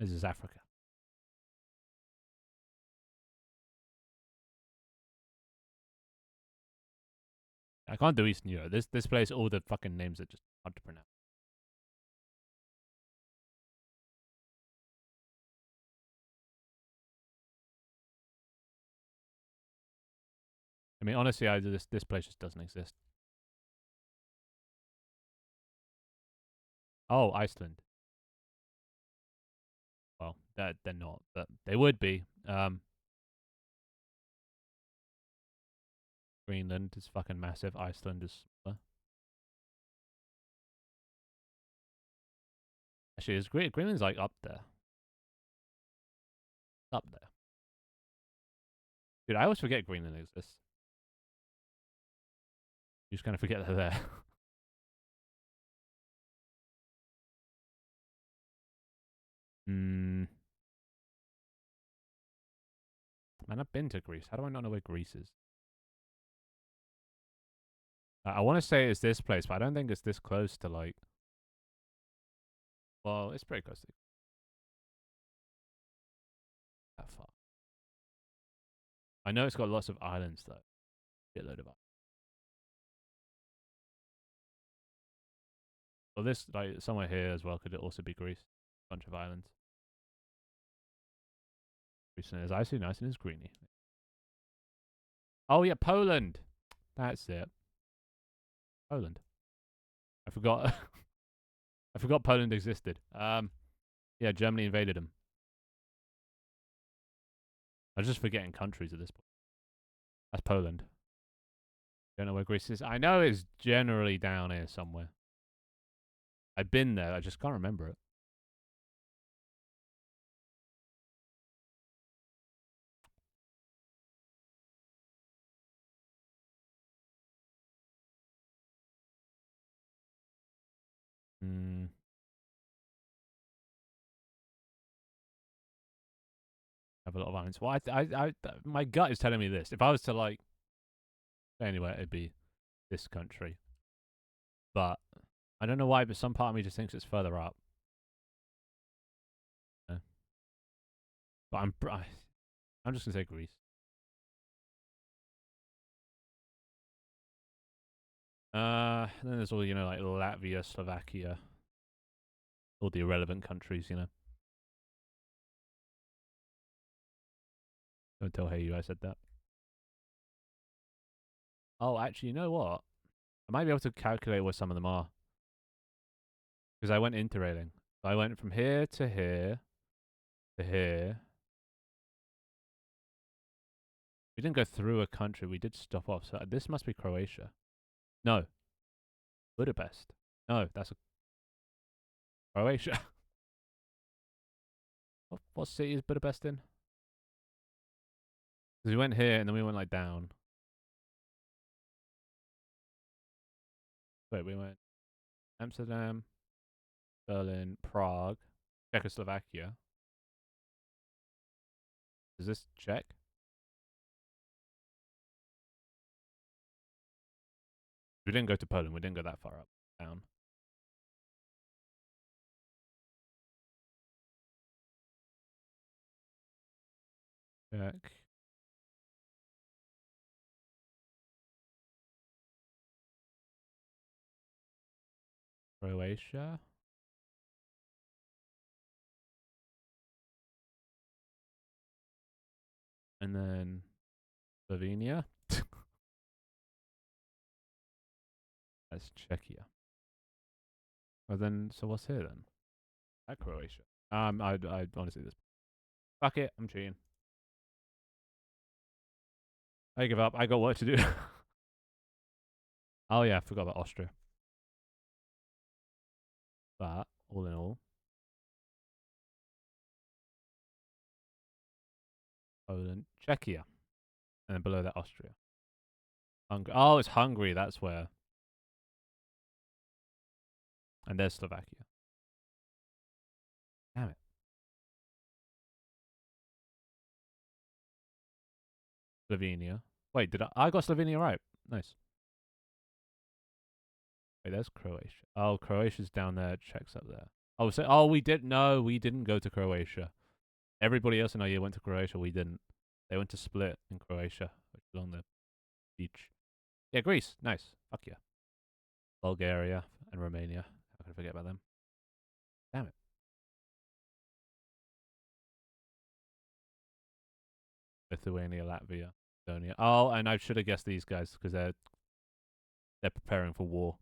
This is Africa. I can't do Eastern Europe. This place, all the fucking names are just hard to pronounce. I mean, honestly, this place just doesn't exist. Oh, Iceland. Well, they're not, but they would be. Greenland is fucking massive. Iceland is smaller. Actually, is Greenland's like up there. Up there. Dude, I always forget Greenland exists. You just kind of forget they're there. Man, I've been to Greece. How do I not know where Greece is? I want to say it's this place, but I don't think it's this close to like. Well, it's pretty close to that far. I know it's got lots of islands though. Shitload of islands. Well, this like somewhere here as well could it also be Greece? Bunch of islands. Greece is icy, nice and it's greeny. Oh yeah, Poland. That's it. Poland. I forgot. I forgot Poland existed. Yeah, Germany invaded them. I'm just forgetting countries at this point. That's Poland. Don't know where Greece is. I know it's generally down here somewhere. I've been there. I just can't remember it. Hmm. Have a lot of islands. Well, my gut is telling me this. If I was to like anywhere, it'd be this country. But I don't know why. But some part of me just thinks it's further up. Yeah. But I'm just gonna say Greece. Then there's all like Latvia, Slovakia, all the irrelevant countries. Don't tell Hey You I said that. Oh, actually, you know what? I might be able to calculate where some of them are. Because I went interrailing. So I went from here to here to here. We didn't go through a country. We did stop off. So this must be Croatia. No. Budapest. No, that's Croatia. What city is Budapest in? Because we went here and then we went like down. Wait, we went Amsterdam, Berlin, Prague, Czechoslovakia. Is this Czech? We didn't go to Poland. We didn't go that far up, down. Czech. Croatia. And then Slovenia. That's Czechia. Well then, so what's here then? At Croatia. I honestly this. Fuck it, I'm cheating. I give up. I got work to do. Oh yeah, I forgot about Austria. But all in all, Poland, Czechia, and then below that Austria. Oh, it's Hungary. That's where. And there's Slovakia. Damn it. Slovenia. Wait, did I got Slovenia right? Nice. Wait, there's Croatia. Oh, Croatia's down there. Czech's up there. We didn't go to Croatia. Everybody else in our year went to Croatia. We didn't. They went to Split in Croatia, which is on the beach. Yeah, Greece. Nice. Fuck yeah. Bulgaria and Romania. How could I forget about them? Damn it. Lithuania, Latvia, Estonia. Oh, and I should have guessed these guys because they're preparing for war.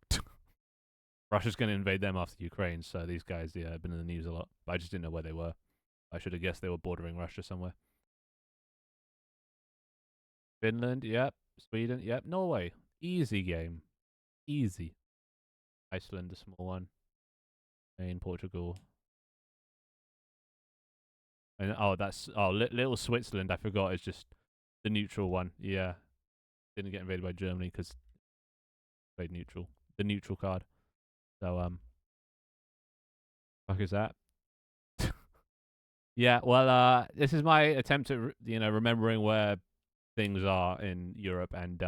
Russia's going to invade them after Ukraine, so these guys, yeah, have been in the news a lot. But I just didn't know where they were. I should have guessed they were bordering Russia somewhere. Finland, yep. Sweden, yep. Norway, easy game. Easy. Iceland, a small one. Spain, Portugal. And little Switzerland. I forgot. It's just the neutral one. Yeah, didn't get invaded by Germany because played neutral. The neutral card. So fuck is that? Yeah. Well, this is my attempt at remembering where things are in Europe, and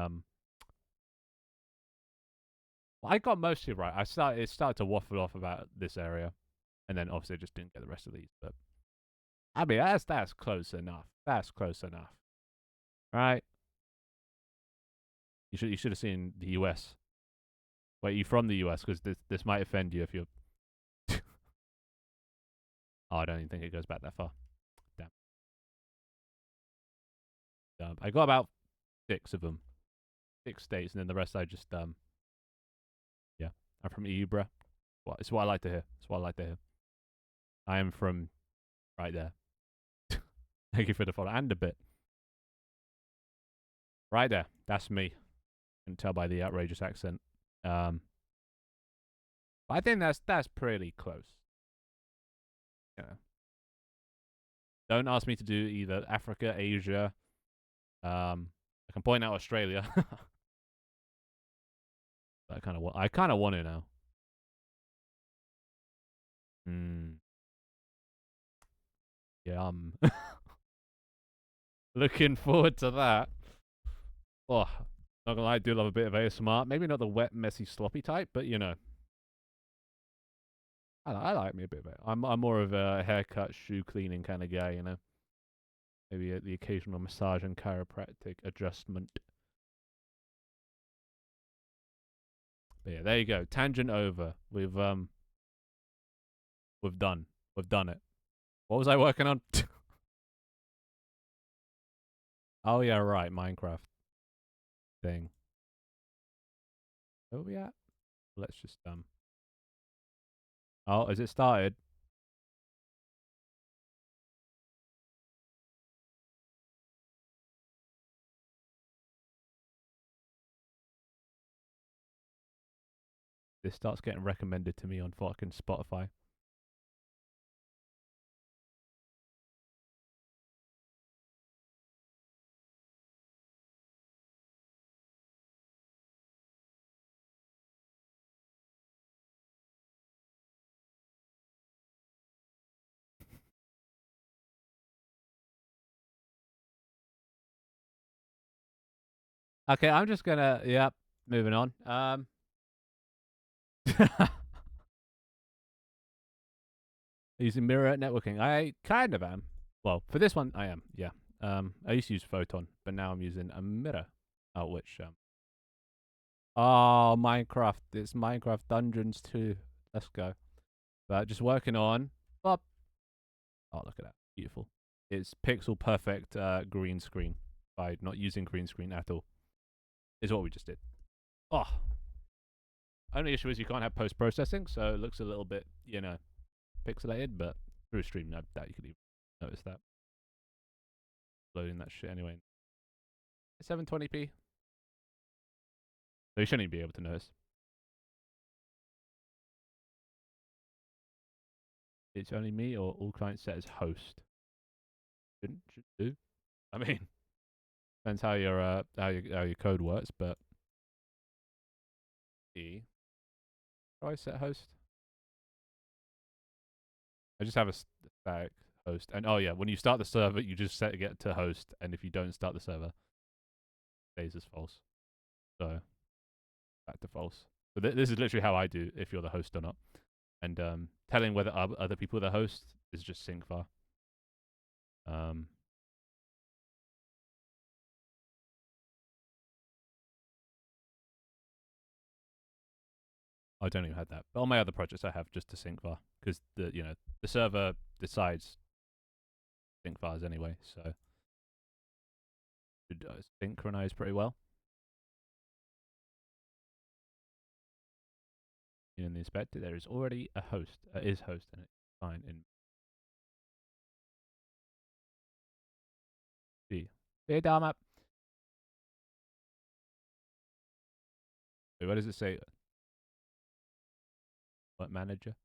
I got mostly right. It started to waffle off about this area, and then obviously I just didn't get the rest of these. But I mean, that's close enough. That's close enough, right? You should have seen the U.S. Wait, you from the US? Because this might offend you if you're. Oh, I don't even think it goes back that far. Damn. I got about 6 of them, 6 states, and then the rest I just yeah. I'm from EU, bruh. Well, it's what I like to hear. It's what I like to hear. I am from right there. Thank you for the follow and a bit. Right there. That's me. You can tell by the outrageous accent. I think that's pretty close. Yeah. Don't ask me to do either Africa, Asia. I can point out Australia. I kind of want to now. Hmm. Yeah, I'm looking forward to that. Oh, not gonna lie, I do love a bit of ASMR. Maybe not the wet, messy, sloppy type, but you know, I like me a bit of it. I'm more of a haircut, shoe cleaning kind of guy, you know. Maybe the occasional massage and chiropractic adjustment. But yeah, there you go. Tangent over. We've done. We've done it. What was I working on? Oh yeah, right, Minecraft thing. Where are we at? Let's just Oh, has it started? This starts getting recommended to me on fucking Spotify. Okay, I'm just gonna yep, moving on. Using mirror networking. I kind of am. Well, for this one, I am. Yeah. I used to use Photon, but now I'm using a mirror. Which oh, Minecraft. It's Minecraft Dungeons 2. Let's go. But just working on. Oh, look at that. Beautiful. It's pixel perfect green screen by not using green screen at all. Is what we just did. Oh, only issue is you can't have post processing, so it looks a little bit, you know, pixelated. But through stream, no doubt you could even notice that. Loading that shit anyway. 720p. So you shouldn't even be able to notice. It's only me or all clients set as host. Should do. I mean, depends how your code works, but E. How do I set host? I just have a static host, and oh yeah, when you start the server, you just set it to host, and if you don't start the server, it stays as false. So back to false. But this is literally how I do if you're the host or not, and telling whether other people are the host is just syncvar. Um, I don't even have that, but on my other projects I have just to syncvar because the server decides syncvars anyway, so it synchronize pretty well. In the inspector, there is already a host, is host, and it's fine in B. Hey, Dharma. Wait, what does it say? What manager?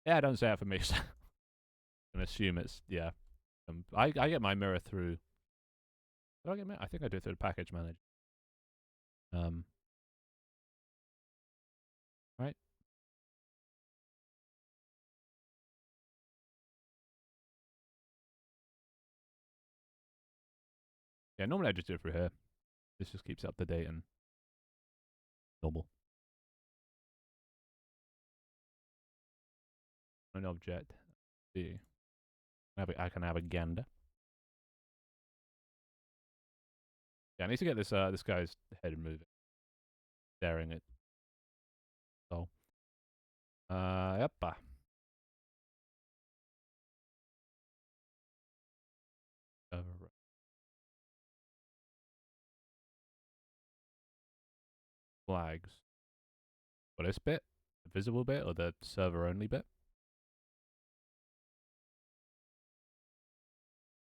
Yeah, don't say that for me. I'm assume it's yeah. I get my mirror through. Do I get I think I do it through the package manager. Um, right. Yeah, normally I just do it through here. This just keeps it up to date and normal. An object. See, I can have a gander. Yeah, I need to get this guy's head and move it, staring at. So, yep. Flags. What, this bit? The visible bit or the server only bit?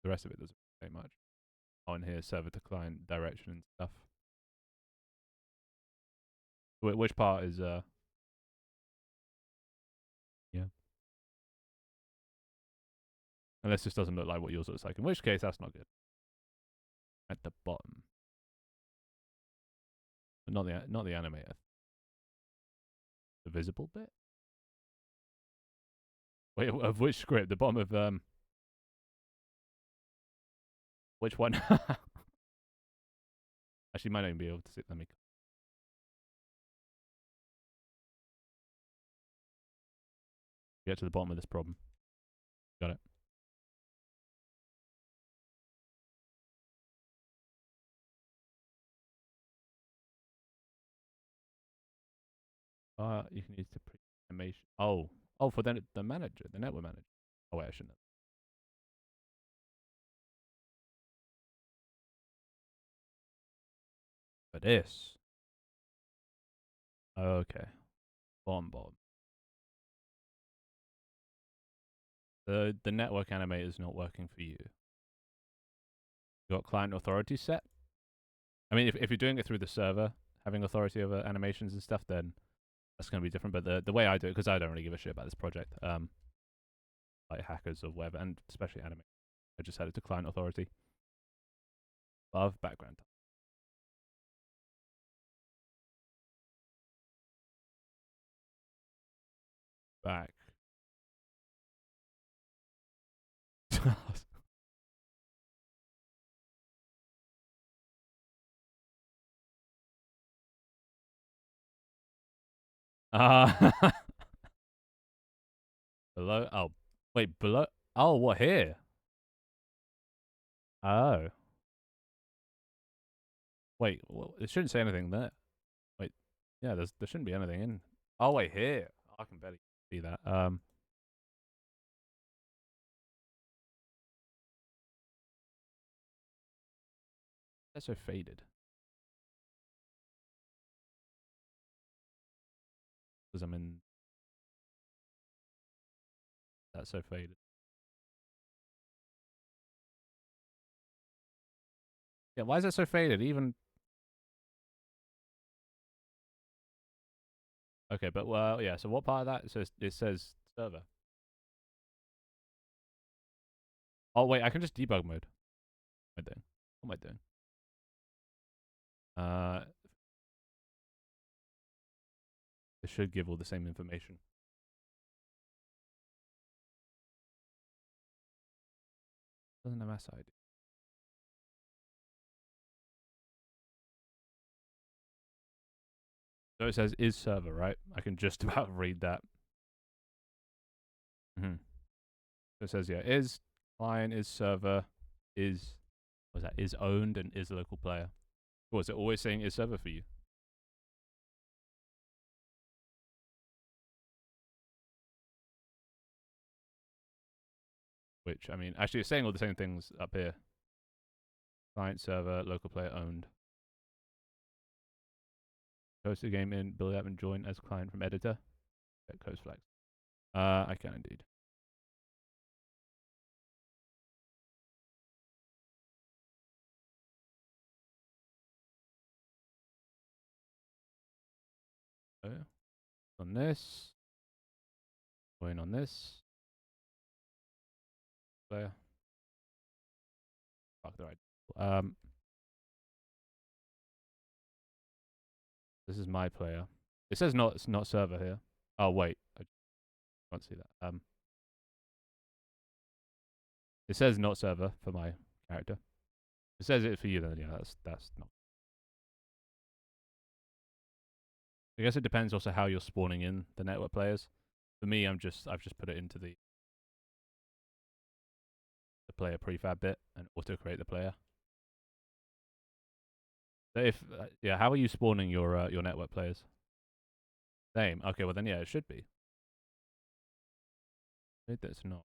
The rest of it doesn't say much. On here, server to client direction and stuff. Which part is yeah. Unless this doesn't look like what yours looks like, in which case that's not good. At the bottom. But not the animator. The visible bit? Wait, of which script? The bottom of which one? Actually, might not even be able to see. Let me. Get to the bottom of this problem. Got it. You can use the pre-animation. Oh, for the manager, the network manager. Oh wait, I shouldn't. For this. Okay. Bottom. The network animator is not working for you. You got client authority set. I mean, if you're doing it through the server, having authority over animations and stuff, then that's going to be different. But the way I do it, because I don't really give a shit about this project, like hackers or whatever, and especially anime, I just set it to client authority. Above background. Back. Below. Oh, wait, below. Oh, what here? Oh. Wait, well, it shouldn't say anything there. Wait, yeah, there shouldn't be anything in. Oh, wait, here. I can barely see that. That's so faded. Because I'm in. That's so faded. Yeah, why is that so faded? Even. Okay, but well, yeah. So what part of that? It says server. Oh wait, I can just debug mode. What am I doing? What am I doing? It should give all the same information. Doesn't have mass ID. So it says is server, right? I can just about read that. So it says yeah, is client, is server, is what's that? Is owned and is local player. Was it always saying is server for you? Which I mean, actually, it's saying all the same things up here. Client, server, local player owned. Host the game in, build app, and join as client from editor. Get coast flags. I can indeed. Oh, yeah. On this. Join on this. Player. Fuck the right. This is my player. It says it's not server here. Oh wait, I can't see that. It says not server for my character. If it says it for you, then yeah, that's not. I guess it depends also how you're spawning in the network players. For me, I've just put it into the player prefab bit and auto create the player. So if yeah, how are you spawning your network players? Same. Okay, well then yeah, it should be. That's not.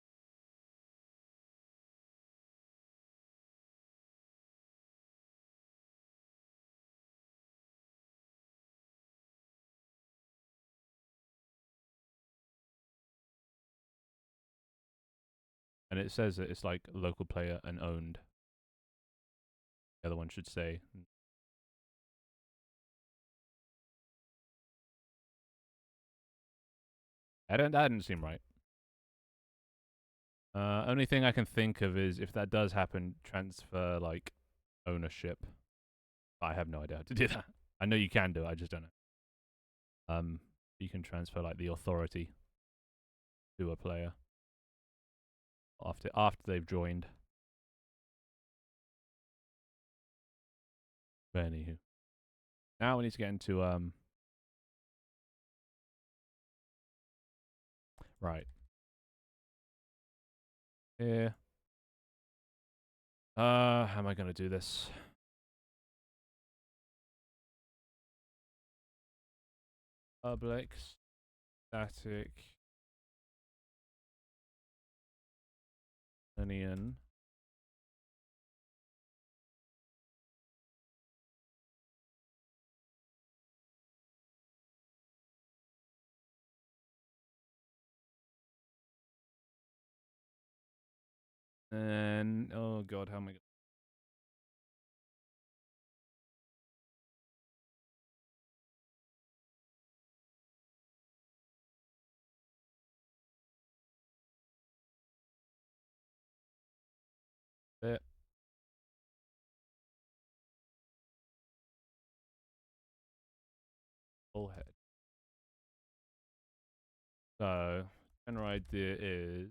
And it says that it's like local player and owned. The other one should say. That didn't seem right. Only thing I can think of is if that does happen, transfer like ownership. I have no idea how to do that. I know you can do it, I just don't know. You can transfer like the authority to a player after they've joined. But anywho, now we need to get into right here. How am I gonna do this? Public static onion. And oh god, how am I gonna fit? Bullhead. So general idea is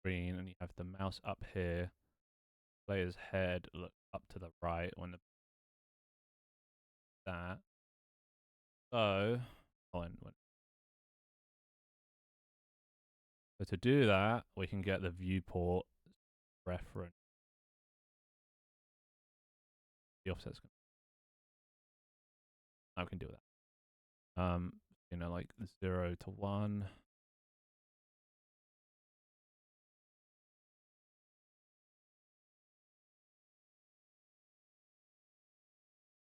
green, and you have the mouse up here. Player's head look up to the right when that. So so to do that, we can get the viewport reference. The offset's gonna. I can do that. Like 0 to 1.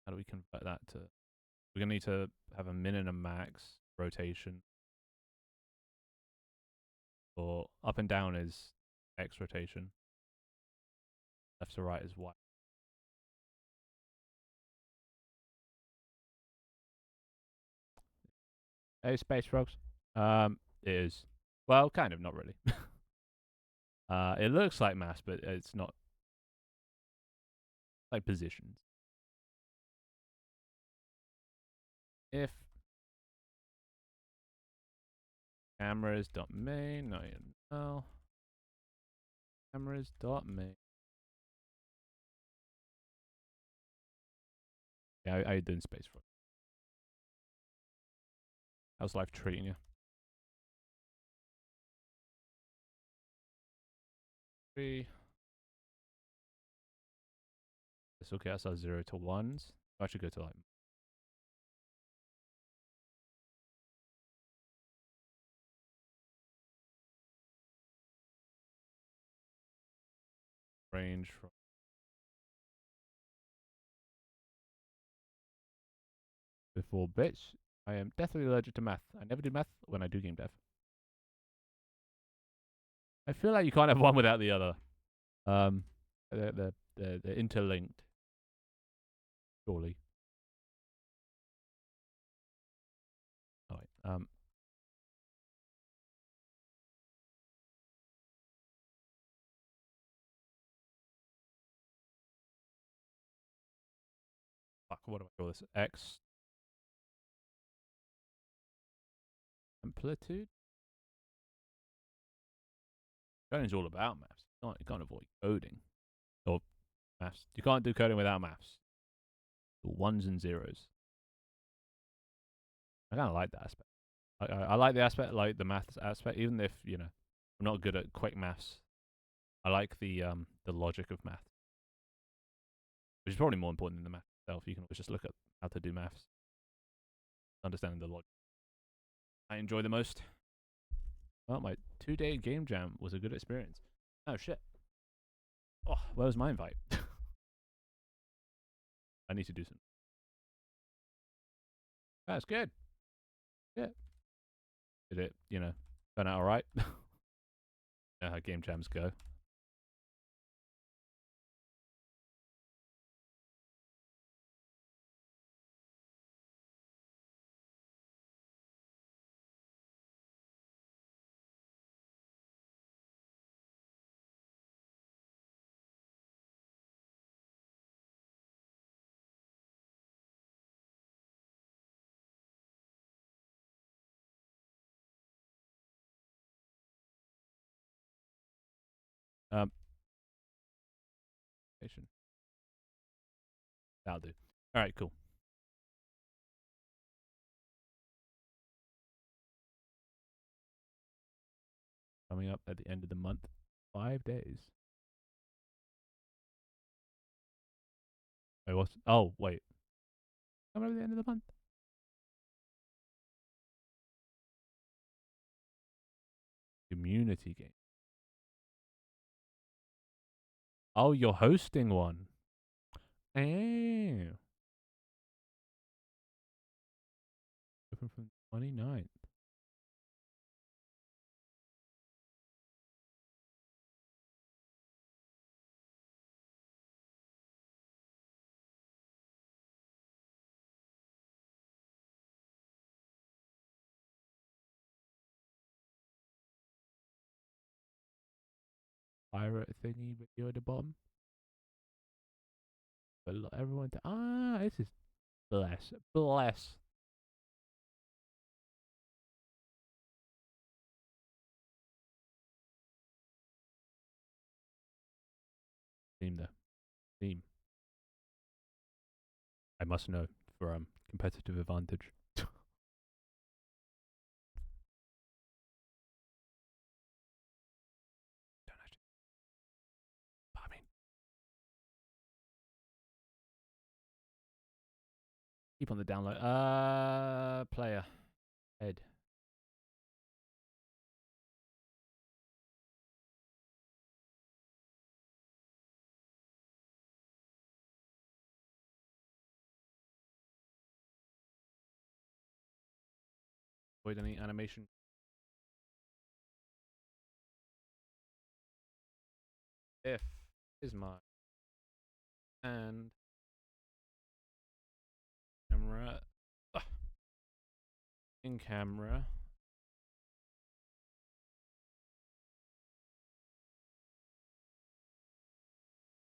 How do we convert that to? We're gonna need to have a min and a max rotation. Or up and down is X rotation. Left to right is Y. Hey, Space Frogs. It is. Well, kind of, not really. It looks like mass, but it's not. Like positions. If cameras.main, no. Cameras.main. Yeah, I did Space Frog. How's life treating you? It's okay, that's our 0 to 1s. I should go to like range from before bits. I am definitely allergic to math. I never do math when I do game dev. I feel like you can't have one without the other. They're interlinked. Surely. Oh wait. Fuck, what do I call this? X amplitude? Coding's all about maths. You can't avoid coding. Or maths. You can't do coding without maths. Ones and zeros. I kind of like that aspect. I like the aspect, like the maths aspect, even if, I'm not good at quick maths. I like the logic of math, which is probably more important than the math itself. You can always just look at how to do maths, understanding the logic. I enjoy the most. Well, my 2-day game jam was a good experience. Oh shit. Oh, where was my invite? I need to do some. That's good. Yeah. Did it, turn out all right? Know how game jams go. Um, That'll do. All right, cool. Coming up at the end of the month, 5 days. Wait, what's? Oh, wait. Coming up at the end of the month. Community game. Oh, you're hosting one. Oh. Open from the 29th. Pirate thingy video at the bottom. But everyone. This is bless. Bless. Theme though. Theme. I must know for competitive advantage. Keep on the download. Player. Head. Avoid any animation. If is my and camera in camera.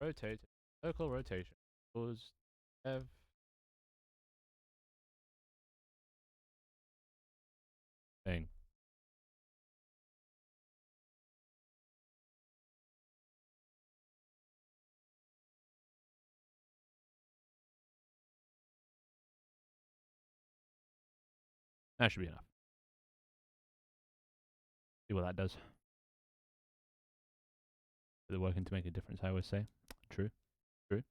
Rotate. Circle rotation. Pause. F. Thing. That should be enough. See what that does. They're working to make a difference, I always say. True. True.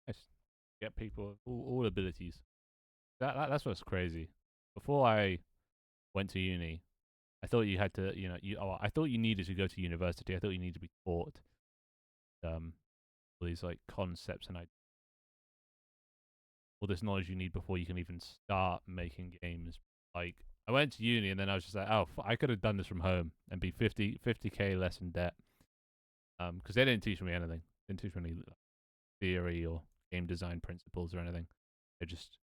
Nice. Get people of all abilities. That's what's crazy. Before I went to uni, I thought you had to, I thought you needed to go to university. I thought you needed to be taught all these like concepts and all this knowledge you need before you can even start making games. Like I went to uni and then I was just like, oh, I could have done this from home and be 50k less in debt. Because they didn't teach me anything. They didn't teach me any theory or game design principles or anything. They just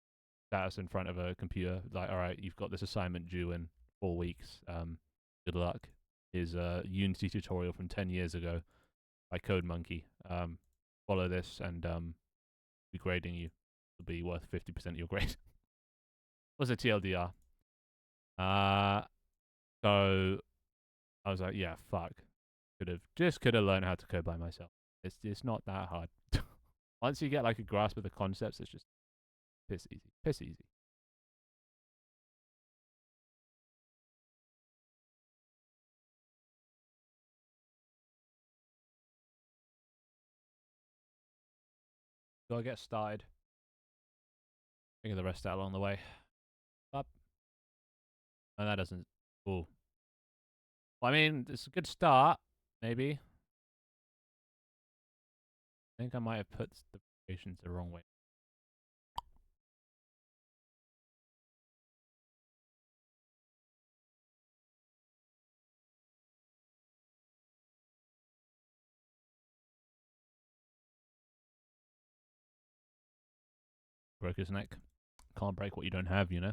sat us in front of a computer, like, all right, you've got this assignment due in 4 weeks. Good luck. Here's a Unity tutorial from 10 years ago by CodeMonkey. Follow this and be grading you. It'll be worth 50% of your grade. Was a TLDR. So I was like, yeah, fuck. Could have learned how to code by myself. It's not that hard. Once you get like a grasp of the concepts, it's just piss easy. Piss easy. So I get started. Figure the rest out along the way. Up. And that doesn't. Ooh. Well, I mean, it's a good start, maybe. I think I might have put the variations the wrong way. broker's neck. Can't break what you don't have, you know.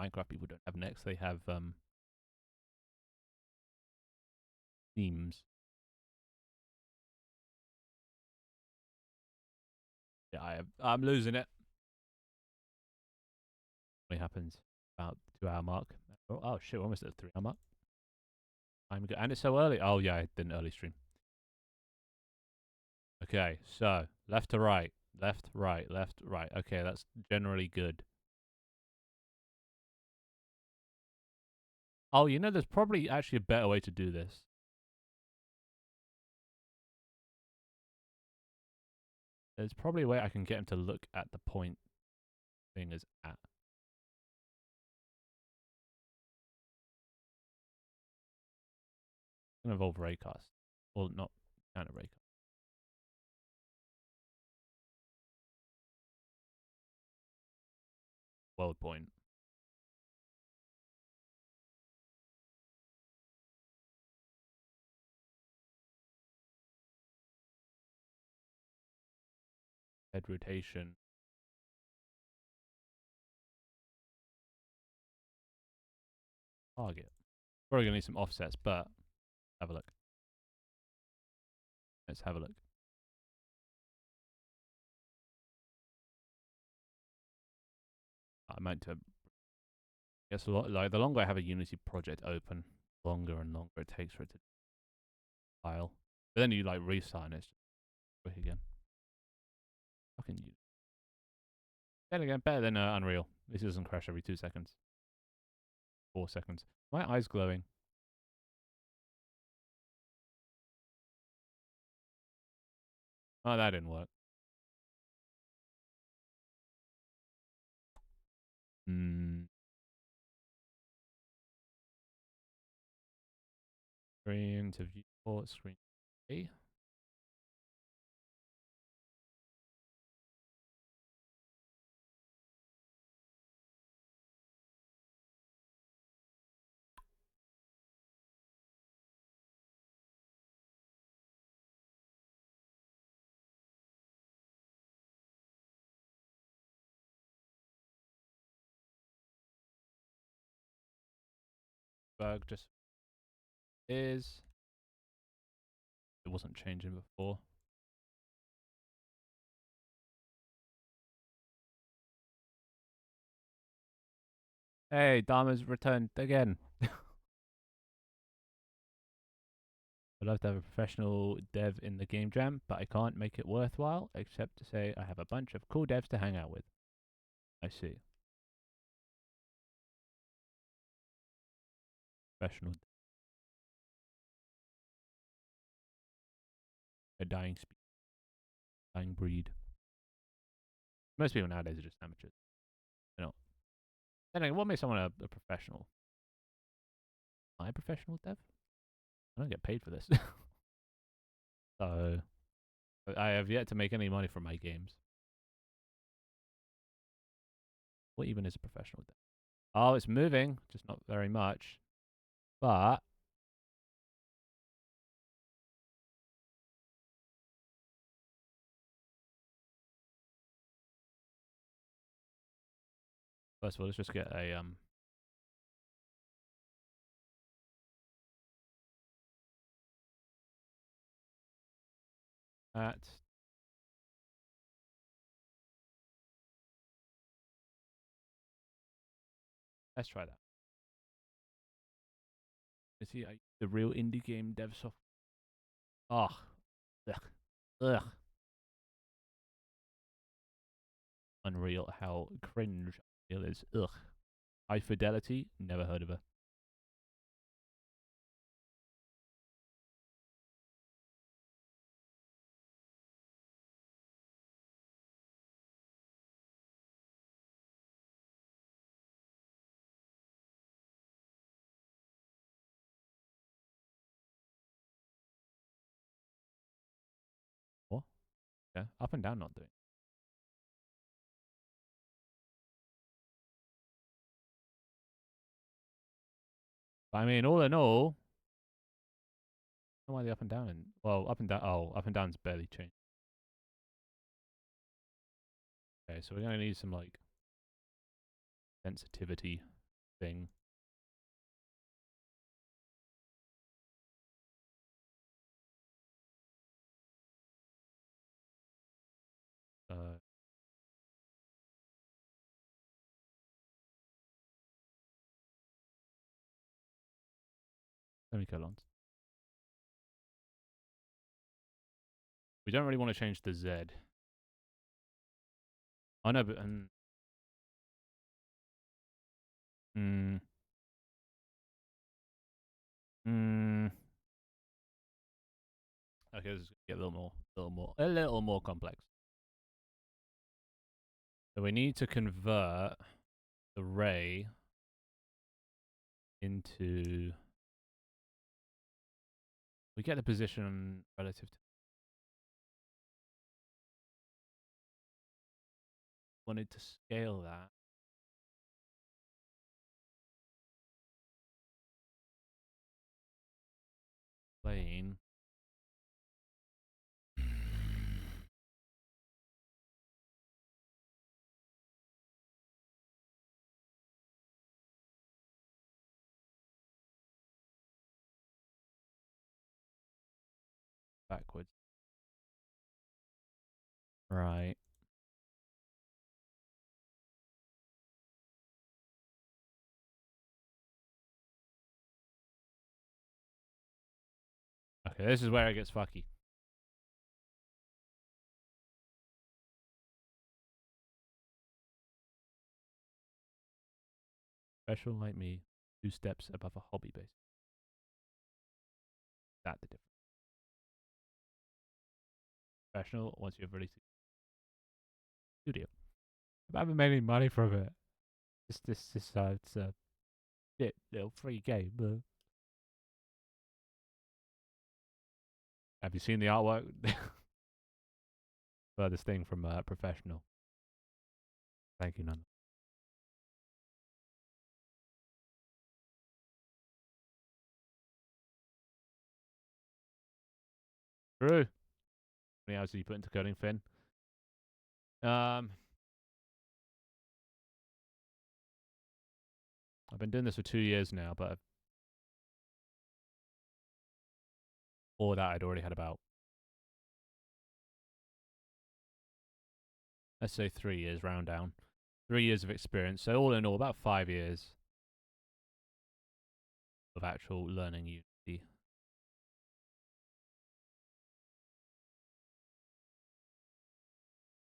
Minecraft people don't have necks; they have themes. Yeah, I'm losing it. It happens about 2 hour mark. Oh shit, we're almost at the 3 hour mark. I'm good, and it's so early. Oh yeah, I did an early stream. Okay, so left to right, left, right, left, right. Okay, that's generally good. Oh, you know, there's probably actually a better way to do this. There's probably a way I can get him to look at the point thing is at. It's gonna involve raycast. Well, not kind of raycast. World point. Head rotation. Target. Probably gonna need some offsets, but have a look. Let's have a look. I meant to. Guess a lot, like the longer I have a Unity project open, the longer and longer it takes for it to file. But then you like restart and it's quick again. Fucking you. Then again, better than Unreal. This doesn't crash every 2 seconds. 4 seconds. My eye's glowing. Oh, that didn't work. Screen to viewport, screen A. Bug just is. It wasn't changing before. Hey, Dharma's returned again. I'd love to have a professional dev in the game jam, but I can't make it worthwhile except to say I have a bunch of cool devs to hang out with. I see. Professional. A dying speed. Dying breed. Most people nowadays are just amateurs. You know. Then again, what makes someone a professional? Am I a professional dev? I don't get paid for this. So I have yet to make any money from my games. What even is a professional dev? Oh, it's moving, just not very much. But first of all, let's just get a at let's try that. Is he the real indie game dev software? Oh, ugh, ugh. Unreal, how cringe Unreal is. Ugh. High Fidelity, never heard of her. What? Yeah, up and down not doing. But I mean, all in all, I don't know why the up and down and well, up and down. Oh, up and down's barely changed. Okay, so we're gonna need some like sensitivity thing. Semicolons. We don't really want to change the Z. I know, but mm, mm, okay, this is gonna get a little more complex. So we need to convert the ray into. We get the position relative to. Wanted to scale that. Plane. Backwards. Right. Okay, this is where it gets fucky. Special like me, 2 steps above a hobby base. That's the difference. Professional, once you've released it. Studio. I haven't made any money from it. It's a bit little free game. Have you seen the artwork? Furthest thing from Professional. Thank you, none. True. How many hours did you put into coding, Finn? I've been doing this for 2 years now, but before that, I'd already had about, let's say 3 years, round down. 3 years of experience. So all in all, about 5 years of actual learning Unity.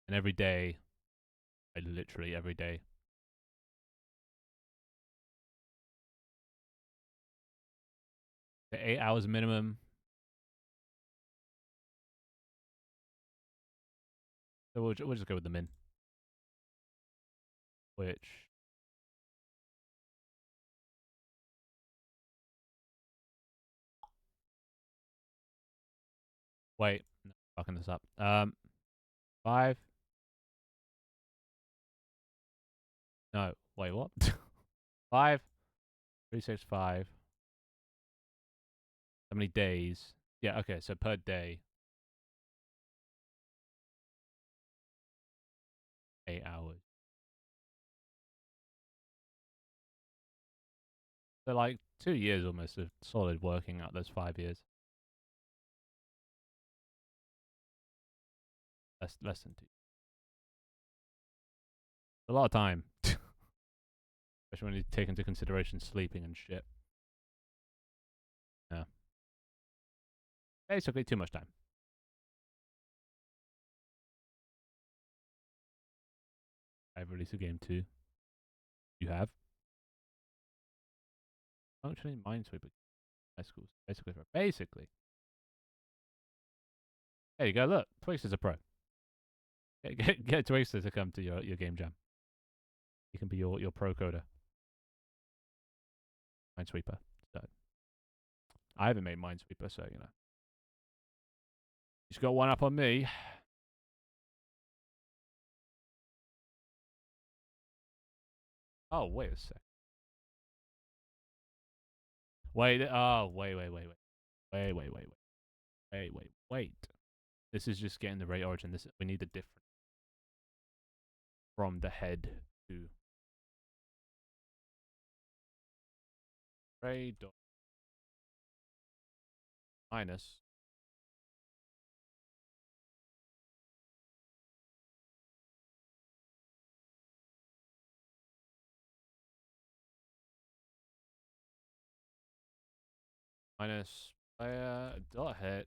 And every day, literally every day. The 8 hours minimum. So we'll just go with the min. Which. Wait, no, fucking this up. 5. No, wait, what? 5, 365. How many days? Yeah, okay, so per day, 8 hours. So like 2 years almost of solid working out those 5 years. Less than 2. A lot of time. Especially when you take into consideration sleeping and shit. Yeah. Basically too much time. I've released a game too. You have? Functioning Minesweeper. Basically. There you go, look. Twixter's a pro. Get Twixter to come to your game jam. He can be your pro coder. Minesweeper. So I haven't made Minesweeper, so you know. He's got one up on me. Oh, wait a sec. Wait. Oh, wait. This is just getting the right origin. We need a different. from the head to array dot minus player dot head.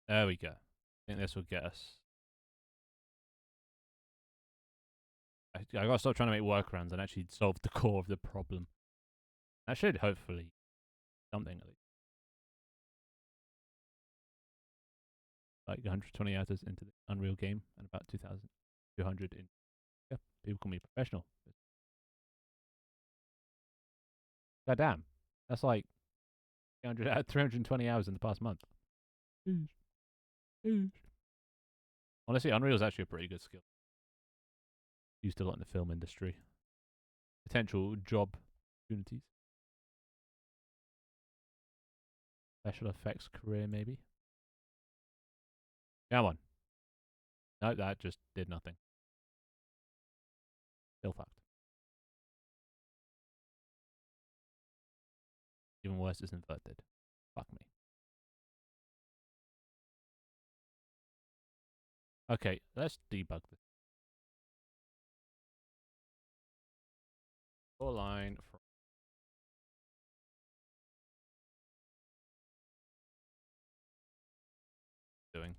There we go. I think this will get us. I gotta stop trying to make workarounds and actually solve the core of the problem. That should hopefully something at least. Like 120 hours into the Unreal game and about 2,200 in. Yeah, people call me professional. God damn, that's like 320 hours in the past month. Honestly, Unreal is actually a pretty good skill. Used a lot in the film industry. Potential job opportunities. Special effects career, maybe. Come on. No, that just did nothing. Still fucked. Even worse is inverted. Fuck me. Okay, let's debug this. Core line from doing.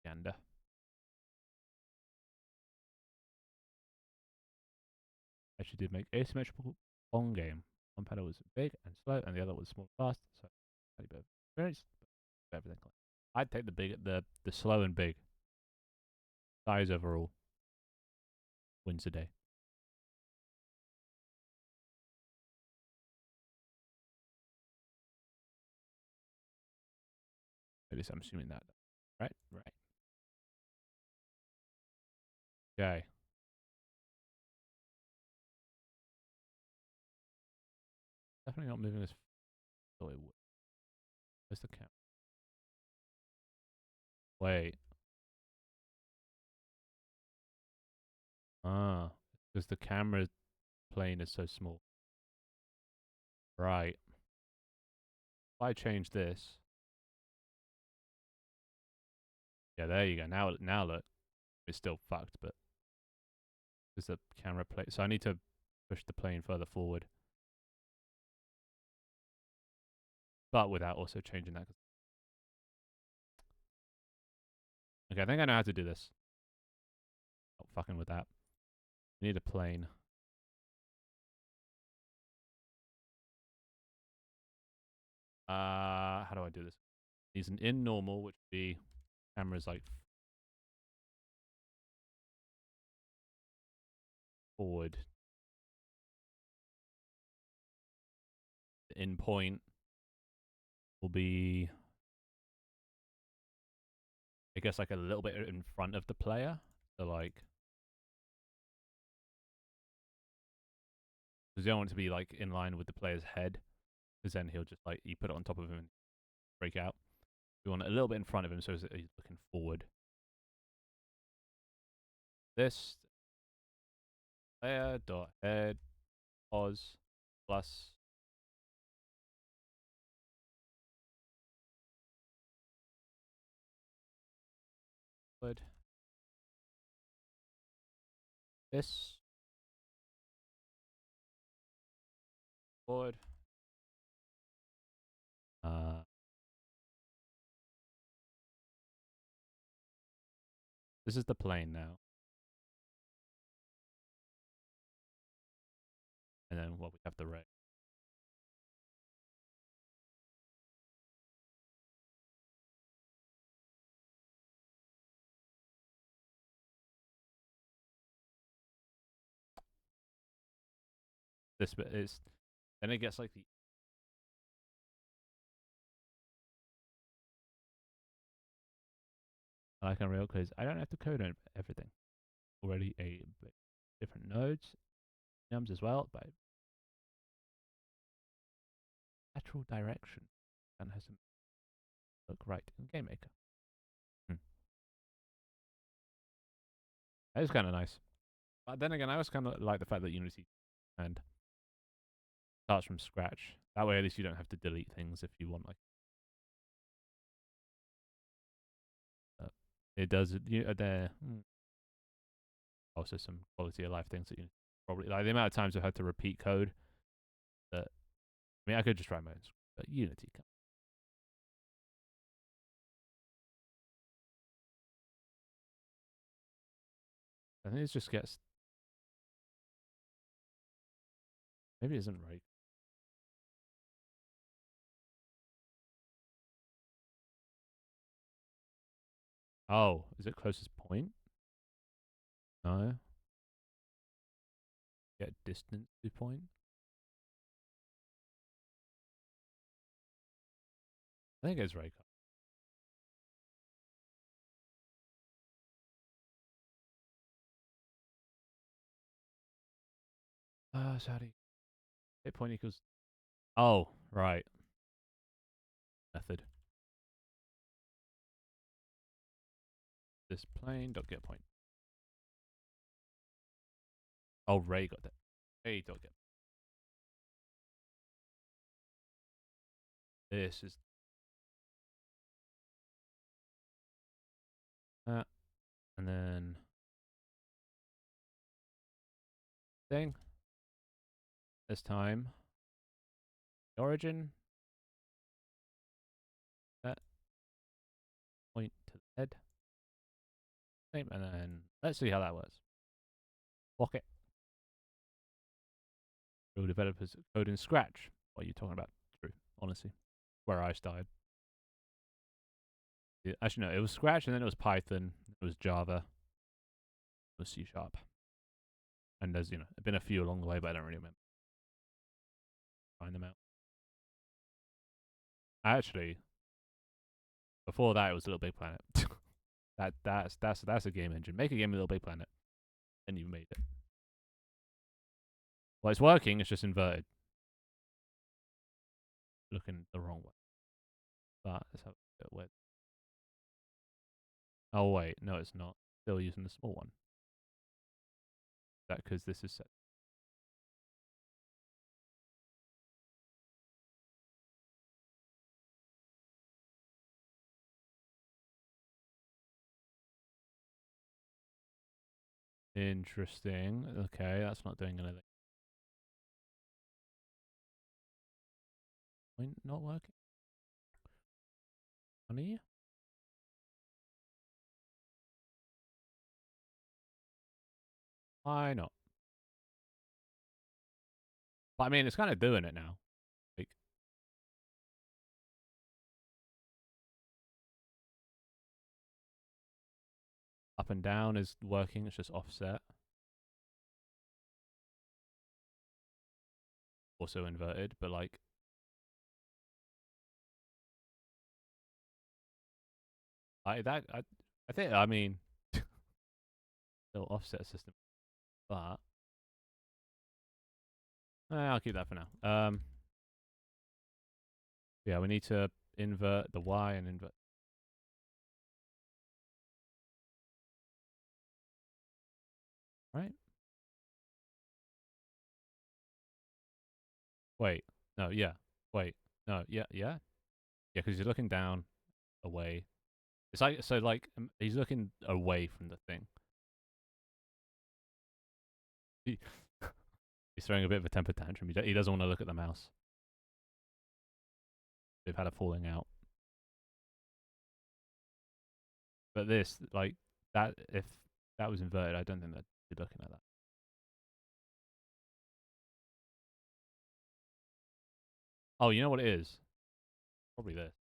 Gander. Actually did make asymmetrical long game. One pedal was big and slow, and the other was small and fast. So, a bit of experience, but everything. I'd take the slow and big. Size overall wins the day. At least I'm assuming that. Right? Right. Okay. Definitely not moving as though it would. Where's the camera? Wait. Ah. Because the camera plane is so small. Right. If I change this. Yeah, there you go. Now look. It's still fucked, but there's the camera plane. So I need to push the plane further forward. But without also changing that. Okay, I think I know how to do this. Not fucking with that. We need a plane. How do I do this? He's an in normal, which would be camera's like forward. The in point will be, I guess, like a little bit in front of the player. So like, because you don't want it to be like in line with the player's head, because then he'll just like, you put it on top of him and break out. We want it a little bit in front of him so that he's looking forward. This player dot head pos plus forward. This forward. This is the plane now. And then what we have the ray. This bit is, then it gets like the I like Unreal because I don't have to code on everything. Already a bit different nodes, nums as well, but lateral direction and has to look right in GameMaker. That is kind of nice. But then again, I also kind of like the fact that Unity and starts from scratch. That way, at least you don't have to delete things if you want. Like, it does. There also some quality of life things that you probably like. The amount of times I've had to repeat code. That I mean, I could just write my own script, but Unity can't. I think it just gets. Maybe it isn't right. Oh, is it closest point? No. Get distance to point. I think it's right. Sorry. Hit point equals. Oh, right. Method. This plane dot get point. Oh, Ray got that. Ray dot get. This is that, and then thing. This time, the origin. That point to the head. Same, and then let's see how that works. Block it. Real developers code in Scratch. What are you talking about? True, honestly. Where I started. Yeah, actually, no, it was Scratch, and then it was Python, it was Java, it was C#. And there's, been a few along the way, but I don't really remember. Find them out. Actually, before that, it was Little Big Planet. That's a game engine. Make a game with Little Big Planet, and you've made it. Well, it's working. It's just inverted, looking the wrong way. But let's have a look at where. Oh wait, no, it's not. Still using the small one. That because this is set. Interesting. Okay, that's not doing anything. Not working. Honey? Why not? But I mean, it's kind of doing it now. Like, up and down is working. It's just offset. Also inverted, but like. I think, I mean, still offset system. But. I'll keep that for now. Yeah, we need to invert the Y and invert. Right? Wait. No, yeah. Wait. No, yeah, yeah. Yeah, because you're looking down, away. It's like, so like, he's looking away from the thing. He's throwing a bit of a temper tantrum. He doesn't want to look at the mouse. They've had a falling out. But this, like, that, if that was inverted, I don't think they'd be looking at that. Oh, you know what it is? Probably this.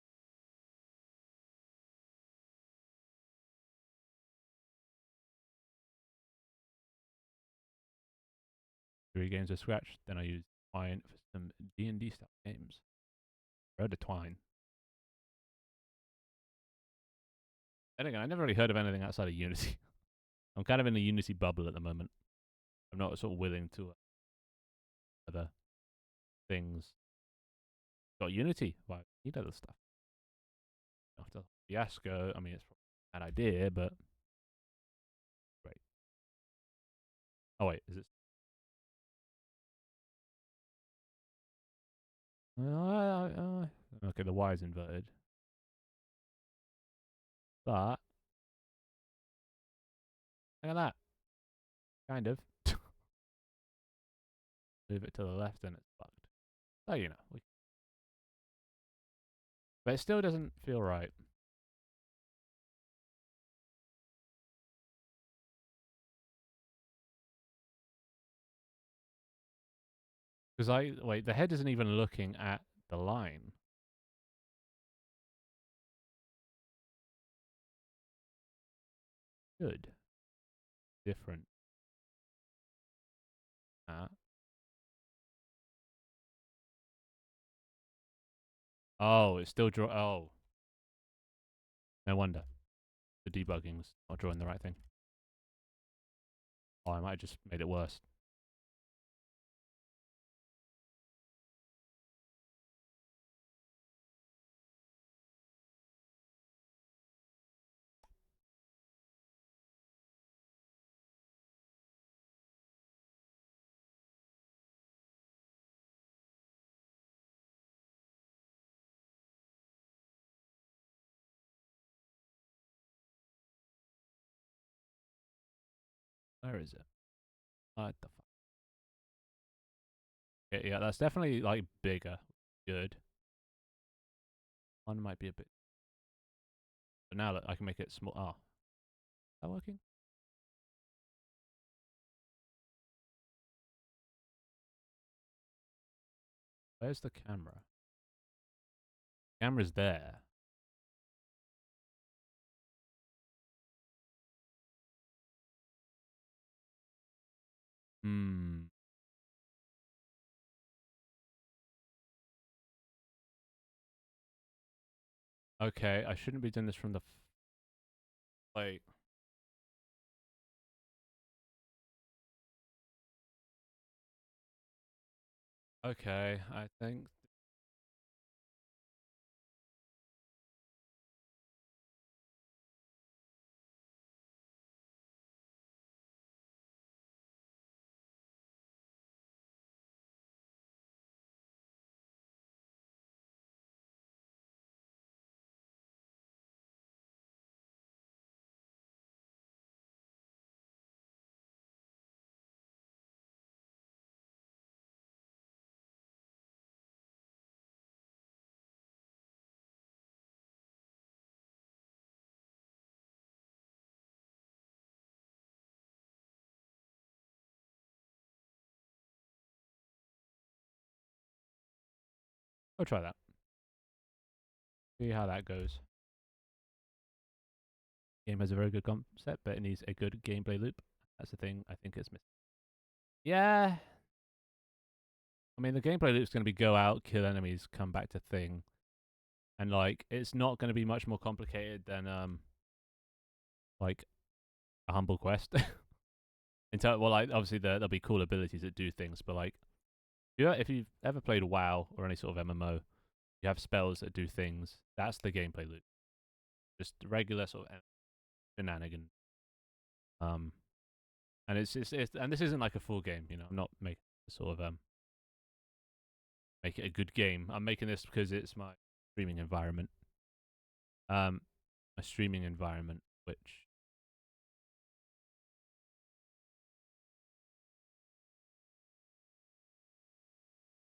3 games of Scratch. Then I used Twine for some D&D style games. Road to Twine. And again, I never really heard of anything outside of Unity. I'm kind of in a Unity bubble at the moment. I'm not sort of willing to other things. Got Unity. Well, you need other stuff. After Fiasco, I mean, it's probably an idea, but great. Oh wait, is it? Okay, the Y is inverted, but look at that. Kind of. Move it to the left and it's fucked. Oh, you know. But it still doesn't feel right. Because wait, the head isn't even looking at the line. Good. Different. Oh, it's still oh. No wonder. The debugging's not drawing the right thing. Oh, I might have just made it worse. Where is it? What the fuck? Yeah, that's definitely like bigger. Good. One might be a bit. But now that I can make it small. Oh. Is that working? Where's the camera? Camera's there. Hmm. Okay, I shouldn't be doing this from the. Wait. Okay, I think. I'll try that. See how that goes. Game has a very good concept, but it needs a good gameplay loop. That's the thing I think it's missing. Yeah. I mean, the gameplay loop's going to be go out, kill enemies, come back to thing. And, like, it's not going to be much more complicated than, like, a humble quest. Well, like, obviously there'll be cool abilities that do things, but, like, if you've ever played WoW or any sort of MMO, you have spells that do things. That's the gameplay loop. Just regular sort of shenanigans. And it's and this isn't like a full game, you know. I'm not making sort of make it a good game. I'm making this because it's my streaming environment. A streaming environment, which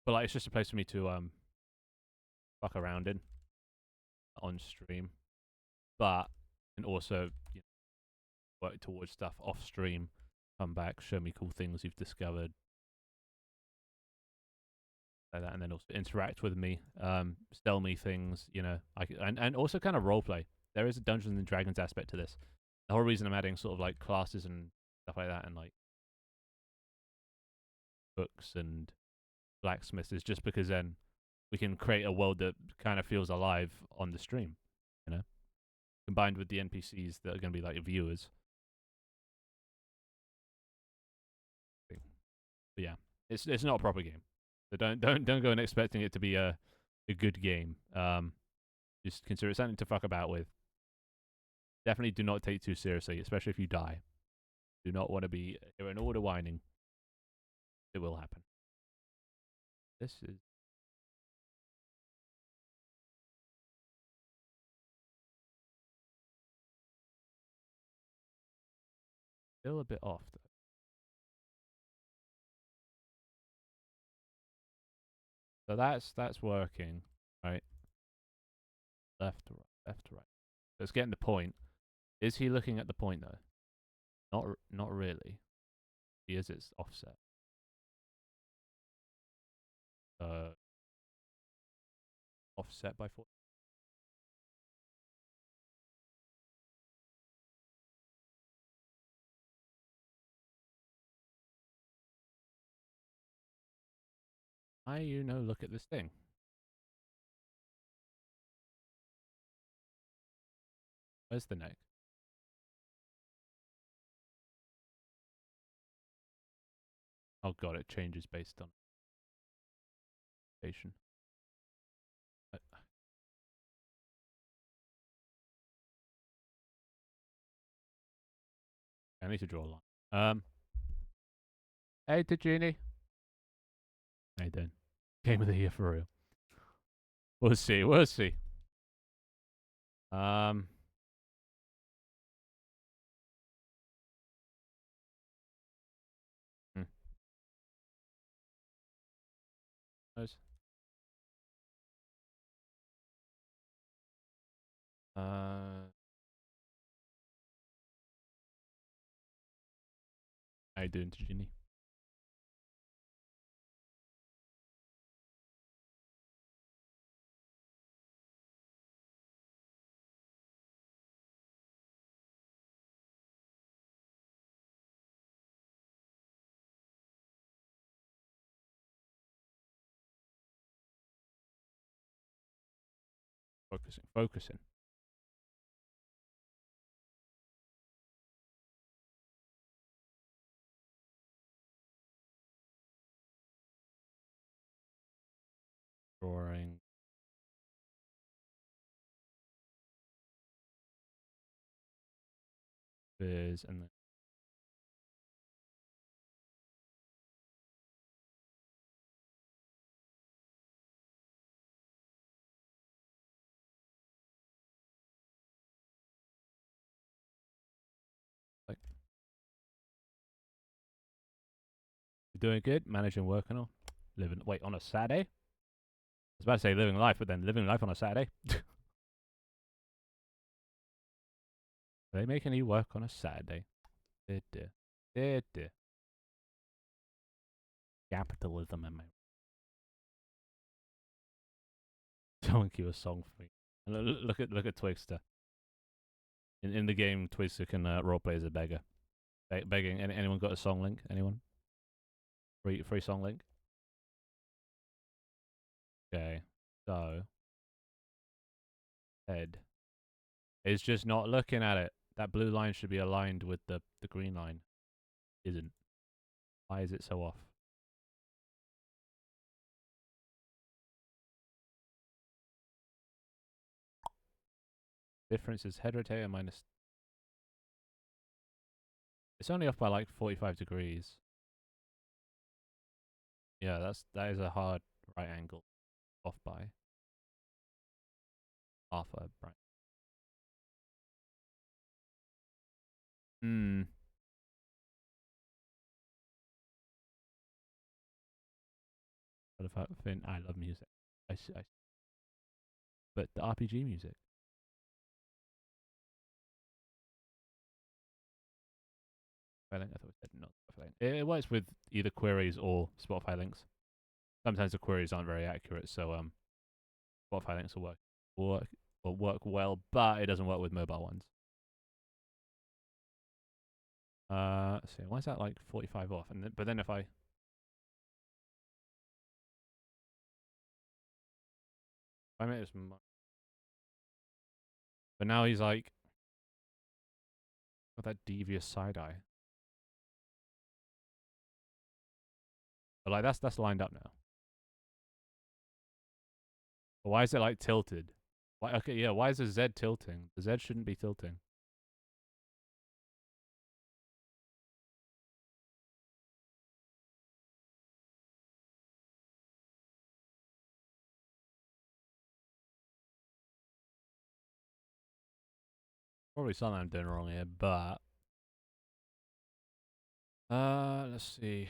but like it's just a place for me to fuck around in on stream, but and also work towards stuff off stream. Come back, show me cool things you've discovered, like that, and then also interact with me, sell me things, you know, and also kind of role play. There is a Dungeons and Dragons aspect to this. The whole reason I'm adding sort of like classes and stuff like that, and like books and blacksmiths, is just because then we can create a world that kind of feels alive on the stream, you know. combined with the NPCs that are going to be like your viewers. But yeah, it's not a proper game. So don't go in expecting it to be a good game. Just consider it something to fuck about with. Definitely do not take too seriously, especially if you die. Do not want to be hearing all the whining. It will happen. This is still a bit off though. So that's working, right? Left to right, left to right. So it's getting the point. Is he looking at the point though? Not really. He is its offset. Offset by 4. Why you no look at this thing? Where's the neck? Oh god, it changes based on station. I need to draw a line. Hey, Tajini. How you doing? Game of the year for real. We'll see. We'll see. Hmm. Those. How you doing, Tajini? Focusing. Focusing. Drawing. Fizz and then like you doing good, managing work and all. Living wait on a Saturday? I was about to say living life, but then living life on a Saturday. Are they making you work on a Saturday? Dear dear. Dear dear. Capitalism, am I? Someone cue a song for me. Look at Twixter. In the game, Twixter can roleplay as a beggar. Begging. Anyone got a song link? Anyone? Free song link. Okay. So Ed is just not looking at it. That blue line should be aligned with the green line. Isn't. Why is it so off? Difference is head rotator minus. It's only off by like 45 degrees. Yeah, that is a hard right angle. Off by half a right. Hmm. What about Finn? I love music. But the RPG music. I thought it said not Spotify. It works with either queries or Spotify links. Sometimes the queries aren't very accurate, so Spotify links will work well, but it doesn't work with mobile ones. So why is that like 45 off? But then if I make this, but now he's like Got that devious side eye. But like that's lined up now. But why is it like tilted? Why? Okay, yeah. Why is the Z tilting? The Z shouldn't be tilting. Probably something I'm doing wrong here, but let's see.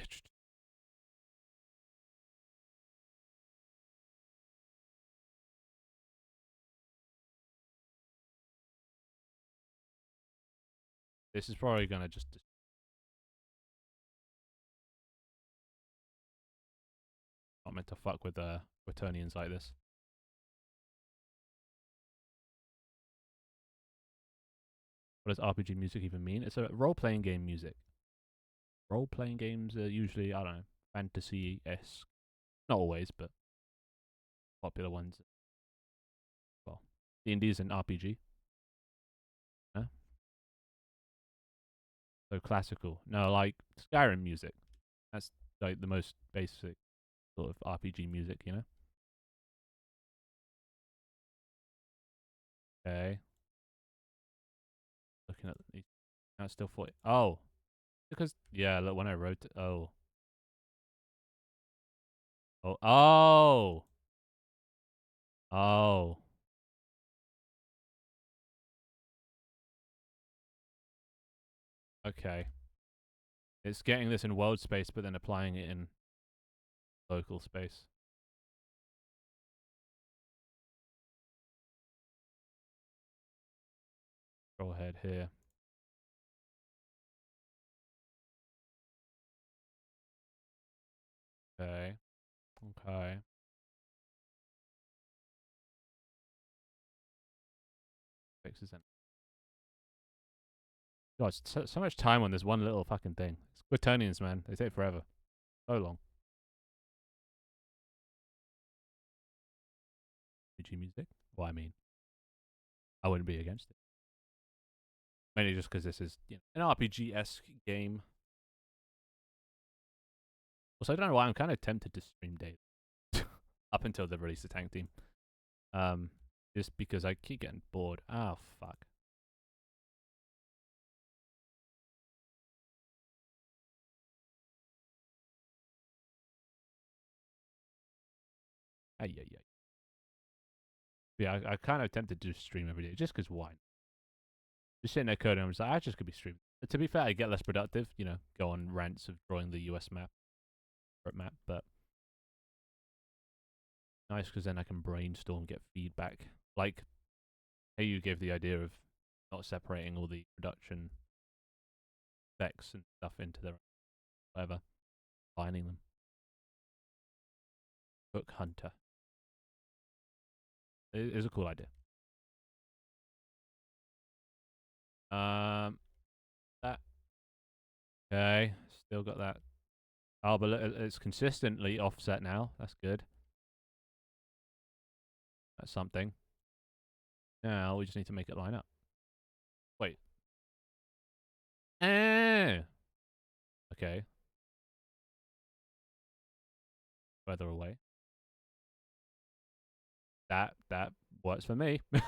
This is probably gonna just. Not meant to fuck with Quaternians like this. What does RPG music even mean? It's a role-playing game music. Role-playing games are usually, I don't know, fantasy-esque. Not always, but popular ones. Well, D&D is an RPG. Huh? So classical. No, like Skyrim music. That's like the most basic sort of RPG music, you know? Okay. Looking at these. Now it's still 40. Oh. Because, yeah, look, when I wrote it. Oh. Oh. Oh. Oh. Okay. It's getting this in world space, but then applying it in local space. Go ahead here. Okay. Okay. Fixes it. God, so much time on this one little fucking thing. It's Quaternians, man. They take forever. So long. RPG music? Well, I mean, I wouldn't be against it. Mainly just because this is an RPG-esque game. Also, I don't know why I'm kind of tempted to stream daily. Up until the release of Tank Team. Just because I keep getting bored. Oh, fuck. Yeah. Yeah, I kind of tempted to stream every day just because why? Just sitting there coding, I was like, I just could be streaming. To be fair, I get less productive, go on rants of drawing the US map, but nice because then I can brainstorm, get feedback. Like, hey, you gave the idea of not separating all the production specs and stuff into their whatever, combining them. Book Hunter. It is a cool idea. That okay. Still got that. Oh, but it's consistently offset now. That's good. That's something. Now we just need to make it line up. Wait. Okay. Further away. That works for me. You can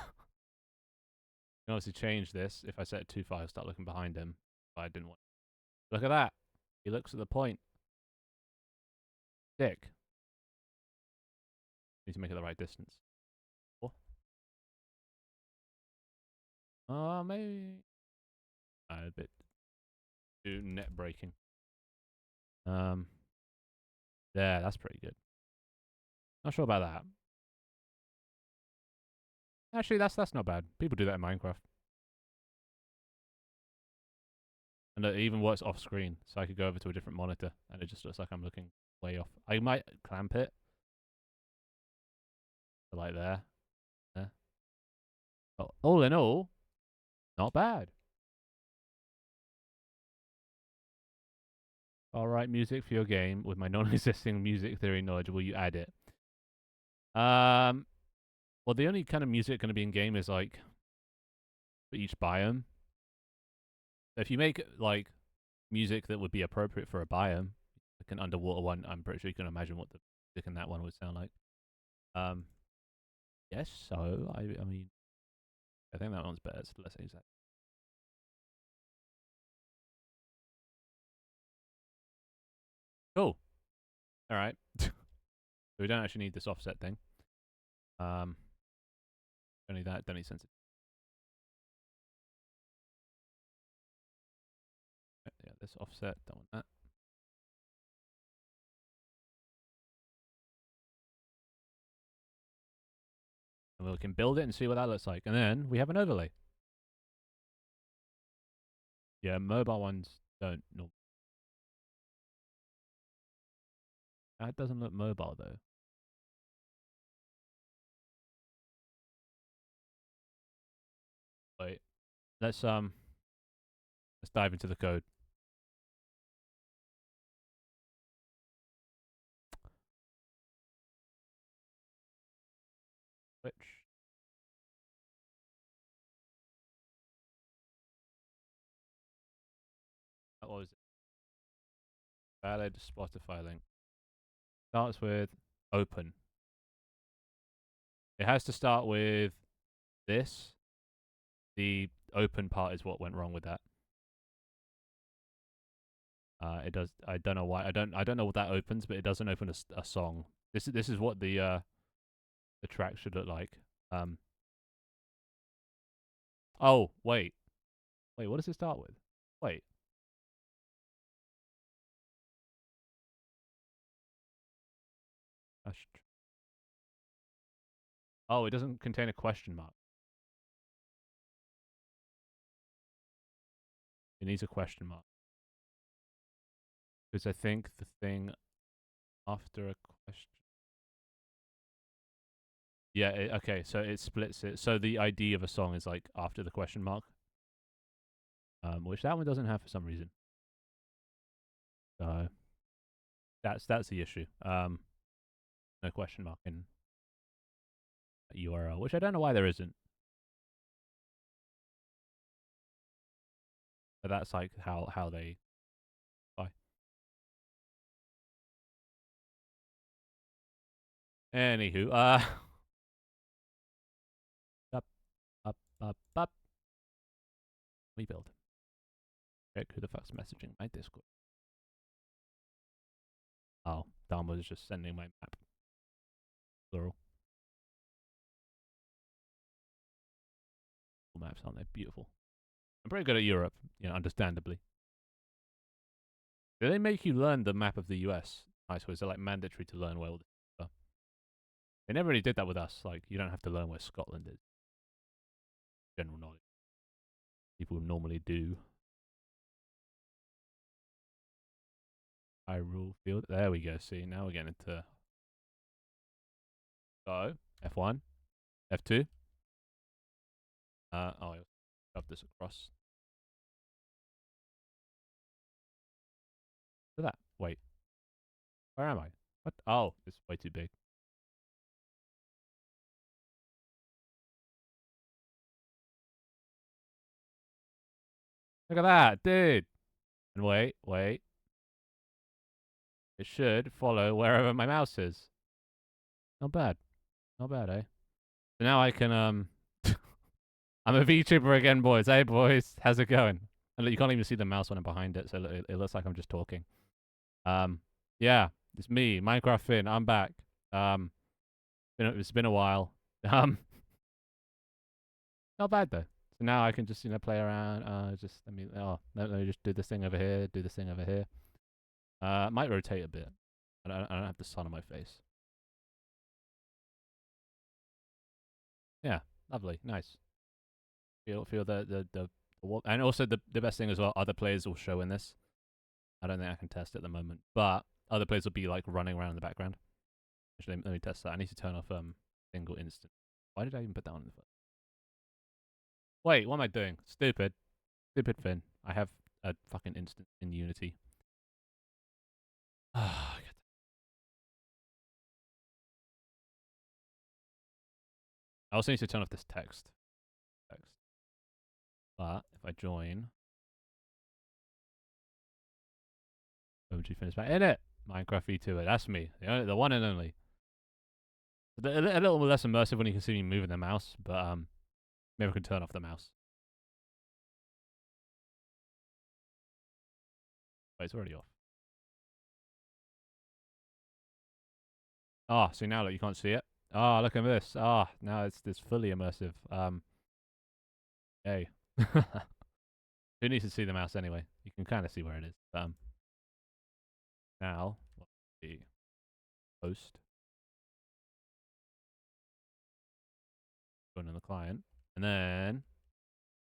obviously change this. If I set it too far, I'll start looking behind him. But I didn't want. Look at that. He looks at the point. Dick. Need to make it the right distance. Maybe a bit too net breaking. There, that's pretty good. Not sure about that. Actually, that's not bad. People do that in Minecraft. And it even works off screen, so I could go over to a different monitor, and it just looks like I'm looking way off. I might clamp it, like there. But all in all, not bad. All right, music for your game. With my non-existing music theory knowledge, will you add it? Well, the only kind of music going to be in game is like for each biome. If you make like music that would be appropriate for a biome, like an underwater one, I'm pretty sure you can imagine what the music in that one would sound like. Um, yes. So I mean, I think that one's better. It's less exact. Cool. All right. So we don't actually need this offset thing. Um, don't need that. Don't need sensitivity. Yeah, this offset. Don't want that. And we can build it and see what that looks like. And then we have an overlay. Yeah, mobile ones don't. No, that doesn't look mobile though. Wait, let's dive into the code. Which that was valid Spotify link. Starts with open. It has to start with this. The open part is what went wrong with that. It does. I don't know why. I don't know what that opens, but it doesn't open a song. This is what the track should look like. Um. Oh wait. What does it start with? Wait. Oh, it doesn't contain a question mark. It needs a question mark because I think the thing after a question. Yeah. Okay. So it splits it. So the ID of a song is like after the question mark. Which that one doesn't have for some reason. So that's the issue. No question mark in URL, which I don't know why there isn't. But that's like how they buy. Anywho, up, up. Rebuild. Check who the fuck's messaging my Discord. Oh, Dharma was just sending my map. Plural. Maps, aren't they beautiful? I'm pretty good at Europe, understandably. Do they make you learn the map of the US? I suppose they're like mandatory to learn where all this stuff. They never really did that with us. Like, you don't have to learn where Scotland is. General knowledge. People normally do. Hyrule Field. There we go. See, now we're getting into. So, F1, F2. I shoved this across. Look at that. Wait. Where am I? What? Oh, it's way too big. Look at that, dude. And wait. It should follow wherever my mouse is. Not bad. Not bad, eh? So now I can, I'm a VTuber again, boys. Hey, boys. How's it going? And you can't even see the mouse when I'm behind it, so it looks like I'm just talking. Yeah, it's me, Minecraft Finn. I'm back. It's been a while. Not bad though. So now I can just play around. Let me just do this thing over here. Do this thing over here. Might rotate a bit. I don't have the sun on my face. Yeah, lovely, nice. Feel the and also the best thing as well. Other players will show in this. I don't think I can test it at the moment, but other players will be like running around in the background. Actually, let me test that. I need to turn off single instant. Why did I even put that on the first? Wait, what am I doing? Stupid Finn. I have a fucking instant in Unity. I also need to turn off this text. But if I join, Momentary finish back in it. Minecraft V2. That's me. The one and only. A little less immersive when you can see me moving the mouse, but maybe I can turn off the mouse. Wait, it's already off. Oh, see now look, you can't see it. Oh, look at this. Oh, now it's fully immersive. Hey. Who needs to see the mouse anyway? You can kind of see where it is. Now, let's see. Post. Going on the client. And then,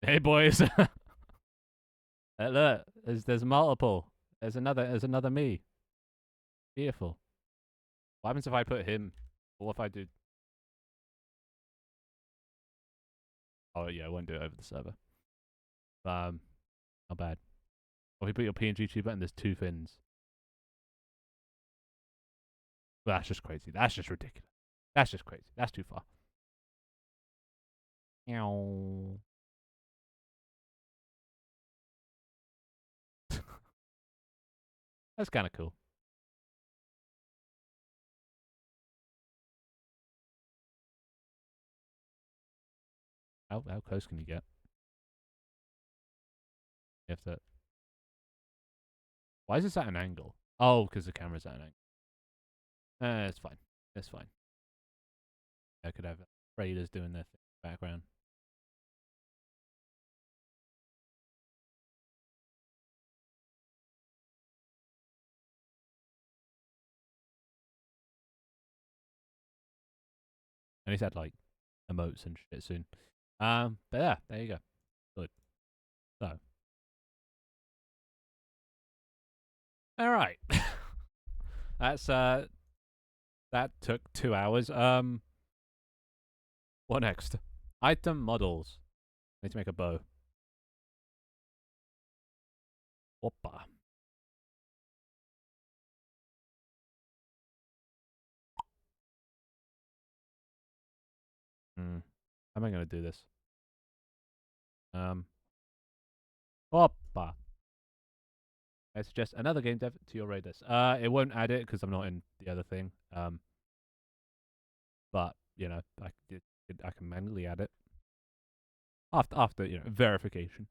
hey boys. Look, there's multiple. There's another me. Beautiful. What happens if I put him? Or if I do? Oh yeah, I won't do it over the server. Not bad. Or if you put your PNG tuber and there's two fins. Well, that's just crazy. That's just ridiculous. That's just crazy. That's too far. Meow. That's kind of cool. How close can you get? You have to. Why is this at an angle? Oh, because the camera's at an angle. It's fine. It's fine. I could have raiders doing their thing in the background. And he's had like emotes and shit soon. But yeah, there you go. Good. So. All right. That's that took 2 hours. What next? Item models. Need to make a bow. Oppa. How am I gonna do this? Oppa. I suggest another game dev to your raid list. It won't add it because I'm not in the other thing. But you know, I can manually add it after you know verification.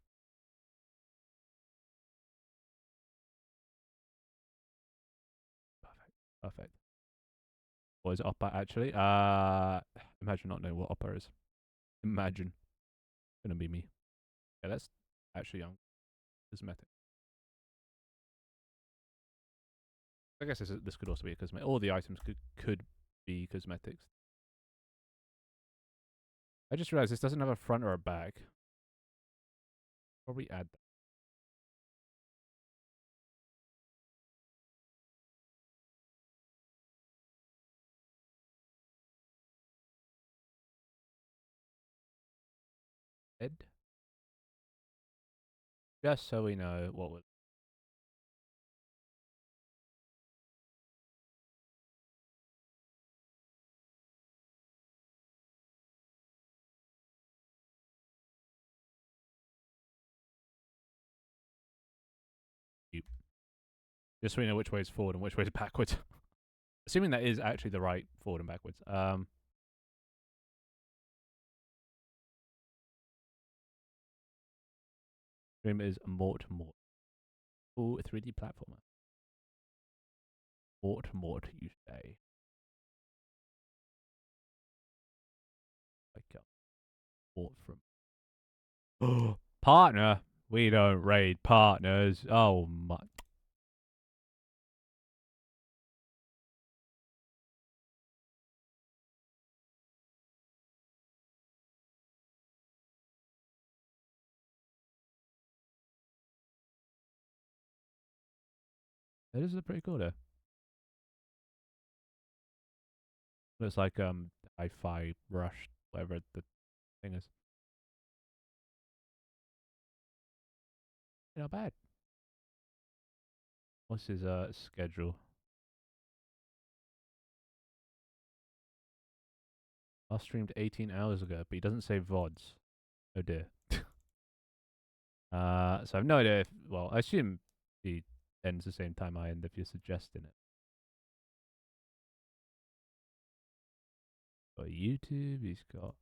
Perfect. What is Oppa actually? Imagine not knowing what Oppa is. Imagine. It's gonna be me. Yeah, that's actually cosmetic. I guess this could also be a cosmetic. All the items could be cosmetics. I just realized this doesn't have a front or a back. Probably add that. Head. Just so we know what we're. Just so we know which way is forward and which way is backwards. Assuming that is actually the right forward and backwards. Dream is Mort. Ooh, a 3D platformer. Mort, you say. Like Mort from. Oh, partner. We don't raid partners. Oh my. This is pretty cool though. Looks like hi-fi rush, whatever the thing is. Not bad. What's his schedule? I streamed 18 hours ago, but he doesn't say VODs. Oh dear. So I have no idea if, well, I assume he ends the same time I end if you're suggesting it. Got YouTube. He's got.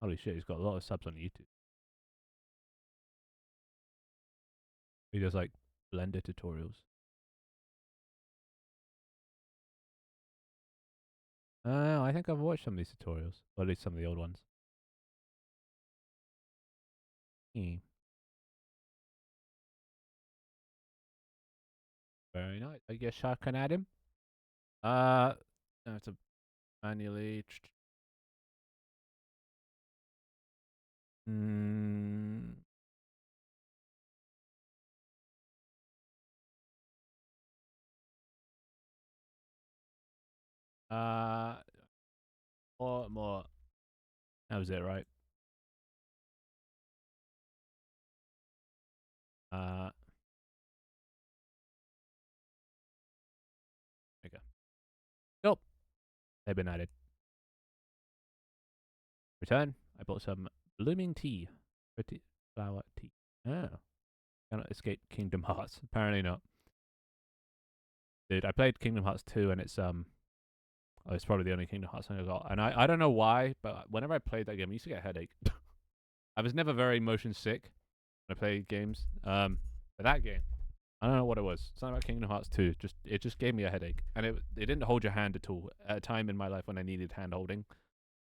Holy shit! He's got a lot of subs on YouTube. He does like Blender tutorials. I think I've watched some of these tutorials, or at least some of the old ones. Very nice. I guess I can add him. I have to manually. More. That was it, right? There you go. Nope. They've been added. Return. I bought some blooming tea. Pretty flower tea. Oh. Cannot escape Kingdom Hearts. Apparently not. Dude, I played Kingdom Hearts 2 and it's it's probably the only Kingdom Hearts song I got. And I don't know why, but whenever I played that game, I used to get a headache. I was never very motion sick when I played games. But that game, I don't know what it was. Something about Kingdom Hearts 2. It just gave me a headache. And it didn't hold your hand at all at a time in my life when I needed hand holding.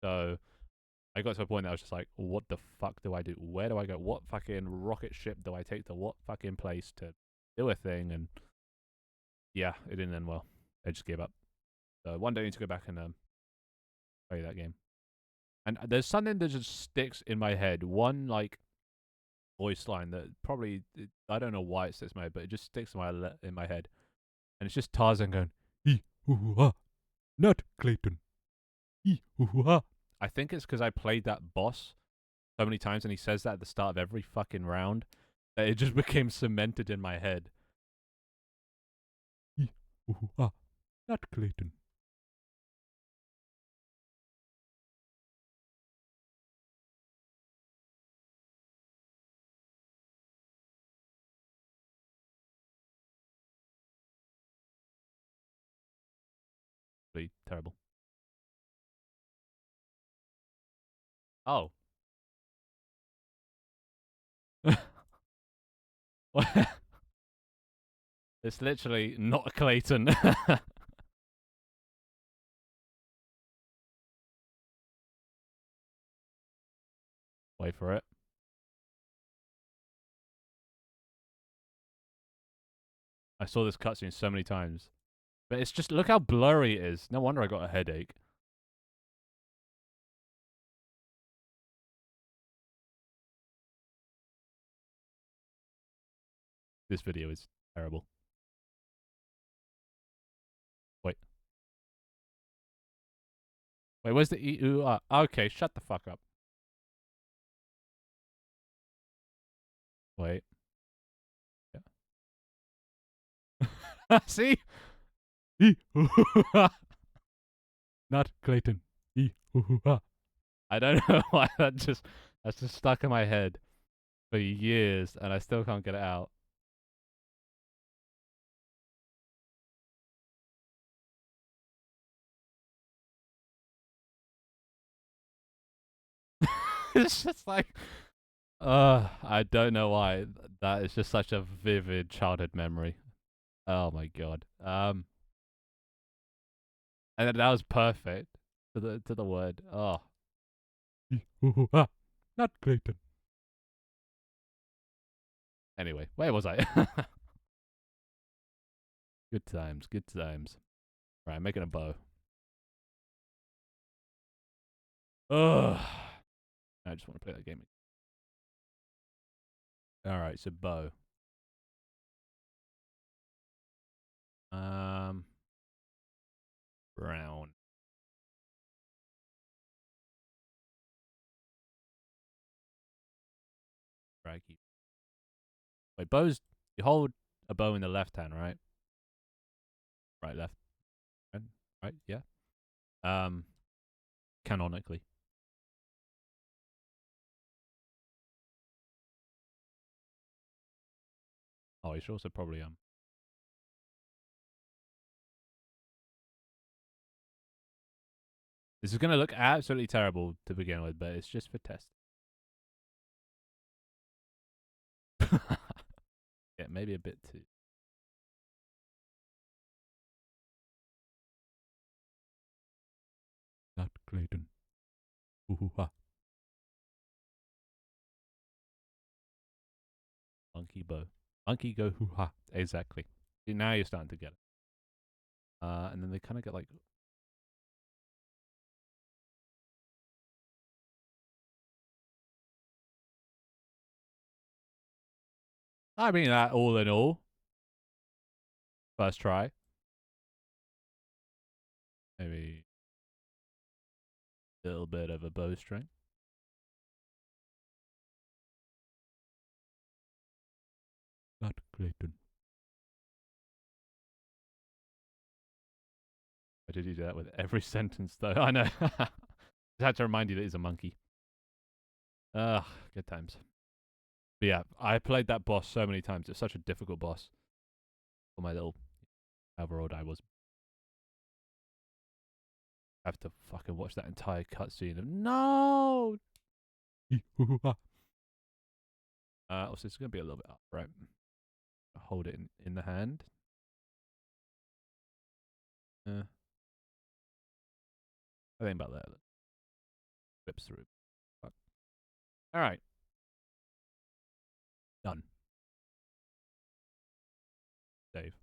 So I got to a point that I was just like, what the fuck do I do? Where do I go? What fucking rocket ship do I take to what fucking place to do a thing? And yeah, it didn't end well. I just gave up. So one day I need to go back and play that game. And there's something that just sticks in my head. One like voice line that probably I don't know why it sticks in my head, but it just sticks in my head. And it's just Tarzan going, "Ee-hoo-ha, not Clayton. Ee-hoo-ha." I think it's because I played that boss so many times, and he says that at the start of every fucking round that it just became cemented in my head. Ee-hoo-ha, not Clayton. Really terrible. Oh. It's literally not Clayton. Wait for it. I saw this cutscene so many times. But it's just, look how blurry it is. No wonder I got a headache. This video is terrible. Wait. Wait, where's the E-U-R? Okay, shut the fuck up. Wait. Yeah. See? Not Clayton. I don't know why that's just stuck in my head for years and I still can't get it out. It's just like I don't know why. That is just such a vivid childhood memory. Oh my god. And that was perfect to the word. Oh. Not Clayton. Anyway, where was I? Good times, good times. Right, I'm making a bow. Ugh. I just want to play that game. Alright, so bow. Brown. Crikey. Wait, bows, you hold a bow in the left hand, right? Right, left. Right, yeah. Canonically. Oh, you should also probably This is gonna look absolutely terrible to begin with, but it's just for test. Yeah, maybe a bit too. Not Clayton. Ooh-ha. Monkey bow. Monkey go hoo-ha. Exactly. See, now you're starting to get it. And then they kind of get like... I mean, that all in all. First try. Maybe a little bit of a bowstring. Not Clayton. Why did you do that with every sentence, though? I know. Just had to remind you that he's a monkey. Ugh, good times. But yeah, I played that boss so many times. It's such a difficult boss for my little, however old I was. I have to fucking watch that entire cutscene of no. Also, it's gonna be a little bit up, right? Hold it in the hand. I think about that. Flips through. Fuck. All right, done. Save.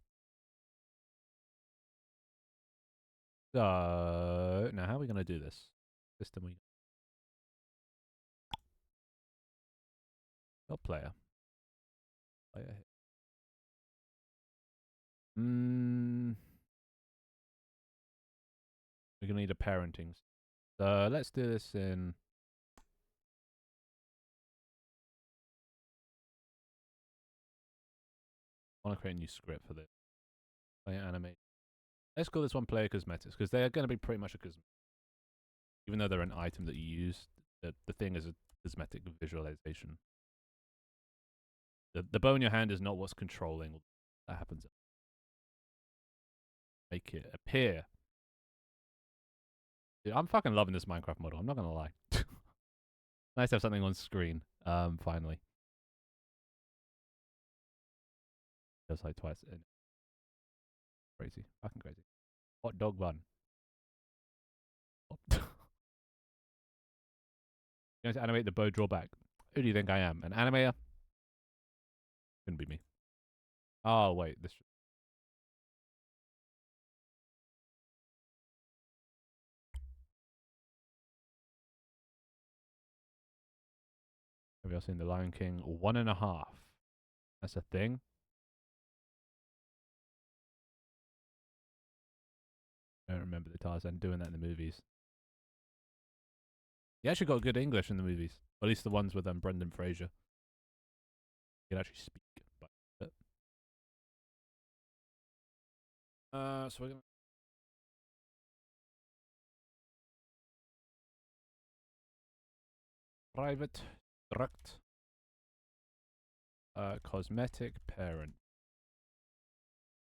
So now, how are we gonna do this? System we not player. Player. We're gonna need a parenting. So let's do this in. I want to create a new script for this. Player animate. Let's call this one player cosmetics because they're going to be pretty much a cosmetic. Even though they're an item that you use, the thing is a cosmetic visualization. The bow in your hand is not what's controlling. That happens. Make it appear. Dude, I'm fucking loving this Minecraft model. I'm not gonna lie. Nice to have something on screen. Finally. Just like twice. Crazy. Fucking crazy. Hot dog bun. Going to animate the bow drawback. Who do you think I am? An animator? Couldn't be me. Oh wait, this. Have you all seen The Lion King? 1.5. That's a thing. I don't remember the Tarzan doing that in the movies. He actually got good English in the movies. Or at least the ones with Brendan Fraser. He could actually speak. But, so we're gonna private struct cosmetic parent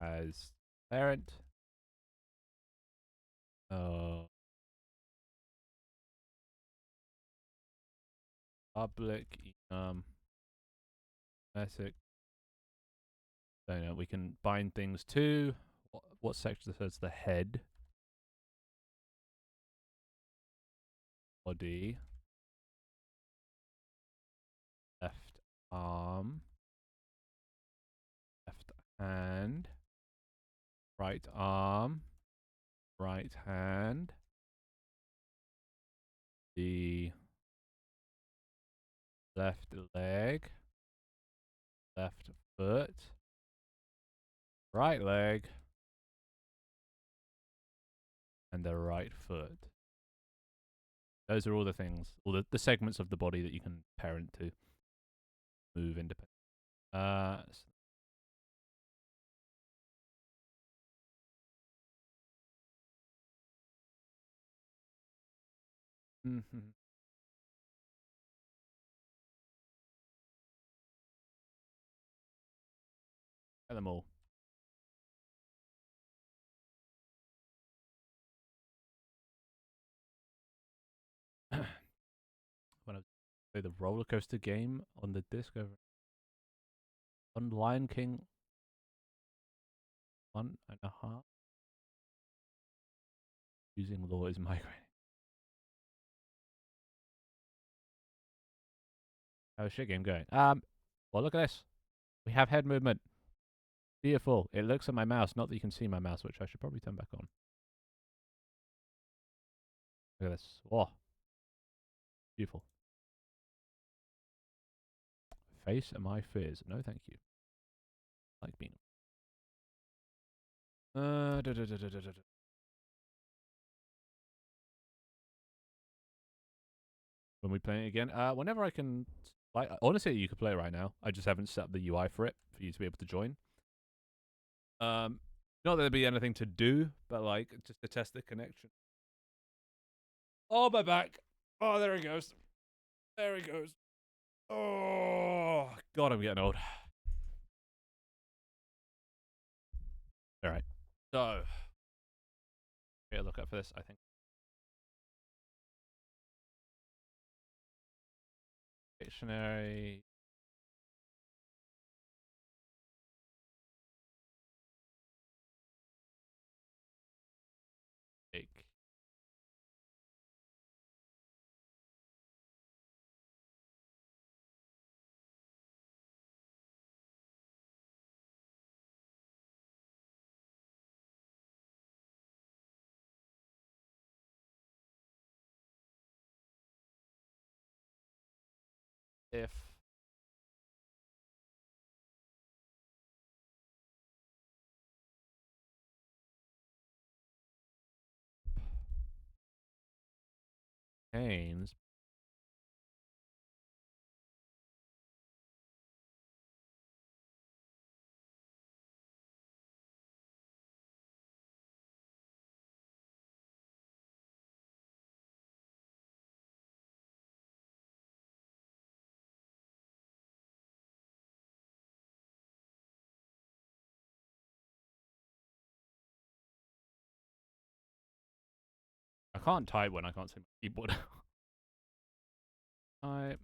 as parent. Public cosmetic. So, we can bind things to what section says the head, body, left arm, left hand, right arm, right hand, the left leg, left foot, right leg, and the right foot. Those are all the things, all the segments of the body that you can parent to move independently. Mm-hmm. Get them all. When I play the roller coaster game on the disc over on Lion King 1.5. Using law is migraine. How's shit game going? Well, look at this. We have head movement. Beautiful. It looks at my mouse. Not that you can see my mouse, which I should probably turn back on. Look at this. Whoa. Beautiful. Face my fears. No, thank you. Like being. When we play it again? Whenever I can. Like, honestly, you could play it right now. I just haven't set up the UI for it for you to be able to join. Not that there'd be anything to do, but like just to test the connection. Oh, my back. Oh, there he goes. There he goes. Oh, God, I'm getting old. All right. So, get a look up for this, I think. Dictionary. Take. If Haynes I can't type when I can't see my keyboard. Type.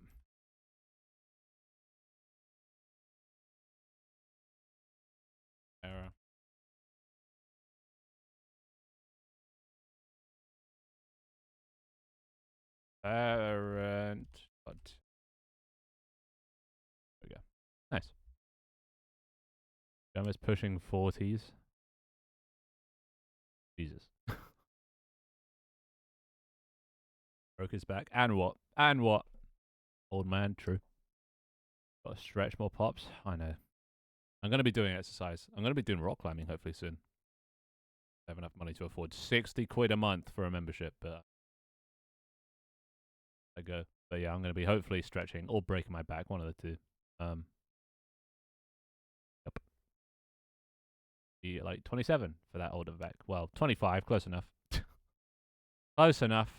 Error. Parent. But there we go. Nice. Gemma's pushing 40s. Jesus. Broke his back. And what? And what? Old man, true. Gotta stretch more pops. I know. I'm going to be doing exercise. I'm going to be doing rock climbing hopefully soon. I have enough money to afford 60 quid a month for a membership, but I go. But yeah, I'm going to be hopefully stretching or breaking my back, one of the two. Yep. Be like 27 for that older back. Well, 25, close enough. Close enough.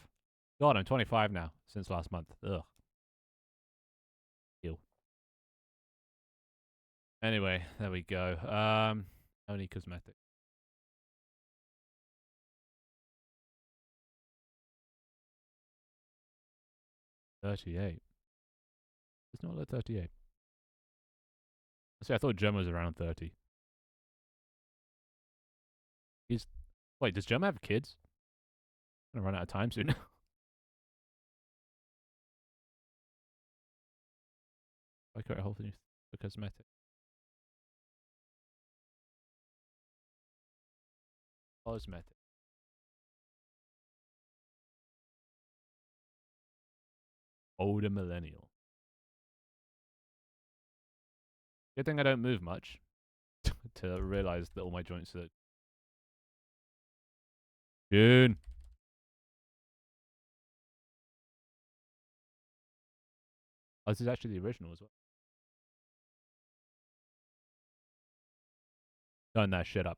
God, I'm 25 now since last month. Ugh. Ew. Anyway, there we go. Only cosmetic. $38. It's not like 38. See, I thought Gemma was around 30. He's. Wait, does Gemma have kids? I'm gonna run out of time soon. I create a whole thing for cosmetic. Cosmetic. Older millennial. Good thing I don't move much to realize that all my joints are. June. Oh, this is actually the original as well. Turn that shit up.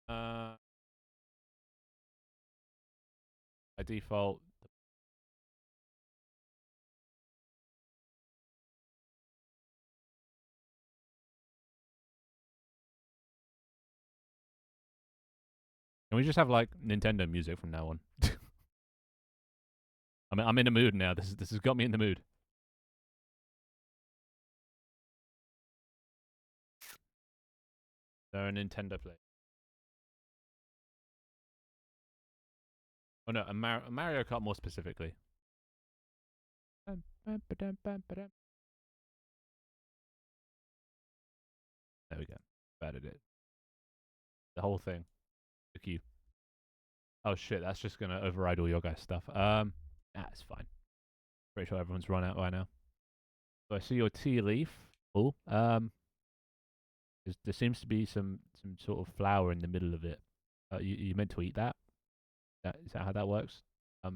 By default, Can we just have like Nintendo music from now on? I mean, I'm in the mood now. This has got me in the mood. So a Nintendo play. Oh no, a Mario Kart more specifically. There we go. Batted it. The whole thing. The queue. Oh shit, that's just gonna override all your guys' stuff. It's fine. Pretty sure everyone's run out by now. So I see your tea leaf. Oh, there seems to be some sort of flower in the middle of it. You meant to eat that? Is that how that works? I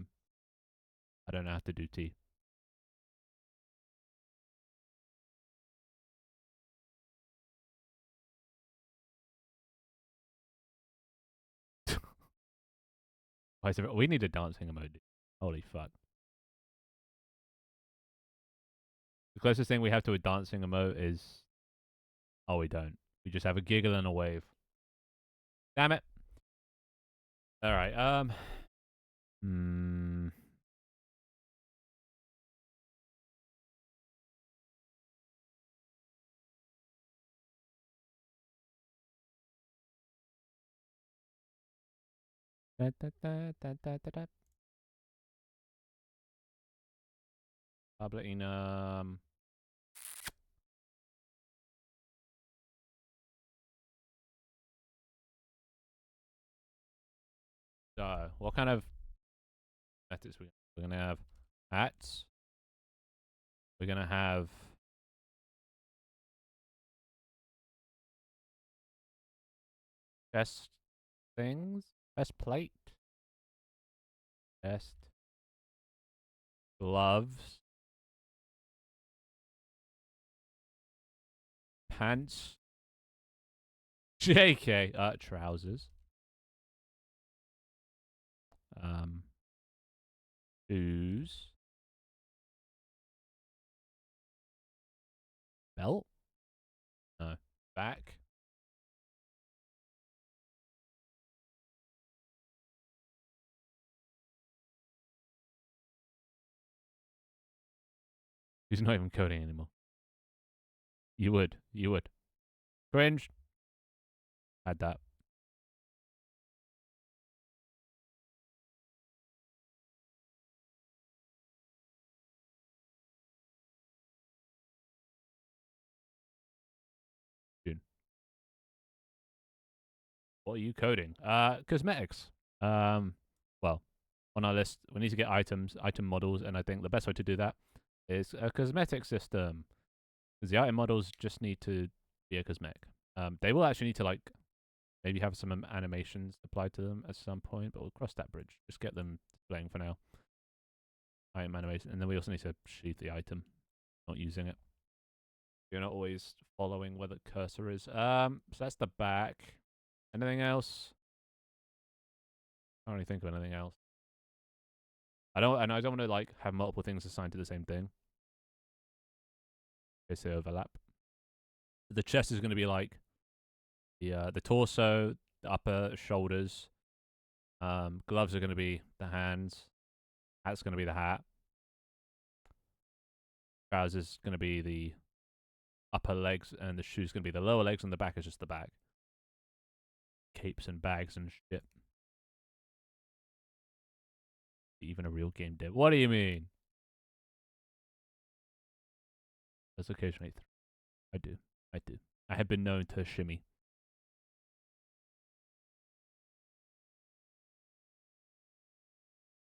don't know how to do tea. We need a dancing emoji. Holy fuck. The closest thing we have to a dancing emote is... Oh, we don't. We just have a giggle and a wave. Damn it. Alright, Da, da, da, da, da, da, da. Tabletinum. So, what kind of methods we're gonna have? Hats. We're gonna have chest things. Chest plate. Chest. Gloves. Pants. JK. Trousers. Shoes. Belt? No. Back. He's not even coding anymore. You would. You would. Cringe. Had that. Dude. What are you coding? Cosmetics. Well, on our list, we need to get items, item models, and I think the best way to do that is a cosmetic system. Because the item models just need to be a cosmetic. They will actually need to like maybe have some animations applied to them at some point, but we'll cross that bridge. Just get them displaying for now. Item animation, and then we also need to sheath the item, not using it. You're not always following where the cursor is. So that's the back. Anything else? I don't really think of anything else. I don't want to like have multiple things assigned to the same thing. They say overlap. The chest is going to be like the torso, the upper shoulders. Gloves are going to be the hands. Hat's going to be the hat. Trousers going to be the upper legs, and the shoes going to be the lower legs, and the back is just the back. Capes and bags and shit. Even a real game dev. What do you mean? That's occasionally. I do. I have been known to shimmy.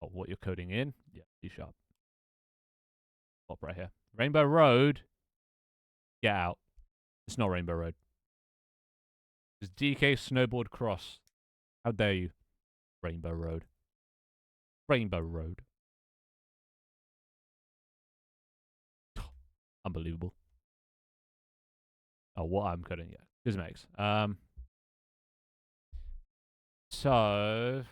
Oh, what you're coding in? Yeah, C#. Pop right here. Rainbow Road. Get out. It's not Rainbow Road. It's DK Snowboard Cross. How dare you? Rainbow Road. Rainbow Road. Unbelievable. Oh, what I'm coding, yeah. Cosmetics. So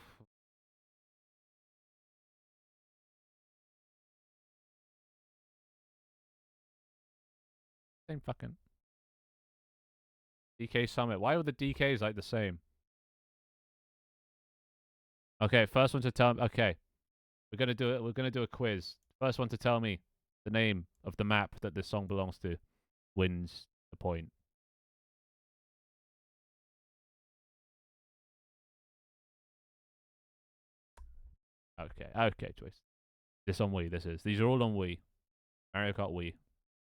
same fucking DK Summit. Why are the DKs like the same? Okay, first one to tell me. Okay, we're gonna do it. We're gonna do a quiz. First one to tell me the name of the map that this song belongs to wins the point. Okay, okay, choice. This on Wii. This is. These are all on Wii. Mario Kart Wii.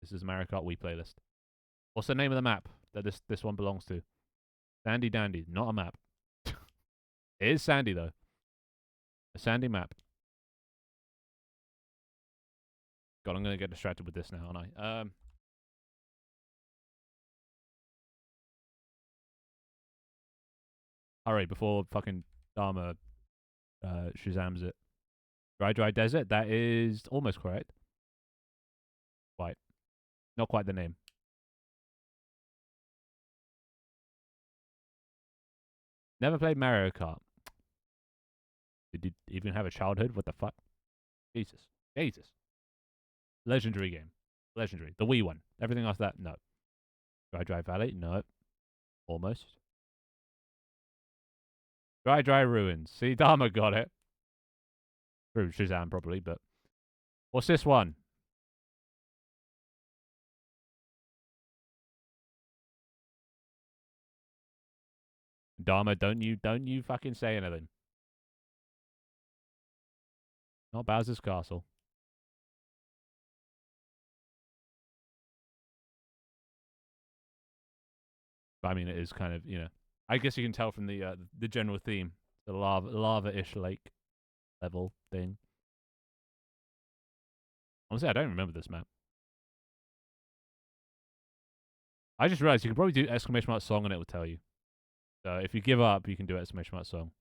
This is Mario Kart Wii playlist. What's the name of the map that this one belongs to? Sandy Dandy, not a map. It is sandy though. A sandy map. God, I'm gonna get distracted with this now, aren't I? Hurry before fucking Dharma Shazams it. Dry Desert. That is almost correct. Quite. Not quite the name. Never played Mario Kart. Did you even have a childhood? What the fuck? Jesus. Jesus. Legendary game. Legendary. The Wii one. Everything after that, no. Dry Valley? No. Almost. Dry Ruins. See, Dharma got it. Through Shazam, probably, but. What's this one? Dharma, don't you fucking say anything. Not Bowser's Castle. But I mean, it is kind of, you know. I guess you can tell from the general theme. The lava-ish lake level thing. Honestly, I don't remember this map. I just realized you can probably do exclamation mark song and it will tell you. So if you give up, you can do exclamation mark song.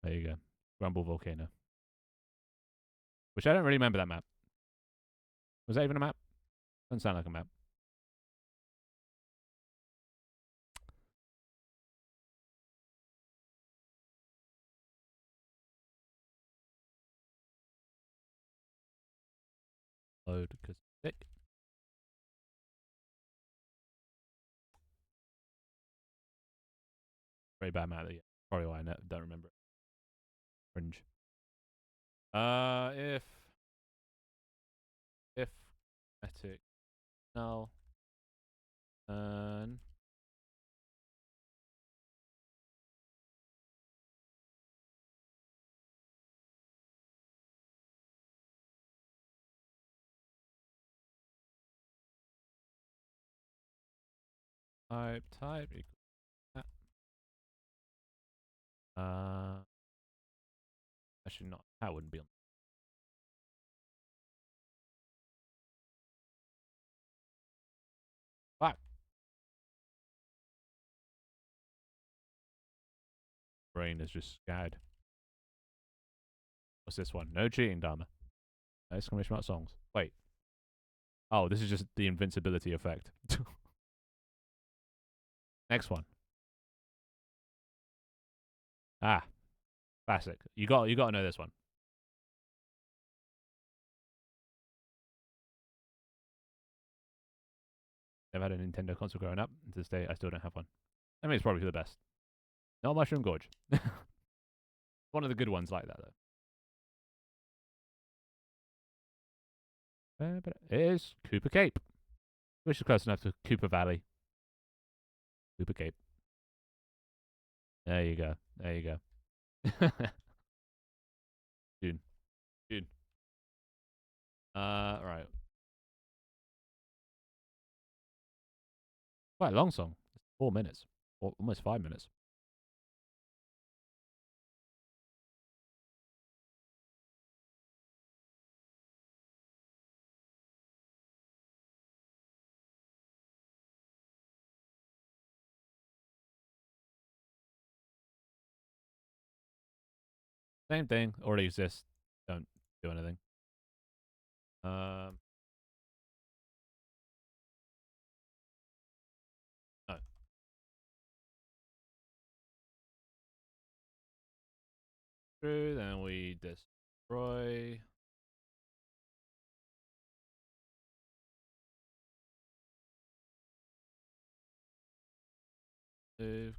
There you go. Grumble Volcano. Which I don't really remember that map. Was that even a map? Doesn't sound like a map. Load because thick. Very bad map. Yeah. Probably why I don't remember it. Fringe. If kinetic now turn type equals that. Actually not. That wouldn't be on. Fuck. Brain is just scared. What's this one? No cheating, Dharma. Exclamation mark songs. Wait. Oh, this is just the invincibility effect. Next one. Ah, classic. You got to know this one. Never had a Nintendo console growing up. To this day, I still don't have one. I mean, it's probably for the best. Not Mushroom Gorge. One of the good ones like that, though. But it is Cooper Cape. Which is close enough to Cooper Valley. Cooper Cape. There you go. There you go. Dude. Dude. Right. Quite a long song. 4 minutes. Or almost 5 minutes. Same thing. Already exists. Don't do anything. No. True. Then we destroy. move.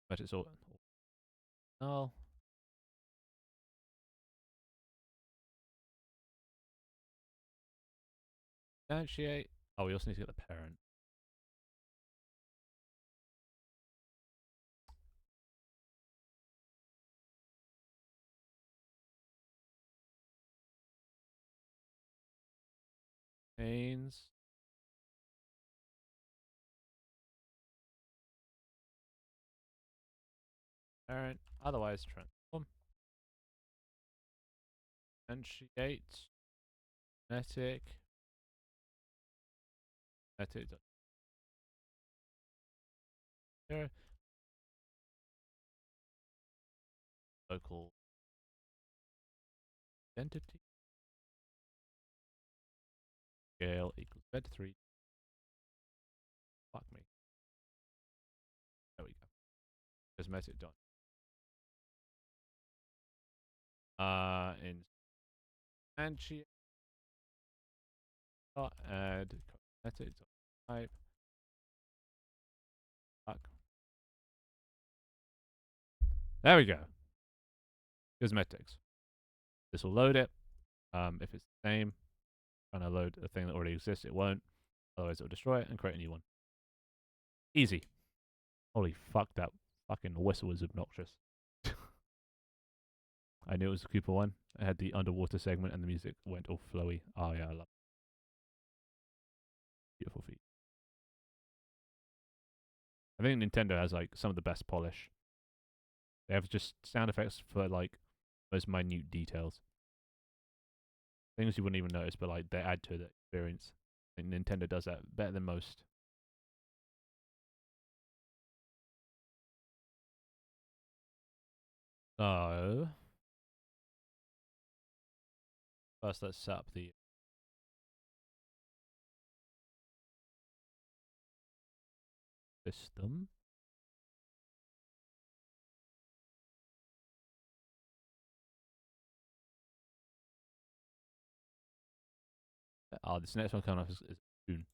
But it's all. Oh. Instantiate. Oh, we also need to get the parent. Pains. Parent. Otherwise, transform. Instantiate. Kinetic. Kinetic. Here. Local identity. Scale equals bed 3. Fuck me. There we go. Cosmetic done. Instantiate. Add cosmetic type. Fuck. There we go. Cosmetics. This will load it. If it's the same, trying to load a thing that already exists, it won't. Otherwise, it will destroy it and create a new one. Easy. Holy fuck, that fucking whistle was obnoxious. I knew it was the Cooper one. I had the underwater segment and the music went all flowy. Oh yeah, I love it. Beautiful feat. I think Nintendo has like some of the best polish. They have just sound effects for like most minute details. Things you wouldn't even notice, but like they add to the experience. I think Nintendo does that better than most. So first, let's set up the system. Oh, this next one coming up is June.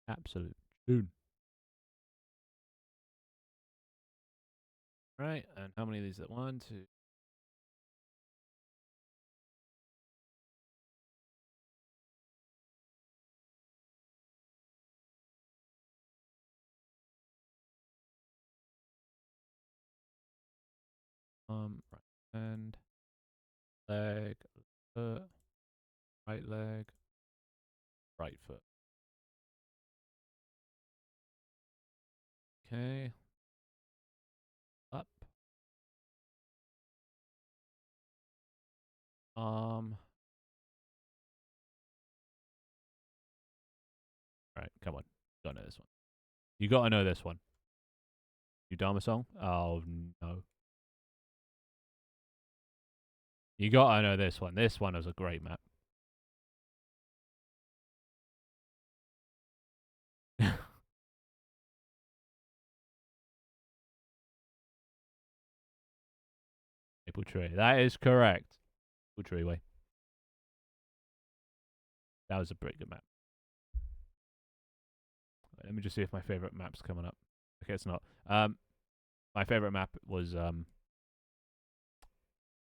Absolute June. Right, and how many of these at 1, 2? Right hand, leg, foot, right leg, right foot. Okay. Up. Right, come on. You gotta know this one. You gotta know this one. You Dharma song? Oh no. You gotta know this one. This one was a great map. Maple Tree. That is correct. Maple Tree Way. That was a pretty good map. Let me just see if my favorite map's coming up. Okay, it's not. My favorite map was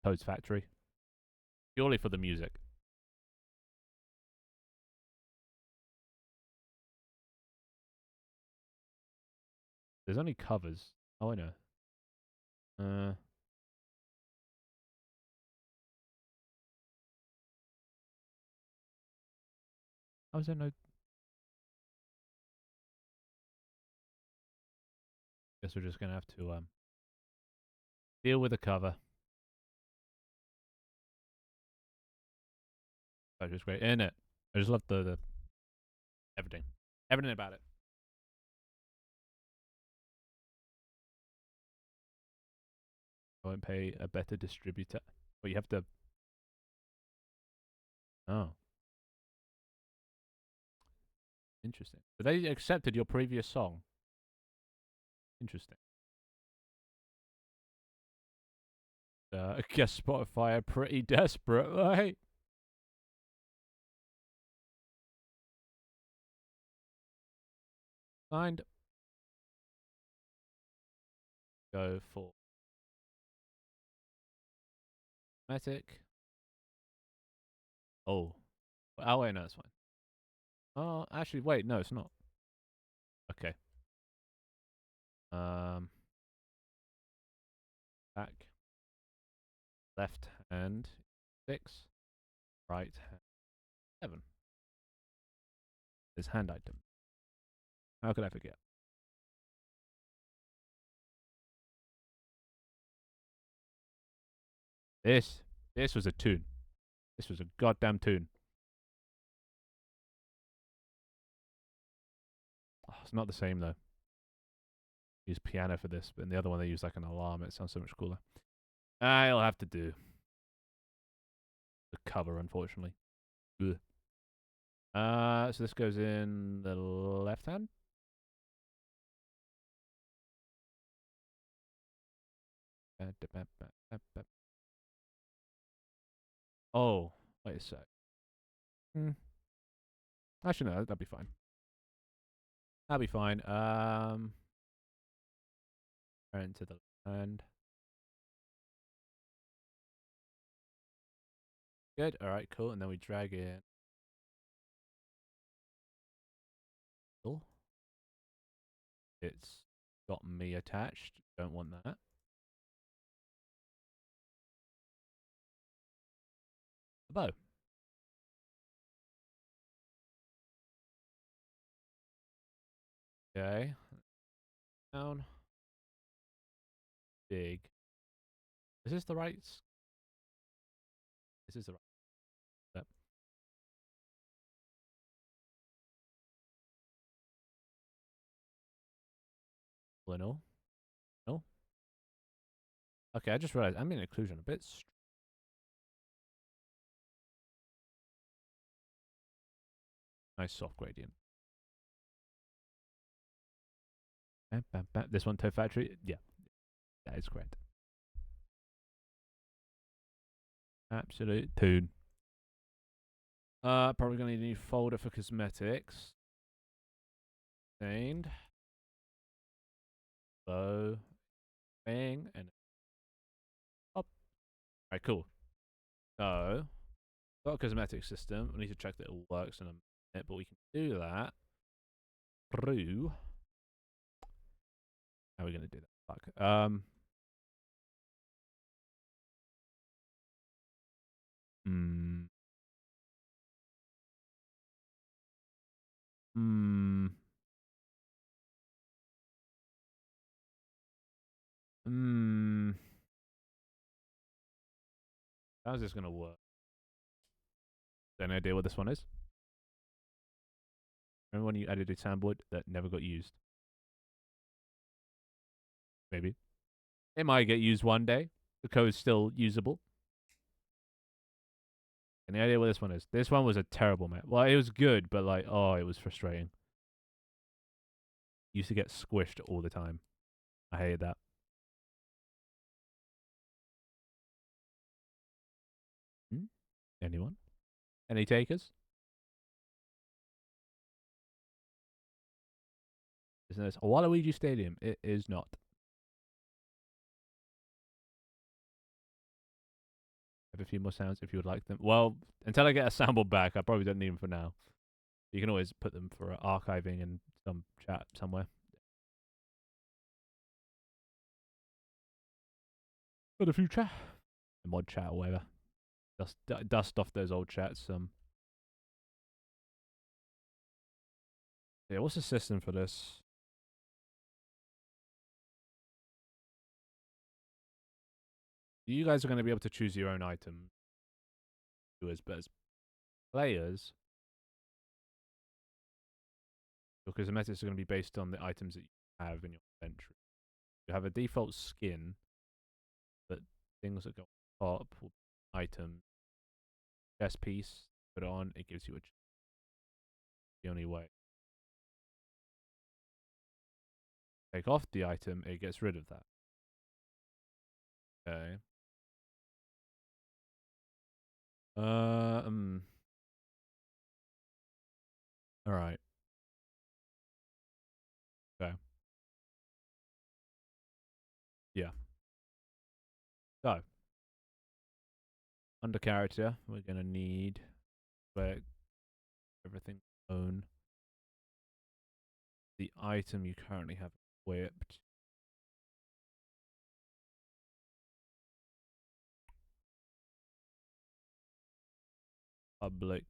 Toad's Factory. Purely for the music. There's only covers. Oh, I know. How is there no? Guess we're just gonna have to deal with the cover. That's just great, isn't it? I just love the everything, everything about it. I won't pay a better distributor. But you have to. Oh, interesting. But they accepted your previous song. Interesting. I guess Spotify are pretty desperate, right? Signed. Go for Metic. Oh. Oh, wait, no, it's fine. Oh, actually, wait, no, it's not. Okay. Back. Left hand 6. Right hand 7. Is hand item. How could I forget? This was a tune. This was a goddamn tune. Oh, it's not the same though. Use piano for this, but in the other one they use like an alarm. It sounds so much cooler. I'll have to do the cover, unfortunately. Ugh. So this goes in the left hand. Oh, wait a sec. Actually, no, that'd be fine. That'd be fine. Turn to the left hand. Good. All right, cool. And then we drag it. Cool. It's got me attached. Don't want that. A bow. Okay. Down. Big. Is this the right? This is the right step. No. No. Okay, I just realized I'm in occlusion a bit. Nice soft gradient. This one, Toe Factory. Yeah, that is correct. Absolute tune. Probably gonna need a new folder for cosmetics. Stained. Bow. Bang. And up. Alright, cool. So, got a cosmetic system. We need to check that it works in a minute, but we can do that through. How are we gonna do that? Fuck. Hmm. Hmm. Hmm. How's this gonna work? Any idea what this one is? Remember when you added a soundboard that never got used? Maybe. It might get used one day. The code's still usable. Any idea what this one is? This one was a terrible map. Well, it was good, but like, oh, it was frustrating. Used to get squished all the time. I hated that. Hmm? Anyone? Any takers? Isn't this a Waluigi Stadium? It is not. I have a few more sounds if you would like them. Well, until I get a sample back, I probably don't need them for now. You can always put them for archiving in some chat somewhere. For the future. A mod chat or whatever. Dust off those old chats. Yeah, what's the system for this? You guys are going to be able to choose your own item. But as players, your cosmetics are going to be based on the items that you have in your inventory. You have a default skin, but things that go on top will be items. Chest piece, put it on, it gives you a the only way. Take off the item, it gets rid of that. Okay. Alright. Okay. Yeah. So, under character, we're gonna need everything own. The item you currently have equipped. Public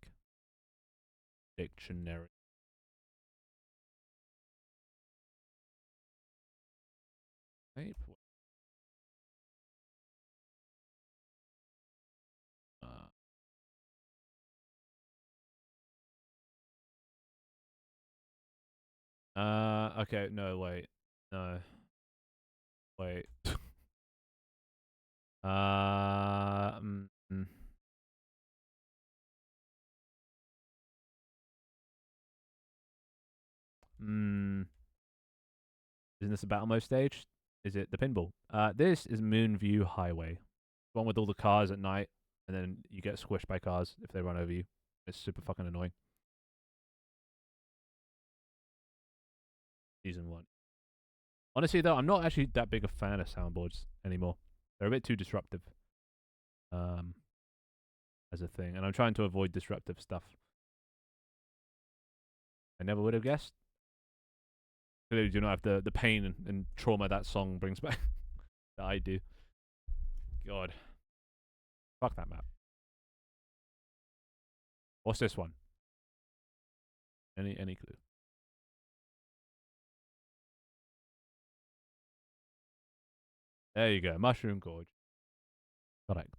dictionary. Right. Okay, no, wait. No. Wait. Mm, mm. Mm. Isn't this a battle mode stage? Is it the pinball? This is Moonview Highway. One with all the cars at night, and then you get squished by cars if they run over you. It's super fucking annoying. Season 1. Honestly, though, I'm not actually that big a fan of soundboards anymore. They're a bit too disruptive. As a thing, and I'm trying to avoid disruptive stuff. I never would have guessed. Clearly, do not have the pain and trauma that song brings back that I do. God, fuck that map. What's this one? Any clue? There you go, Mushroom Gorge. Correct.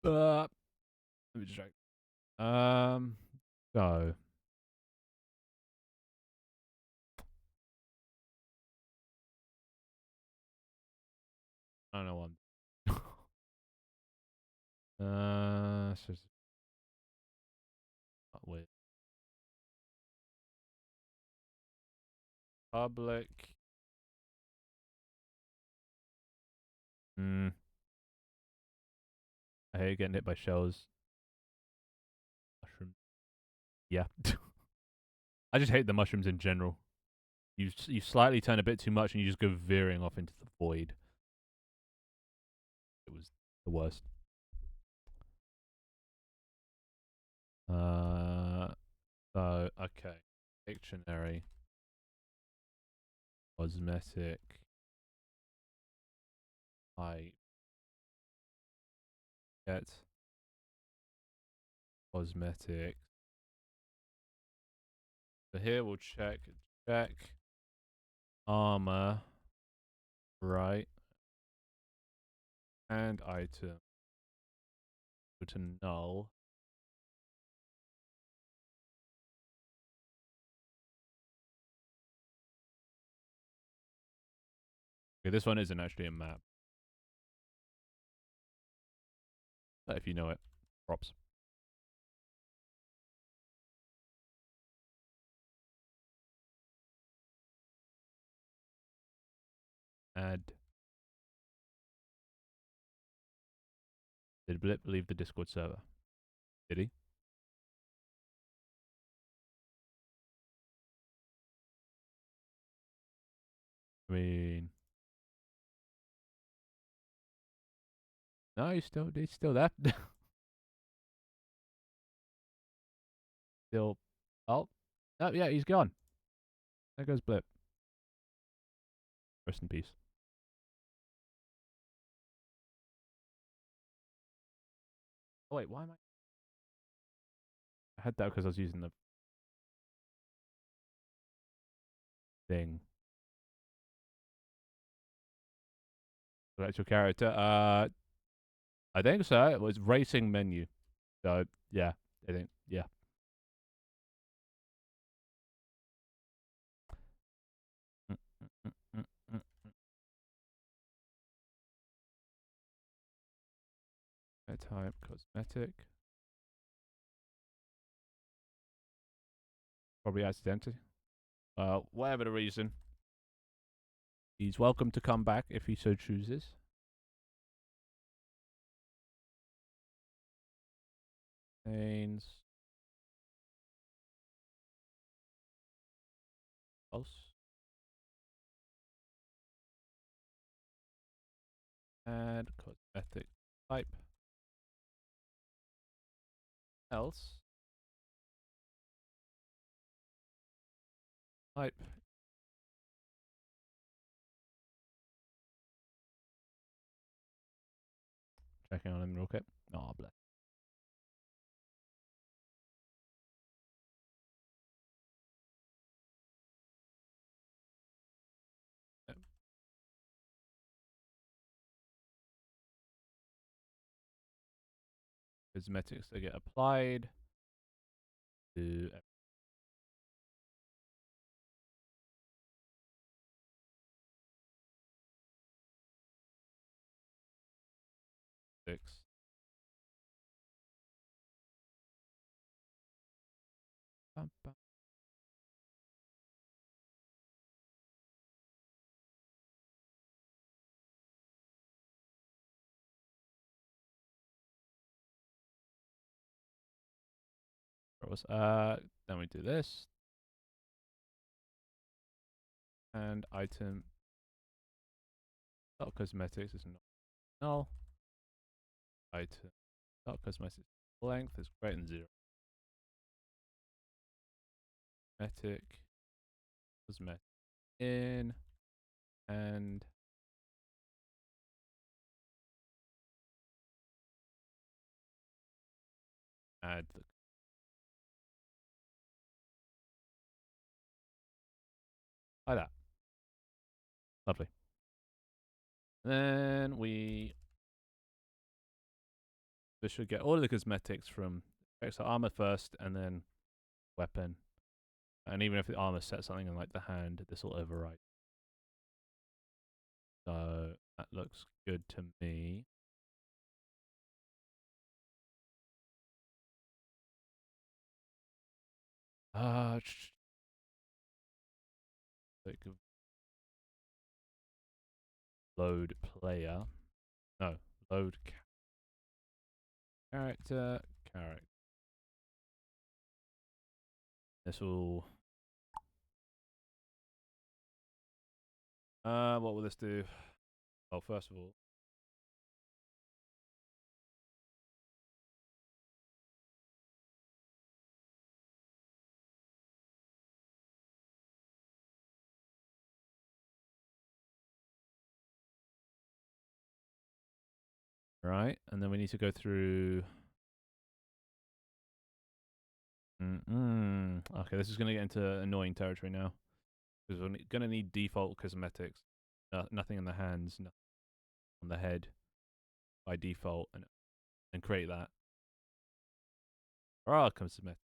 Let me just check. So I don't know one. It's just not weird. Public. I hate getting hit by shells. Mushroom. Yeah. I just hate the mushrooms in general. You slightly turn a bit too much and you just go veering off into the void. It was the worst. So okay, dictionary, cosmetic, I get cosmetic. So here we'll check armor, right, and item. Go to null. Okay, this one isn't actually a map. But if you know it, props. Add. Did Blip leave the Discord server? Did he? I mean, no, he's still there. Still. Oh, oh yeah, he's gone. There goes Blip. Rest in peace. Oh wait, why am I? I had that because I was using the thing. Select your character. I think so. It was racing menu. So yeah, I think yeah. Type cosmetic. Probably accidentally. Whatever the reason, he's welcome to come back if he so chooses. Pains. False. Add cosmetic type. Else. Type. Checking on him real quick. Oh, bless. Yep. Cosmetics that get applied to 6. Bum, bum. Then we do this. And item. Dot cosmetics is not null. Item. Dot cosmetics length is greater than 0. Cosmetic in and add the like that. Lovely. Then this should get all of the cosmetics from extra armor first and then weapon. And even if the armor sets something in like the hand, this will override. So that looks good to me. Load player. No, load character. This will. What will this do? Well, first of all, right, and then we need to go through. Okay, this is going to get into annoying territory now. Because we're going to need default cosmetics. Nothing in the hands, nothing on the head by default, and create that. Cosmetics.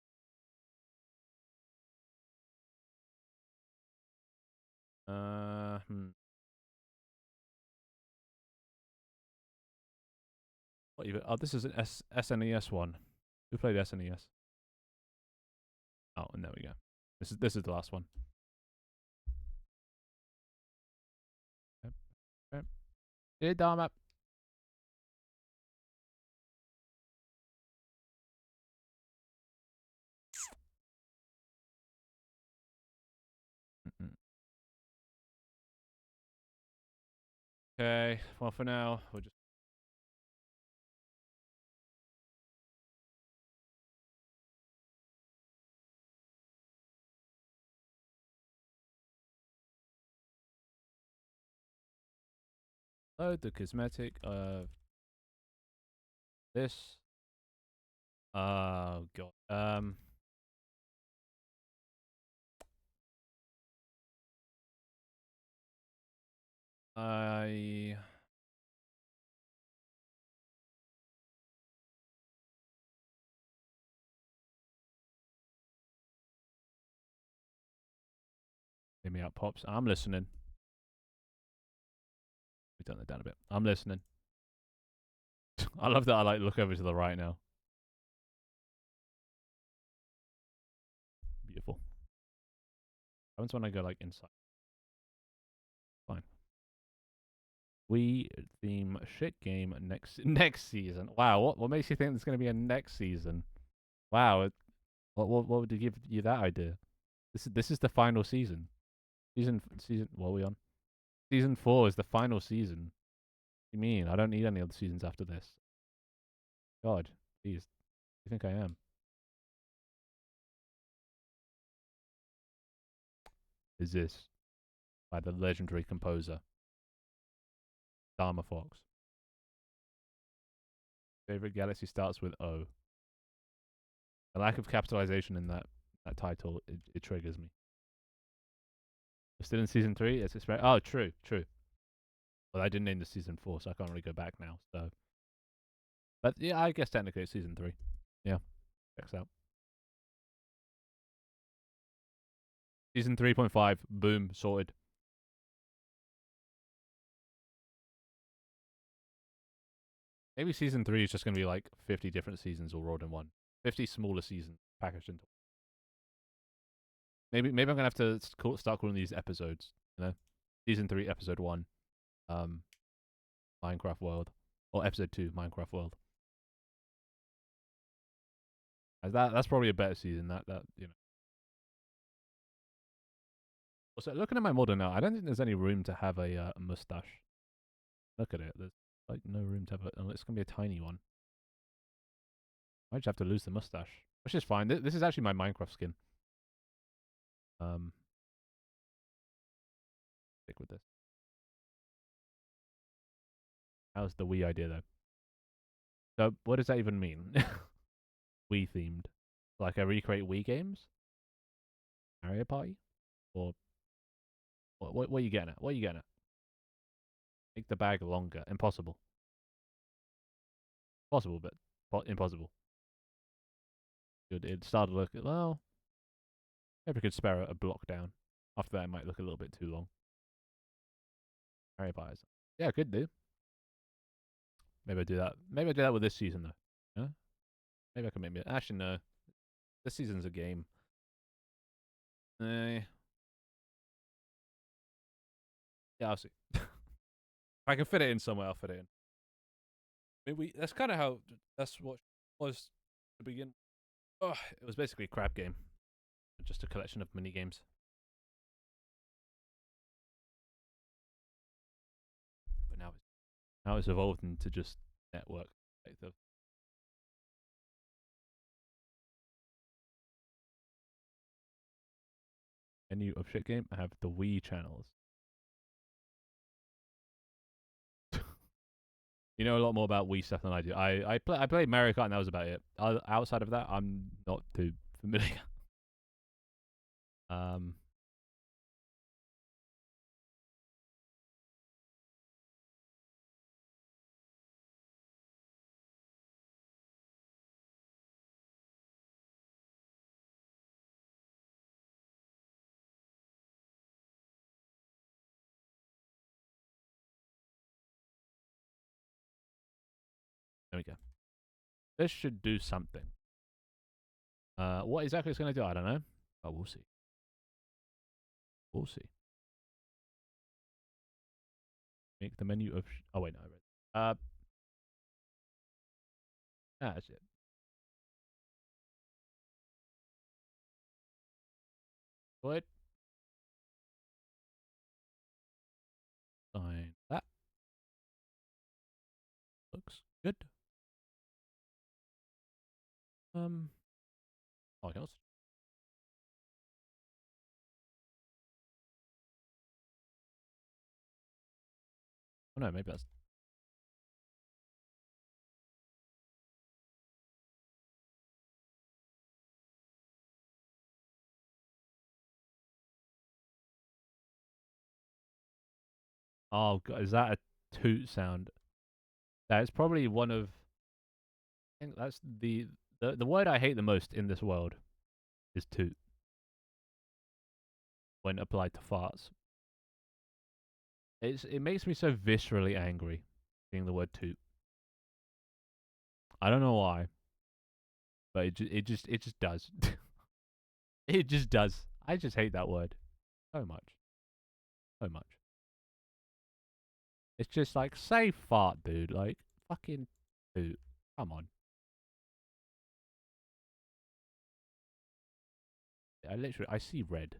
What even? Oh, this is an SNES one. Who played SNES? Oh, and there we go. This is the last one. Okay. Hey, Dharma. Okay. Well, for now, we'll just. Load the cosmetic of this. Oh god. Hear me out, Pops. I'm listening. We turn that down a bit. I'm listening. I love that I like look over to the right now. Beautiful. What happens when I go like inside? Fine. We theme shit game next season. Wow, what makes you think there's going to be a next season? Wow, what would give you that idea? This is the final season. What are we on? Season 4 is the final season. What do you mean? I don't need any other seasons after this. God, please. You think I am? Is this by the legendary composer Dharma Fox? Favorite galaxy starts with O. The lack of capitalization in that title, it triggers me. We're still in season 3. It's oh, true. Well, I didn't name the season 4, so I can't really go back now. So, but yeah, I guess technically it's season 3. Yeah, checks out. Season 3.5. Boom, sorted. Maybe season 3 is just going to be like 50 different seasons all rolled in one. 50 smaller seasons packaged into. Maybe I'm gonna have to start calling these episodes. You know, season 3, episode 1, Minecraft World, or episode 2, Minecraft World. As that's probably a better season. That you know. Also, looking at my model now, I don't think there's any room to have a mustache. Look at it. There's like no room to have it. It's gonna be a tiny one. I just have to lose the mustache, which is fine. This is actually my Minecraft skin. Stick with this. How's the Wii idea though? So what does that even mean? Wii themed, like I recreate Wii games, Mario Party, or what are you getting at? What are you getting at? Make the bag longer. Impossible. Possible, but impossible. Good. It started to look well. Maybe we could spare a block down. After that, it might look a little bit too long. Mario Party. Yeah, could do. Maybe I do that. Maybe I do that with this season though. Yeah? Maybe I can make me. Actually, no. This season's a game. Yeah, I'll see. If I can fit it in somewhere, I'll fit it in. I mean, that's kind of how. That's what was to begin. Oh, it was basically a crap game, just a collection of mini games. But now it's evolved into just network. Menu of shit game. I have the Wii channels. You know a lot more about Wii stuff than I do. I played Mario Kart and that was about it. Outside of that, I'm not too familiar. um, there we go. This should do something. What exactly it's going to do, I don't know. But we'll see. We'll see. Make the menu of. Oh wait, no, I read. That's it. Good. Sign that. Looks good. Oh, else. Oh no, maybe that's. Oh god, is that a toot sound? That is probably one of. I think that's the word I hate the most in this world is toot when applied to farts. It makes me so viscerally angry seeing the word toot. I don't know why, but it just does. It just does. I just hate that word so much, so much. It's just like say fart, dude. Like fucking toot. Come on. I see red.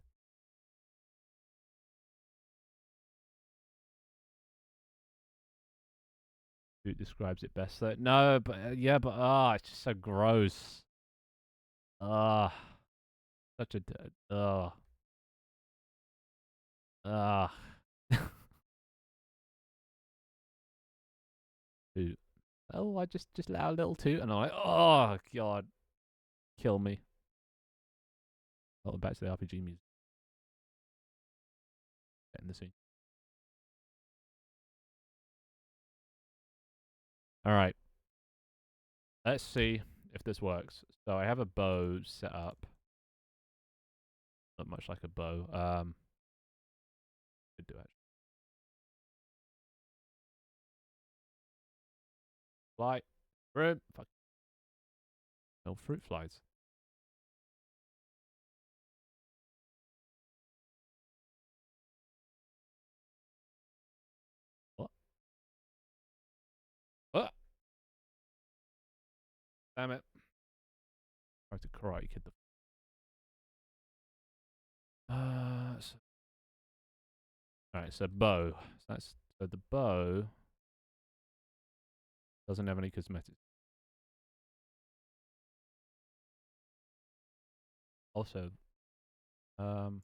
Who describes it best? Though? No, but yeah, but it's just so gross. Ah, such a ah. Toot. Oh, I just let out a little toot, and I'm like, oh god, kill me. Oh, back to the RPG music. Getting the scene. All right, let's see if this works. So I have a bow set up. Not much like a bow. Could do actually. Fly. Fruit. Fuck. No fruit flies. What? What? Damn it. I have to karate kid the. So, all right. So bow. So the bow doesn't have any cosmetics. Also, um,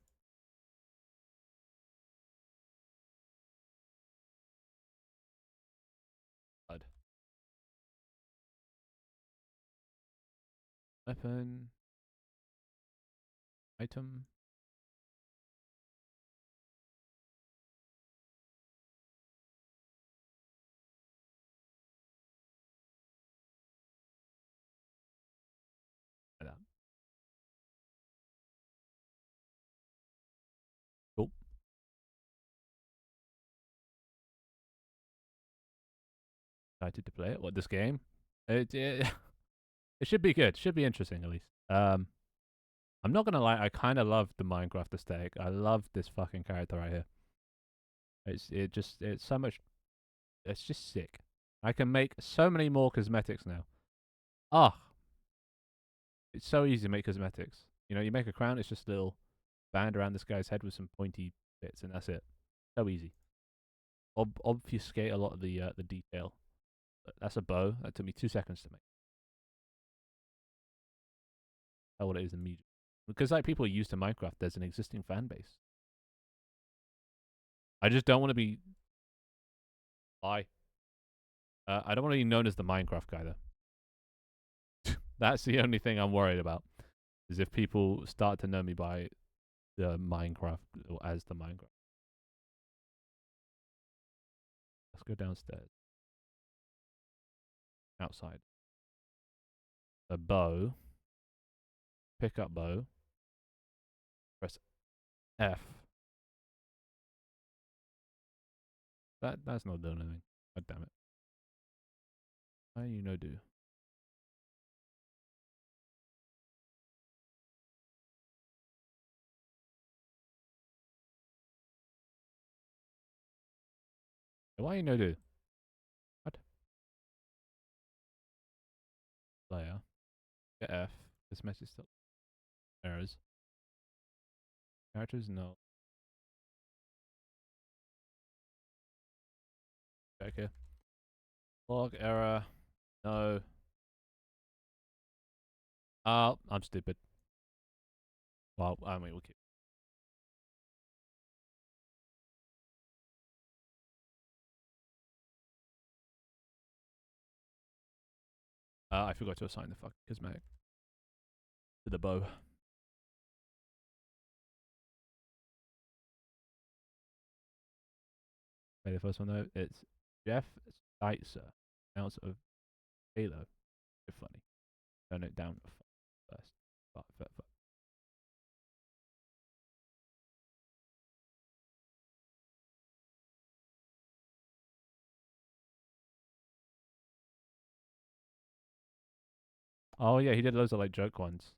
blood. Weapon. Item. Like that. Cool. Excited to play it. What, this game? It it should be good. Should be interesting at least. I'm not gonna lie. I kind of love the Minecraft aesthetic. I love this fucking character right here. It's so much. It's just sick. I can make so many more cosmetics now. Ah, it's so easy to make cosmetics. You know, you make a crown. It's just a little band around this guy's head with some pointy bits, and that's it. So easy. Obfuscate a lot of the detail. But that's a bow. That took me 2 seconds to make. Tell what it is immediately. Because like people are used to Minecraft, there's an existing fan base. I just don't want to be. I don't want to be known as the Minecraft guy though. That's the only thing I'm worried about. Is if people start to know me by the Minecraft or as the Minecraft. Let's go downstairs. Outside. A bow. Pick up bow. Press F. That's not doing anything. God damn it. Why you no do? Why you no do? What? Layer. Get F. This message still errors. Characters no. Back here. Log error. No. Oh, I'm stupid. Well, I mean, we'll keep. I forgot to assign the fucking cosmetic to the bow. Okay, the first one though, it's Jeff Steitzer, ounce of Halo. You're funny. Turn it down first. Fuck. Oh yeah, he did loads of like joke ones.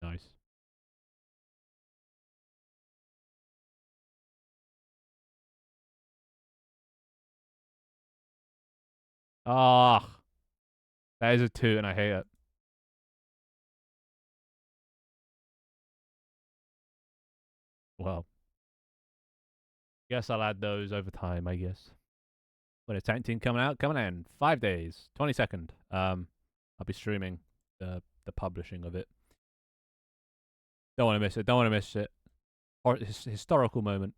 Nice. Ah, that is a 2 and I hate it. Well, guess I'll add those over time, I guess. When a tank team coming out, coming in 5 days, 22nd. I'll be streaming the publishing of it. Don't want to miss it. Don't want to miss it. Or historical moment.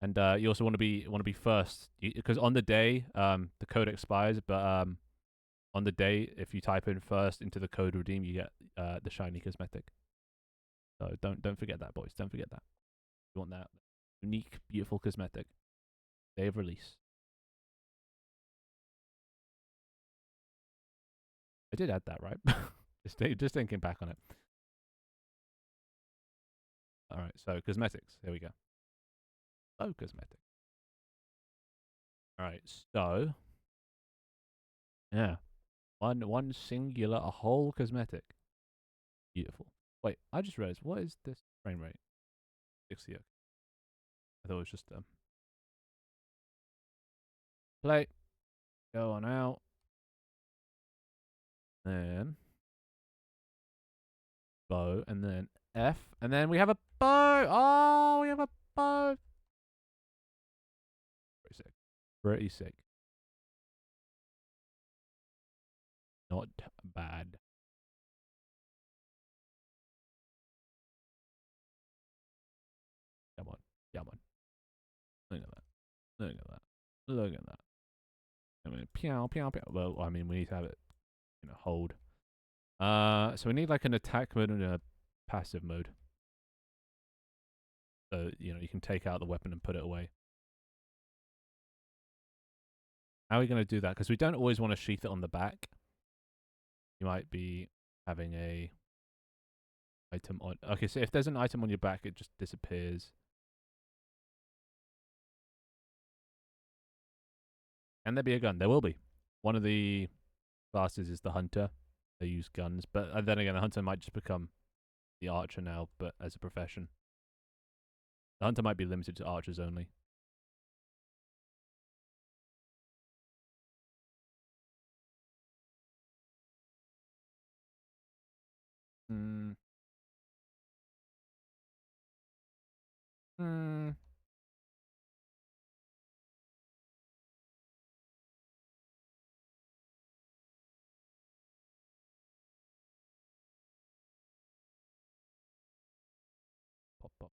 And you also want to be first because on the day the code expires, but on the day if you type in first into the code redeem, you get the shiny cosmetic. So don't forget that, boys. Don't forget that. You want that unique, beautiful cosmetic. Day of release. I did add that, right? just thinking back on it. All right, so cosmetics. Here we go. Oh, cosmetic. All right, so yeah, one singular, a whole cosmetic. Beautiful. Wait, I just realized, what is this frame rate? 60. I thought it was just play. Go on out. Then bow, and then F, and then we have a bow. Oh, we have a bow. Pretty sick. Pretty sick. Not bad. Come on. Come on. Look at that. Look at that. Look at that. I mean, pew, pew, pew. Well, I mean, we need to have it, hold. So we need like an attack mode and a passive mode. So, you can take out the weapon and put it away. How are we going to do that? Because we don't always want to sheath it on the back. You might be having a item on. Okay, so if there's an item on your back, it just disappears. Can there be a gun? There will be. One of the classes is the hunter. They use guns, but then again, the hunter might just become the archer now, but as a profession. The hunter might be limited to archers only. Hmm. Hmm. Pop, pop.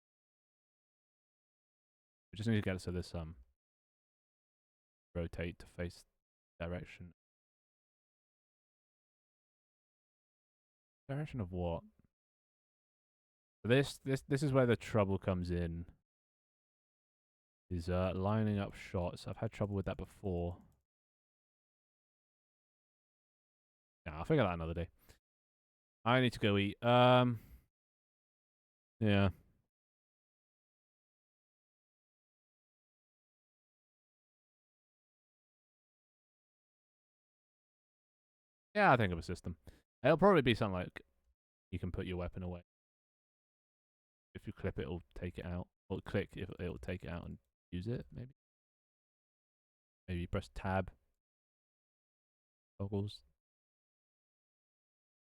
We just need to get it so this rotate to face direction. Direction of what? This is where the trouble comes in. Is lining up shots. I've had trouble with that before. Yeah, I'll figure that out another day. I need to go eat. Yeah. Yeah, I think of a system. It'll probably be something like you can put your weapon away. If you clip it, it'll take it out. Or click, if it'll take it out and use it, maybe. Maybe press tab. Toggles.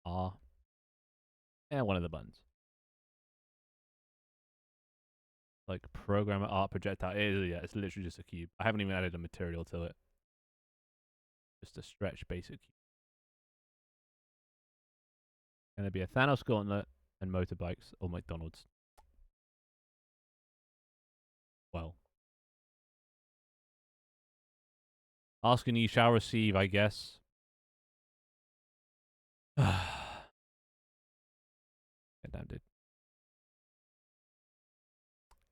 R. Yeah, one of the buttons. Like programmer art projectile. Yeah, it's literally just a cube. I haven't even added a material to it. Just a stretch basic cube. Gonna be a Thanos gauntlet and motorbikes or McDonald's. Well. Ask and ye shall receive, I guess. Get down, dude.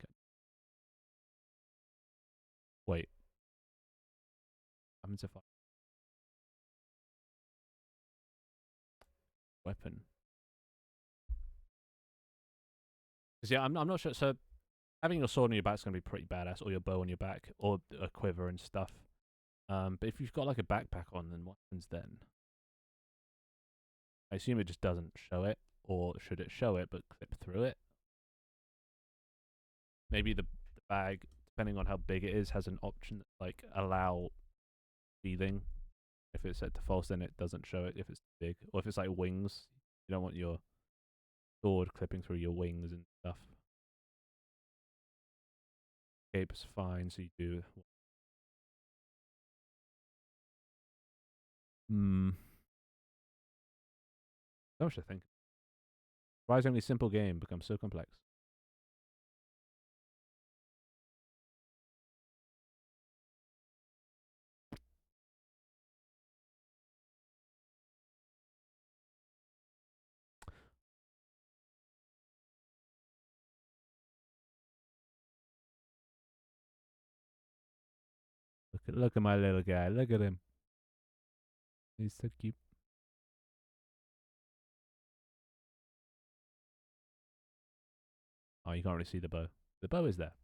Okay. Wait. What happens if I weapon? Because yeah, I'm not sure. So having your sword on your back is gonna be pretty badass, or your bow on your back, or a quiver and stuff. But if you've got like a backpack on, then what happens then? I assume it just doesn't show it, or should it show it but clip through it? Maybe the bag, depending on how big it is, has an option that, like allow breathing. If it's set to false, then it doesn't show it if it's big, or if it's like wings, you don't want your sword clipping through your wings and stuff. Cape's fine, so you do Hmm. So much to think. Surprisingly simple game becomes so complex. Look at my little guy. Look at him. He's so cute. Oh, you can't really see the bow. The bow is there.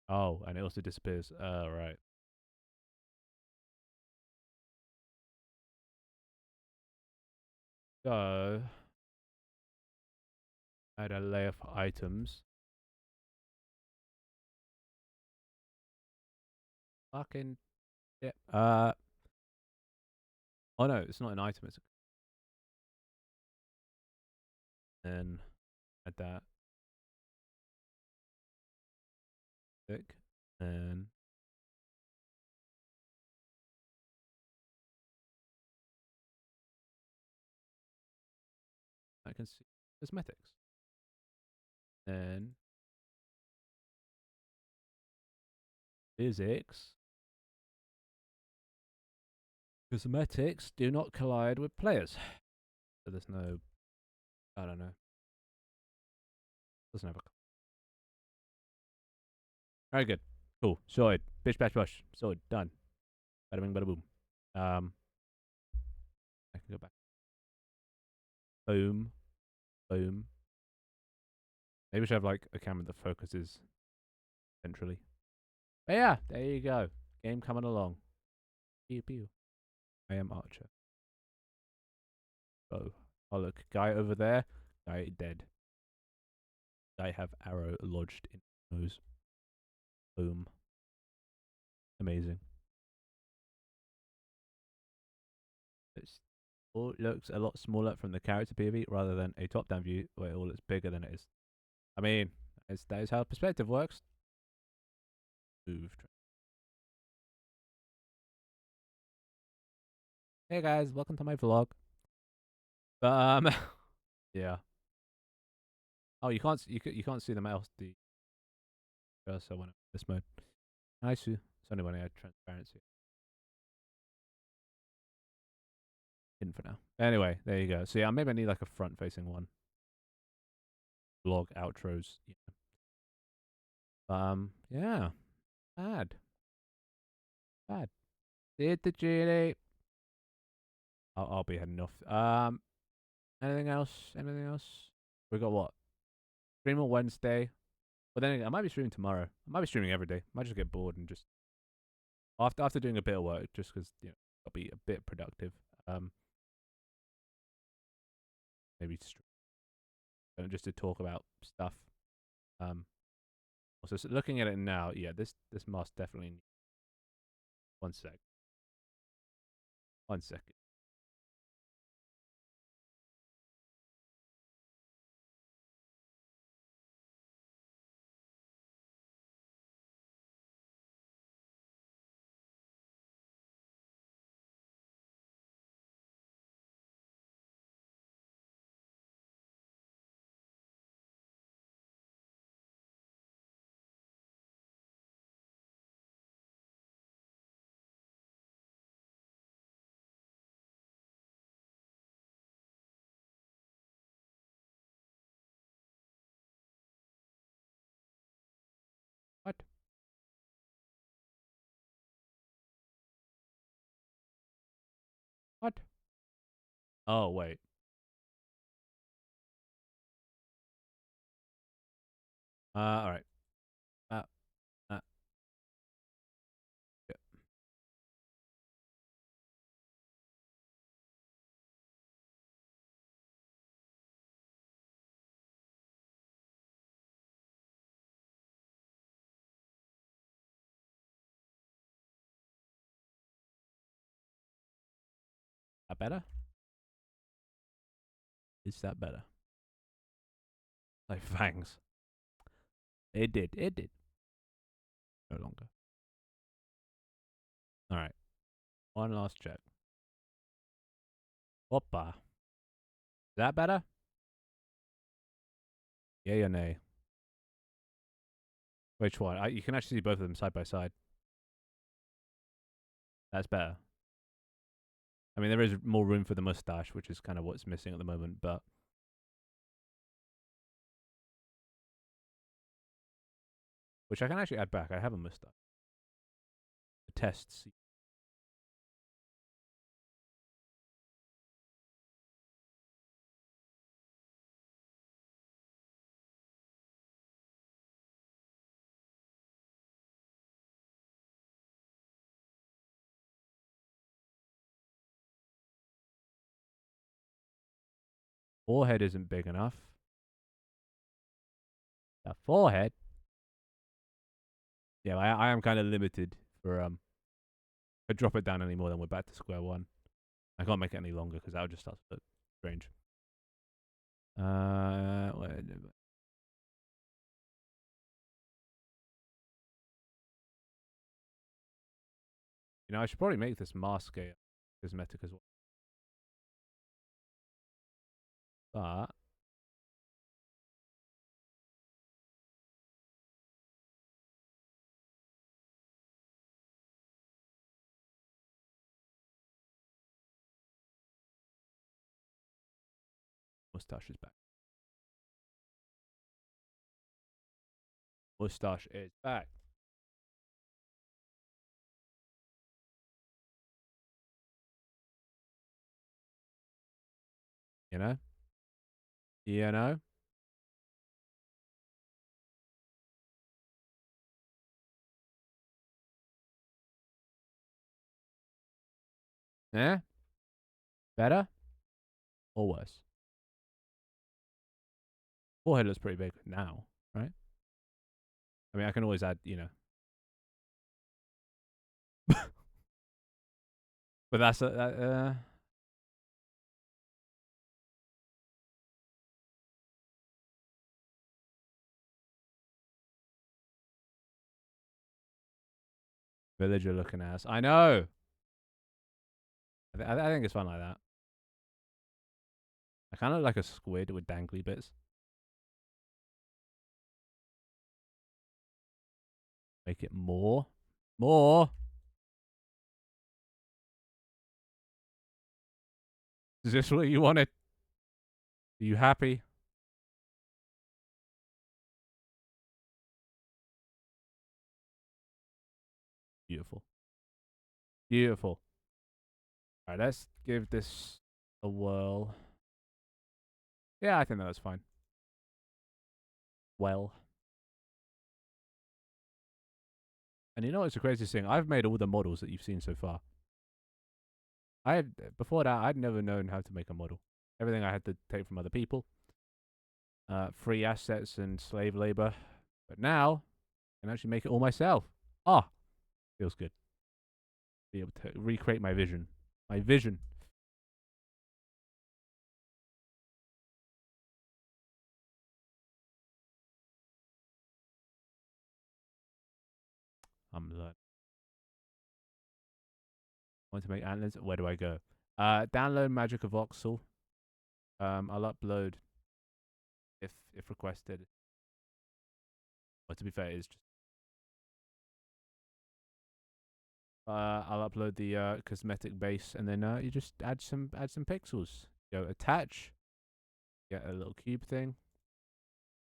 Oh, and it also disappears. Oh, right. So, add a layer of items. Fucking yeah. Oh no, it's not an item. It's then add that thick, and I can see cosmetics. And physics. Cosmetics do not collide with players. So there's no, I don't know. Doesn't have a. Very good. Cool. Sorted. Bish bash bush. Sorted. Done. Bada bing bada boom. I can go back. Boom. Boom. Maybe we should have like a camera that focuses centrally. But yeah, there you go. Game coming along. Pew pew. I am Archer. Oh. Oh look, guy over there. Guy dead. I have arrow lodged in nose. Boom. Amazing. It all looks a lot smaller from the character POV rather than a top-down view where it all looks bigger than it is. I mean, that is how perspective works. Move. Hey guys, welcome to my vlog. But yeah. Oh, you can't see the mouse. The cursor when this mode. I see. It's only when I add transparency. Hidden for now. Anyway, there you go. So yeah, maybe I need like a front-facing one. Vlog outros. Yeah. Bad. Bad. Did the genie. I'll be heading off. Anything else? Anything else? We got what? Stream on Wednesday. But then again, I might be streaming tomorrow. I might be streaming every day. I might just get bored and just after doing a bit of work, just because I'll be a bit productive. Maybe just to talk about stuff. Also looking at it now, yeah, this must definitely. One sec. 1 second. What? What? Oh wait. All right. Uh, uh, yeah. That better? Is that better? Like fangs. It did. It did. No longer. All right. One last check. Whoppa. Is that better? Yay or nay? Which one? You can actually see both of them side by side. That's better. I mean, there is more room for the mustache, which is kind of what's missing at the moment, but... Which I can actually add back. I have a mustache. The tests. Forehead isn't big enough. The forehead? Yeah, I am kind of limited for... If I drop it down any more, then we're back to square one. I can't make it any longer because that would just start to look strange. You know, I should probably make this mask a cosmetic as well. But mustache is back. Mustache is back. You know? You know? Yeah? Better? Or worse? Forehead looks pretty big now, right? I mean, I can always add, you know. But that's villager looking ass. I know. I think it's fun like that. I kind of like a squid with dangly bits. Make it more. More. Is this what you wanted? Are you happy? Beautiful. Beautiful. All right, let's give this a whirl. Yeah, I think that was fine. Well. And you know what's the craziest thing? I've made all the models that you've seen so far. Before that, I'd never known how to make a model. Everything I had to take from other people. Free assets and slave labor. But now, I can actually make it all myself. Ah, feels good. Be able to recreate my vision. My vision. I'm learning. Want to make antlers? Where do I go? Download Magic of Voxel. I'll upload if requested. But to be fair, it's just I'll upload the cosmetic base, and then you just add some pixels. Go attach. Get a little cube thing.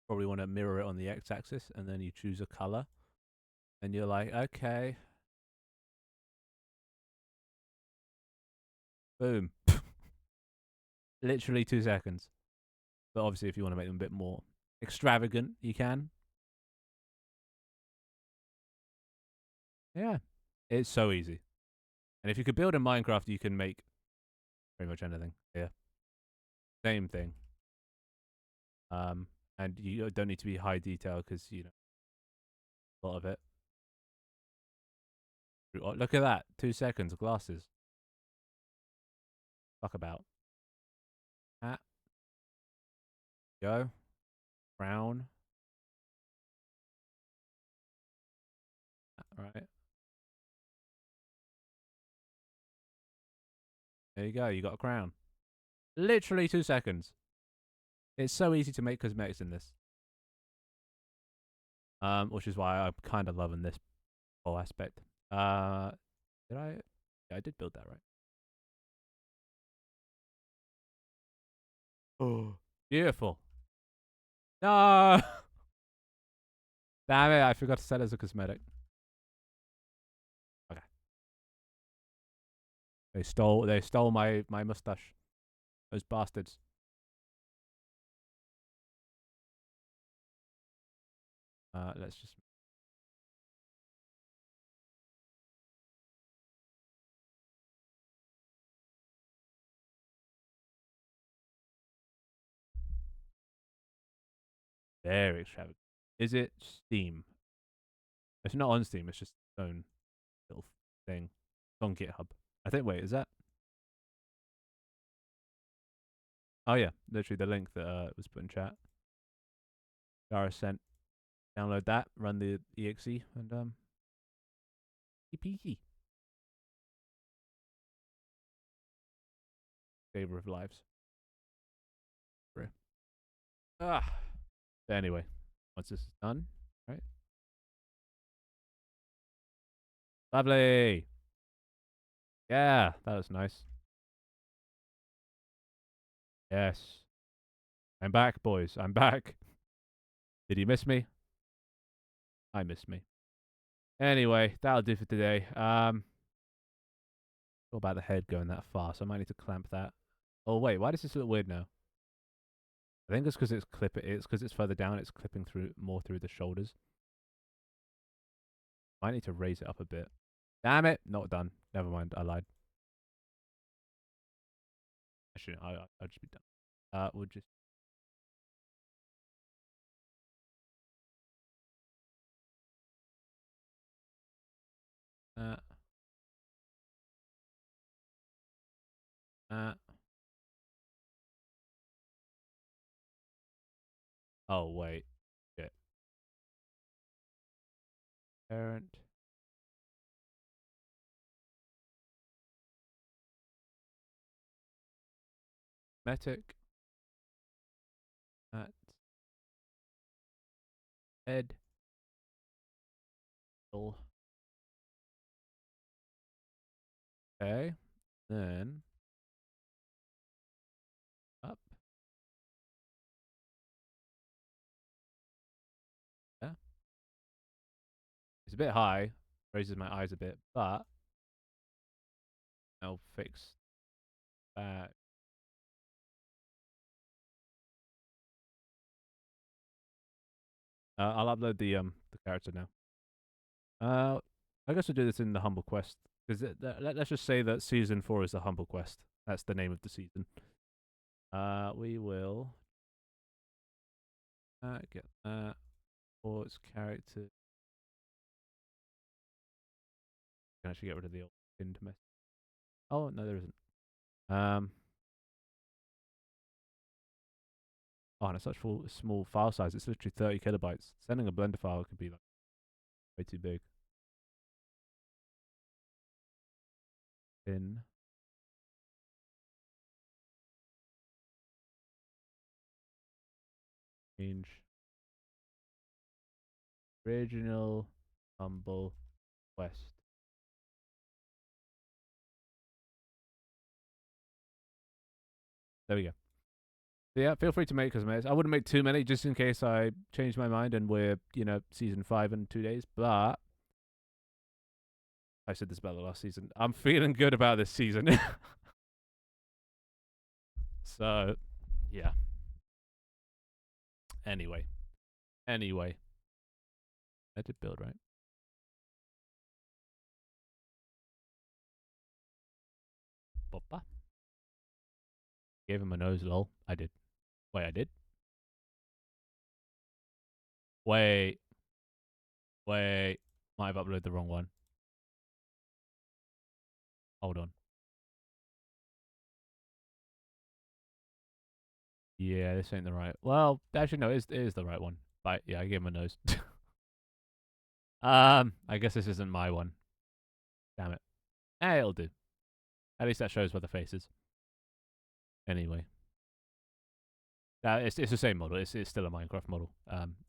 Probably want to mirror it on the x-axis, and then you choose a color, and you're like, okay, boom. Literally 2 seconds. But obviously, if you want to make them a bit more extravagant, you can. Yeah, it's so easy. And if you could build in Minecraft, you can make pretty much anything. Yeah, same thing. And you don't need to be high detail because you know a lot of it. Oh, look at that, 2 seconds. Glasses. Fuck about. Hat. Go. Brown. Right. There you go. You got a crown. Literally 2 seconds. It's so easy to make cosmetics in this. Which is why I'm kind of loving this whole aspect. Did I? Yeah, I did build that, right? Oh, beautiful. No! Damn it, I forgot to set it as a cosmetic. Okay. They stole my mustache. Those bastards. Let's just very extravagant. Is it Steam? It's not on Steam, it's just its own little thing. It's on GitHub. I think, wait, is that? Oh, yeah, literally the link that was put in chat. Dara sent. Download that, run the exe, and peaky. Saver of lives. Ah. But anyway, once this is done, right? Lovely. Yeah, that was nice. Yes. I'm back, boys. I'm back. Did you miss me? I miss me. Anyway, that'll do for today. What about the head going that far? So I might need to clamp that. Oh wait, why does this look weird now? I think it's because it's because it's further down. It's clipping through more through the shoulders. Might need to raise it up a bit. Damn it! Not done. Never mind. I lied. I shouldn't. I'll just be done. We'll just. Oh wait. Shit. Parent. Metic. At. Head. Okay. Then. Up. Yeah. It's a bit high. Raises my eyes a bit, but I'll fix that. I'll upload the character now. I guess we'll do this in the Humble Quest because let's just say that season 4 is the Humble Quest. That's the name of the season. We will get that for its character. Can actually get rid of the old pinned message. Oh no, there isn't. Oh, and it's such small file size. It's literally 30 kilobytes. Sending a Blender file could be like way too big. Pin. Change. Original Humble Quest. There we go. So yeah, feel free to make cosmetics. I wouldn't make too many just in case I change my mind and we're, season 5 in 2 days. But I said this about the last season. I'm feeling good about this season. So, yeah. Anyway. I did build, right? Papa. Gave him a nose, lol. I did. Wait, I did? Wait. Might have uploaded the wrong one. Hold on. Yeah, this ain't the right. Well, actually, no, it is the right one. But yeah, I gave him a nose. I guess this isn't my one. Damn it. It'll do. At least that shows where the face is. Anyway. It's the same model. It's still a Minecraft model.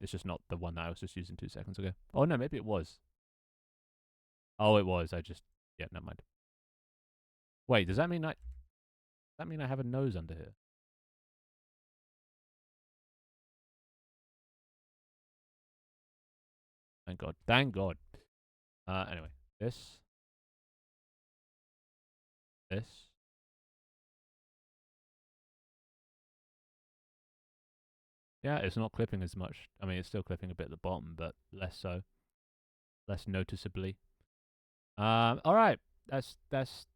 It's just not the one that I was just using 2 seconds ago. Oh no, maybe it was. Oh, it was. Yeah, never mind. Wait, does that mean I have a nose under here? Thank God. Thank God. Anyway, this. Yeah, it's not clipping as much. I mean, it's still clipping a bit at the bottom, but less so. Less noticeably. All right.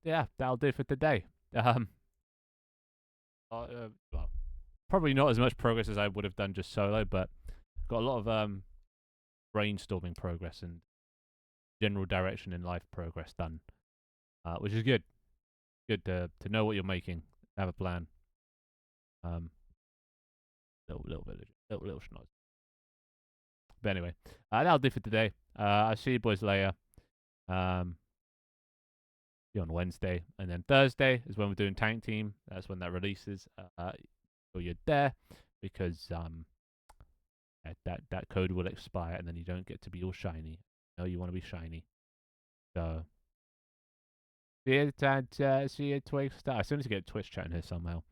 Yeah, that'll do for today. Well, probably not as much progress as I would have done just solo, but got a lot of brainstorming progress and general direction in life progress done, which is good. Good to know what you're making, have a plan. Little schnoz. But anyway, that'll do for today. I'll see you boys later. See you on Wednesday, and then Thursday is when we're doing Tank Team. That's when that releases. So you're there because that code will expire, and then you don't get to be all shiny. No, you want to be shiny. So see you Twitch. I still need to get Twitch chat in here somehow.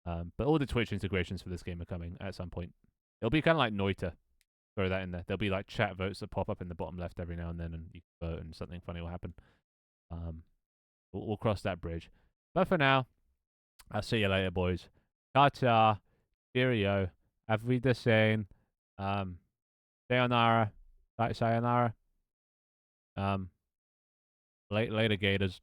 But all the Twitch integrations for this game are coming at some point. It'll be kind of like Noita. Throw that in there. There'll be like chat votes that pop up in the bottom left every now and then, and you can vote, and something funny will happen. We'll cross that bridge. But for now, I'll see you later, boys. Ta-ta. Cheerio. Auf Wiedersehen. Sayonara. Sayonara. Later, Gators.